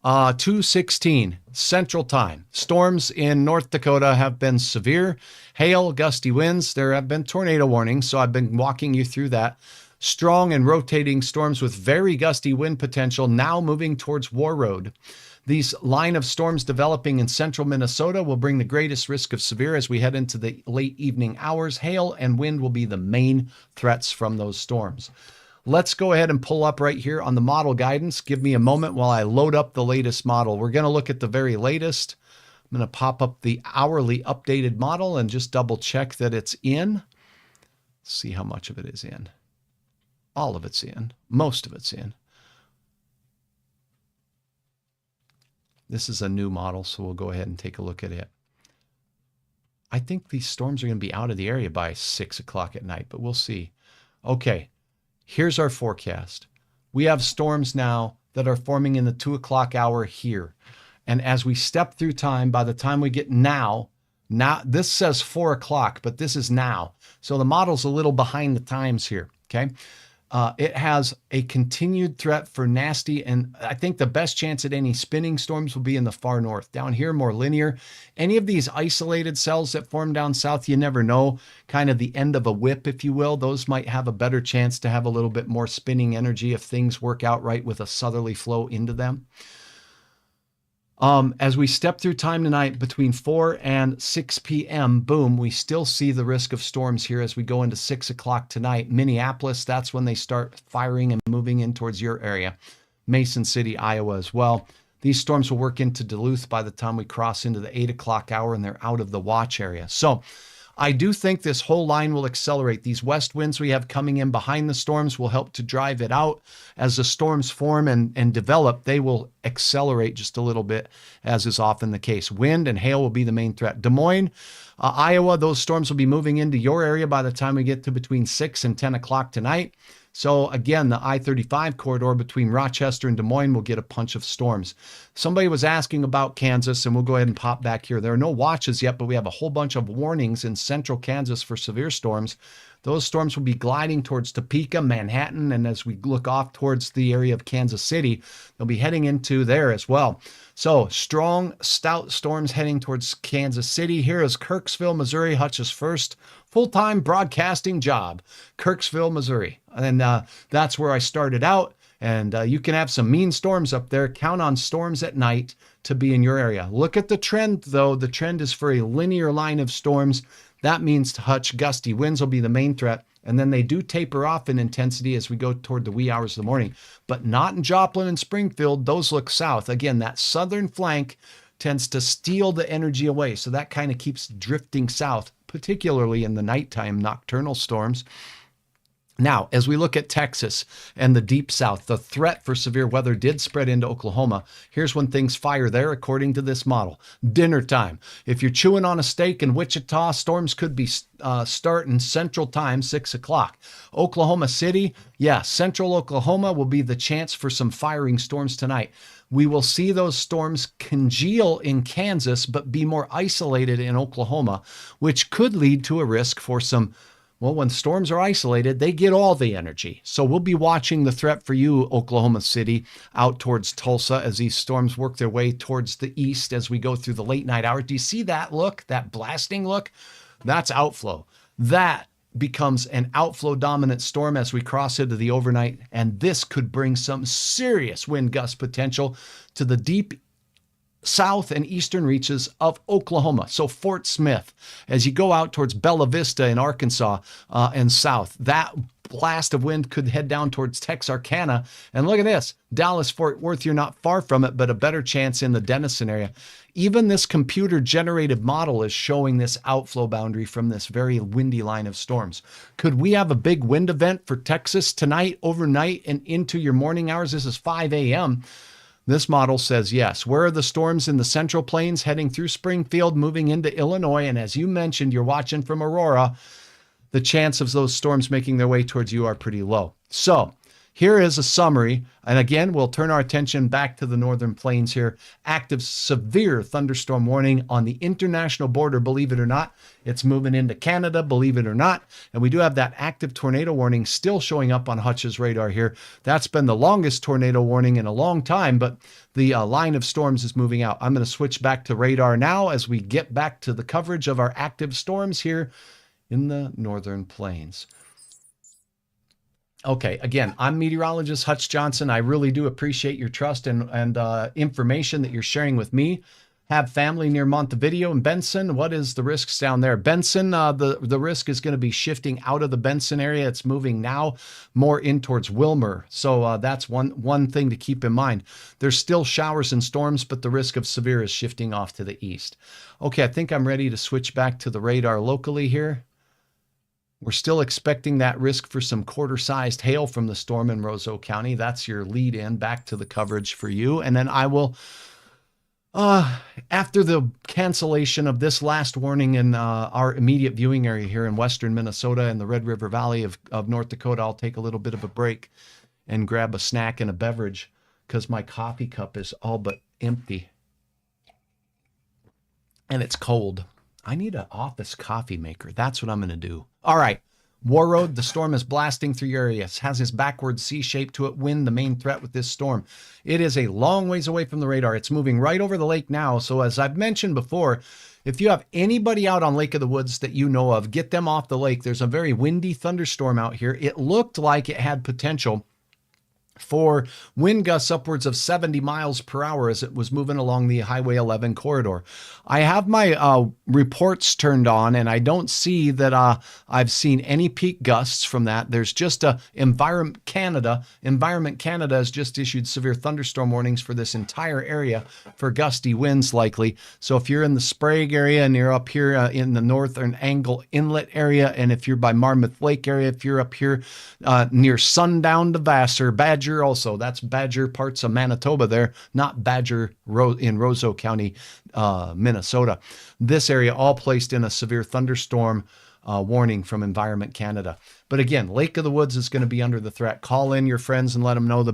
2:16 Central Time. Storms in North Dakota have been severe. Hail, gusty winds. There have been tornado warnings, so I've been walking you through that. Strong and rotating storms with very gusty wind potential now moving towards War Road. These line of storms developing in central Minnesota will bring the greatest risk of severe as we head into the late evening hours. Hail and wind will be the main threats from those storms. Let's go ahead and pull up right here on the model guidance. Give me a moment while I load up the latest model. We're going to look at the very latest. I'm going to pop up the hourly updated model and just double check that it's in. Let's see how much of it is in. All of it's in. Most of it's in. This is a new model, so we'll go ahead and take a look at it. I think these storms are going to be out of the area by 6 o'clock at night, but we'll see. Okay, here's our forecast. We have storms now that are forming in the 2 o'clock hour here. And as we step through time, by the time we get now this says 4 o'clock, but this is now. So the model's a little behind the times here, okay? It has a continued threat for nasty, and I think the best chance at any spinning storms will be in the far north. Down here, more linear. Any of these isolated cells that form down south, you never know, kind of the end of a whip, if you will. Those might have a better chance to have a little bit more spinning energy if things work out right with a southerly flow into them. As we step through time tonight between 4 and 6 p.m., boom, we still see the risk of storms here as we go into 6 o'clock tonight. Minneapolis, that's when they start firing and moving in towards your area. Mason City, Iowa as well. These storms will work into Duluth by the time we cross into the 8 o'clock hour and they're out of the watch area. So I do think this whole line will accelerate. These west winds we have coming in behind the storms will help to drive it out. As the storms form and develop, they will accelerate just a little bit, as is often the case. Wind and hail will be the main threat. Des Moines, Iowa, those storms will be moving into your area by the time we get to between 6 and 10 o'clock tonight. So again, the I-35 corridor between Rochester and Des Moines will get a punch of storms. Somebody was asking about Kansas, and we'll go ahead and pop back here. There are no watches yet, but we have a whole bunch of warnings in central Kansas for severe storms. Those storms will be gliding towards Topeka, Manhattan, and as we look off towards the area of Kansas City, they'll be heading into there as well. So strong, stout storms heading towards Kansas City. Here is Kirksville, Missouri, Hutch's first full-time broadcasting job, Kirksville, Missouri. And that's where I started out. And you can have some mean storms up there. Count on storms at night to be in your area. Look at the trend, though. The trend is for a linear line of storms. That means to Hutch, gusty winds will be the main threat. And then they do taper off in intensity as we go toward the wee hours of the morning. But not in Joplin and Springfield. Those look south. Again, that southern flank tends to steal the energy away. So that kind of keeps drifting south, particularly in the nighttime nocturnal storms. Now, as we look at Texas and the deep south, the threat for severe weather did spread into Oklahoma. Here's when things fire there, according to this model. Dinner time. If you're chewing on a steak in Wichita, storms could be starting central time, 6 o'clock. Oklahoma City, yeah, central Oklahoma will be the chance for some firing storms tonight. We will see those storms congeal in Kansas, but be more isolated in Oklahoma, which could lead to a risk for some. Well, when storms are isolated, they get all the energy. So we'll be watching the threat for you, Oklahoma City, out towards Tulsa as these storms work their way towards the east as we go through the late night hours. Do you see that look, that blasting look? That's outflow. That becomes an outflow dominant storm as we cross into the overnight. And this could bring some serious wind gust potential to the deep south and eastern reaches of Oklahoma. So Fort Smith, as you go out towards Bella Vista in Arkansas and south, that blast of wind could head down towards Texarkana. And look at this, Dallas, Fort Worth, you're not far from it, but a better chance in the Denison area. Even this computer-generated model is showing this outflow boundary from this very windy line of storms. Could we have a big wind event for Texas tonight, overnight, and into your morning hours? This is 5 a.m., This model says yes. Where are the storms in the Central Plains heading through Springfield, moving into Illinois? And as you mentioned, you're watching from Aurora. The chance of those storms making their way towards you are pretty low. So here is a summary. And again, we'll turn our attention back to the northern plains here. Active severe thunderstorm warning on the international border, believe it or not. It's moving into Canada, believe it or not. And we do have that active tornado warning still showing up on Hutch's radar here. That's been the longest tornado warning in a long time, but the line of storms is moving out. I'm going to switch back to radar now as we get back to the coverage of our active storms here in the northern plains. Okay, again, I'm meteorologist Hutch Johnson. I really do appreciate your trust and information that you're sharing with me. Have family near Montevideo and Benson. What is the risks down there? Benson, the risk is going to be shifting out of the Benson area. It's moving now more in towards Wilmer. So that's one thing to keep in mind. There's still showers and storms, but the risk of severe is shifting off to the east. Okay, I think I'm ready to switch back to the radar locally here. We're still expecting that risk for some quarter-sized hail from the storm in Roseau County. That's your lead in back to the coverage for you. And then I will, after the cancellation of this last warning in our immediate viewing area here in western Minnesota and the Red River Valley of North Dakota, I'll take a little bit of a break and grab a snack and a beverage because my coffee cup is all but empty. And it's cold. I need an office coffee maker. That's what I'm going to do. All right. War Road, the storm is blasting through your area. It has this backward C shape to it. Wind, the main threat with this storm. It is a long ways away from the radar. It's moving right over the lake now. So as I've mentioned before, if you have anybody out on Lake of the Woods that you know of, get them off the lake. There's a very windy thunderstorm out here. It looked like it had potential for wind gusts upwards of 70 miles per hour as it was moving along the Highway 11 corridor. I have my reports turned on, and I don't see that I've seen any peak gusts from that. There's just Environment Canada. Environment Canada has just issued severe thunderstorm warnings for this entire area for gusty winds likely. So if you're in the Sprague area and you're up here in the northern Angle Inlet area, and if you're by Marmouth Lake area, if you're up here near Sundown to Vassar, Badger also, that's Badger parts of Manitoba there, not Badger in Roseau County, Minnesota. This area all placed in a severe thunderstorm warning from Environment Canada. But again, Lake of the Woods is going to be under the threat. Call in your friends and let them know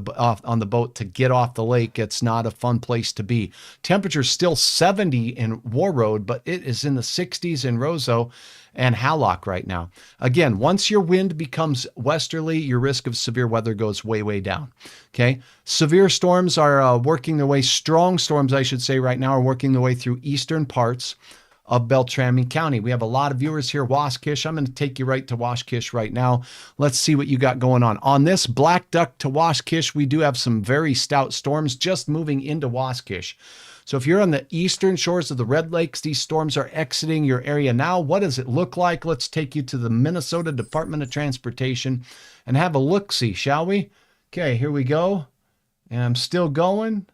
on the boat to get off the lake. It's not a fun place to be. Temperature's still 70 in War Road, but it is in the 60s in Roseau and Hallock right now. Again, once your wind becomes westerly, your risk of severe weather goes way, way down. Okay. Severe storms are working their way, strong storms, I should say, right now are working their way through eastern parts of Beltrami County. We have a lot of viewers here, Waskish. I'm going to take you right to Waskish right now. Let's see what you got going on. On this Black Duck to Waskish, we do have some very stout storms just moving into Waskish. So if you're on the eastern shores of the Red Lakes, these storms are exiting your area now. What does it look like? Let's take you to the Minnesota Department of Transportation and have a look-see, shall we? Okay, here we go. And I'm still going.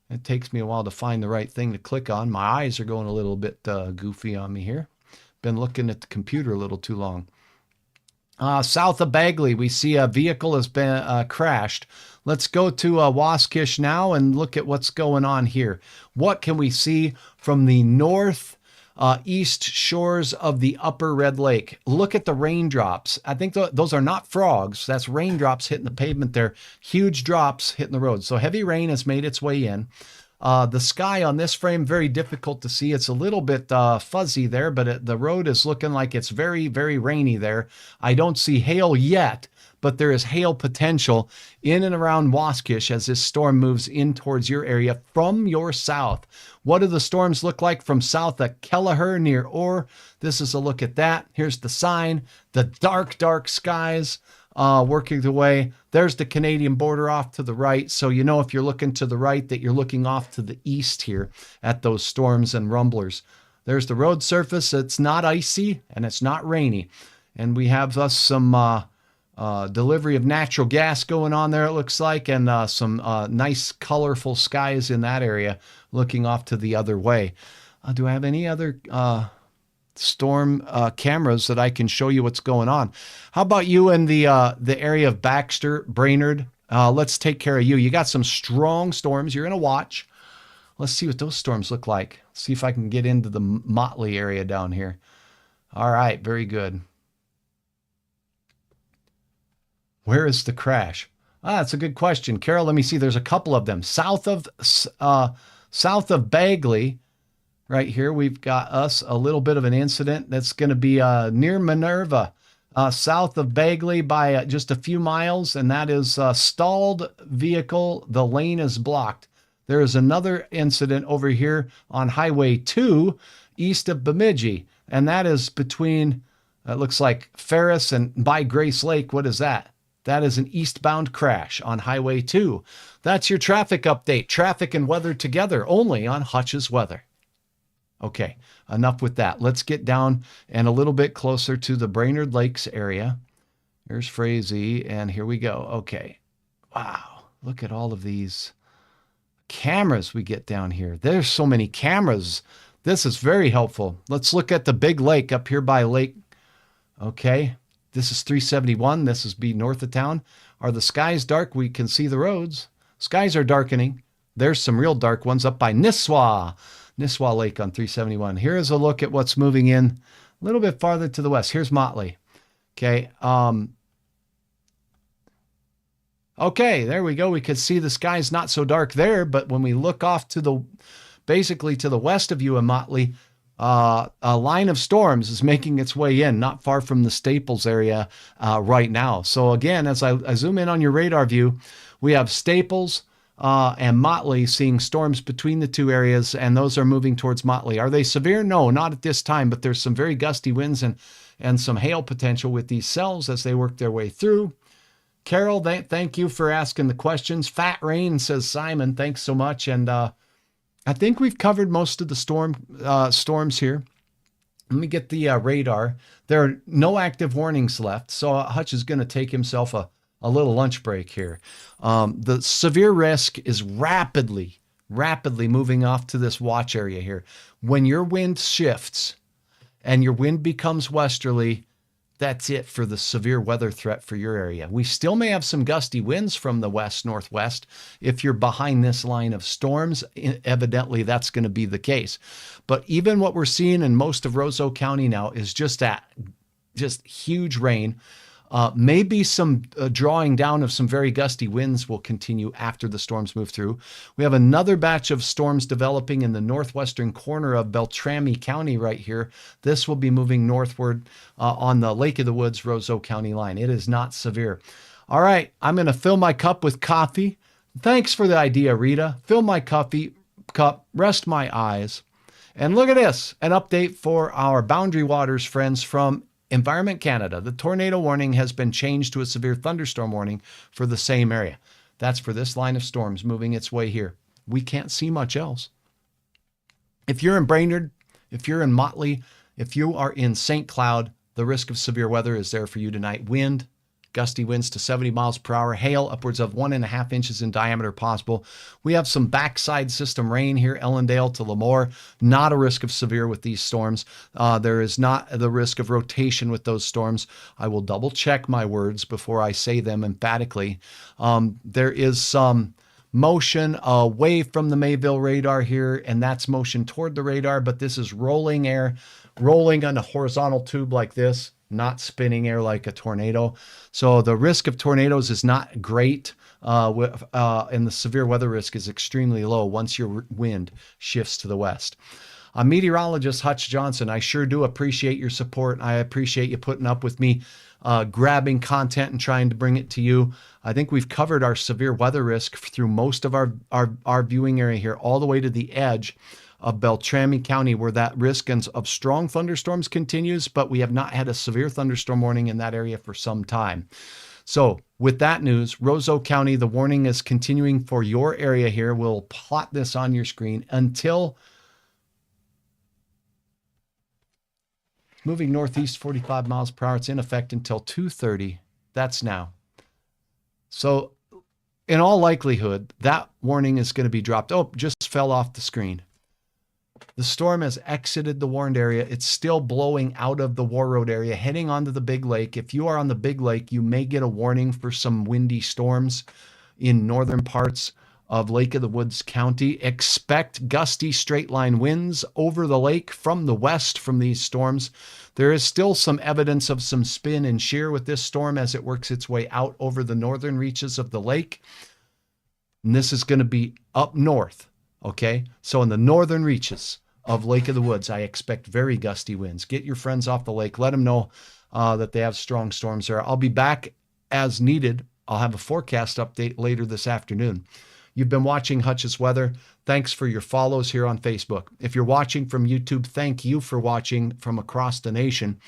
It takes me a while to find the right thing to click on. My eyes are going a little bit goofy on me here. Been looking at the computer a little too long. South of Bagley, we see a vehicle has been crashed. Let's go to Waskish now and look at what's going on here. What can we see from the north east shores of the upper Red Lake? Look at the raindrops. I think those are not frogs. That's raindrops hitting the pavement there. Huge drops hitting the road. So heavy rain has made its way in. The sky on this frame, very difficult to see. It's a little bit fuzzy there, but the road is looking like it's very, very rainy there. I don't see hail yet, but there is hail potential in and around Waskish as this storm moves in towards your area from your south. What do the storms look like from south of Kelleher near Orr? This is a look at that. Here's the sign, the dark, dark skies working their way. There's the Canadian border off to the right. So you know if you're looking to the right that you're looking off to the east here at those storms and rumblers. There's the road surface. It's not icy and it's not rainy. And we have some delivery of natural gas going on there, it looks like, and some nice colorful skies in that area looking off to the other way. Do I have any other storm cameras that I can show you what's going on? How about you in the area of Baxter, Brainerd? Let's take care of you. You got some strong storms. You're in a watch. Let's see what those storms look like. See if I can get into the Motley area down here. All right, very good. Where is the crash? That's a good question, Carol. Let me see. There's a couple of them. South of Bagley, right here, we've got us a little bit of an incident that's going to be near Minerva, south of Bagley by just a few miles, and that is a stalled vehicle. The lane is blocked. There is another incident over here on Highway 2 east of Bemidji, and that is between, it looks like Ferris and by Grace Lake. What is that? That is an eastbound crash on Highway 2. That's your traffic update. Traffic and weather together only on Hutch's Weather. Okay, enough with that. Let's get down and a little bit closer to the Brainerd Lakes area. Here's Frazee, and here we go. Okay. Wow, look at all of these cameras we get down here. There's so many cameras. This is very helpful. Let's look at the big lake up here by Lake. Okay. This is 371. This is be north of town. Are the skies dark? We can see the roads. Skies are darkening. There's some real dark ones up by Nisswa Lake on 371. Here's a look at what's moving in a little bit farther to the west. Here's Motley. Okay. Okay, there we go. We could see the sky's not so dark there, but when we look off to the, basically to the west of you in Motley, a line of storms is making its way in, not far from the Staples area right now. So again, as I zoom in on your radar view, we have Staples and Motley seeing storms between the two areas, and those are moving towards Motley. Are they severe? No, not at this time, but there's some very gusty winds and some hail potential with these cells as they work their way through. Carol, thank you for asking the questions. Fat Rain, says Simon, thanks so much. And I think we've covered most of the storms here. Let me get the radar. There are no active warnings left, so Hutch is going to take himself a little lunch break here. The severe risk is rapidly moving off to this watch area here. When your wind shifts and your wind becomes westerly, that's it for the severe weather threat for your area. We still may have some gusty winds from the west-northwest. If you're behind this line of storms, evidently that's going to be the case. But even what we're seeing in most of Roseau County now is just huge rain. Maybe some drawing down of some very gusty winds will continue after the storms move through. We have another batch of storms developing in the northwestern corner of Beltrami County right here. This will be moving northward on the Lake of the Woods, Roseau County line. It is not severe. All right, I'm going to fill my cup with coffee. Thanks for the idea, Rita. Fill my coffee cup, rest my eyes. And look at this, an update for our Boundary Waters friends from Environment Canada. The tornado warning has been changed to a severe thunderstorm warning for the same area. That's for this line of storms moving its way here. We can't see much else. If you're in Brainerd, if you're in Motley, if you are in St. Cloud, the risk of severe weather is there for you tonight. Wind, gusty winds to 70 miles per hour, hail upwards of 1.5 inches in diameter possible. We have some backside system rain here, Ellendale to Lemoore. Not a risk of severe with these storms. There is not the risk of rotation with those storms. I will double check my words before I say them emphatically. There is some motion away from the Mayville radar here, and that's motion toward the radar, but this is rolling air, rolling on a horizontal tube like this, not spinning air like a tornado. So the risk of tornadoes is not great, and the severe weather risk is extremely low once your wind shifts to the west. Meteorologist Hutch Johnson, I sure do appreciate your support. I appreciate you putting up with me grabbing content and trying to bring it to you. I think we've covered our severe weather risk through most of our viewing area here, all the way to the edge of Beltrami County, where that risk of strong thunderstorms continues, but we have not had a severe thunderstorm warning in that area for some time. So with that news, Roseau County, the warning is continuing for your area here. We'll plot this on your screen until moving northeast 45 miles per hour. It's in effect until 2:30. That's now. So in all likelihood, that warning is going to be dropped. Oh, just fell off the screen. The storm has exited the warned area. It's still blowing out of the War Road area, heading onto the Big Lake. If you are on the Big Lake, you may get a warning for some windy storms in northern parts of Lake of the Woods County. Expect gusty straight line winds over the lake from the west from these storms. There is still some evidence of some spin and shear with this storm as it works its way out over the northern reaches of the lake. And this is going to be up north. Okay, so in the northern reaches of Lake of the Woods, I expect very gusty winds. Get your friends off the lake. Let them know that they have strong storms there. I'll be back as needed. I'll have a forecast update later this afternoon. You've been watching Hutch's Weather. Thanks for your follows here on Facebook. If you're watching from YouTube, thank you for watching from across the nation.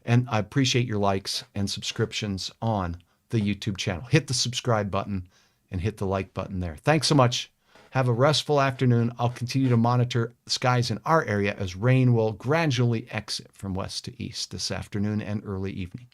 And I appreciate your likes and subscriptions on the YouTube channel. Hit the subscribe button and hit the like button there. Thanks so much. Have a restful afternoon. I'll continue to monitor skies in our area as rain will gradually exit from west to east this afternoon and early evening.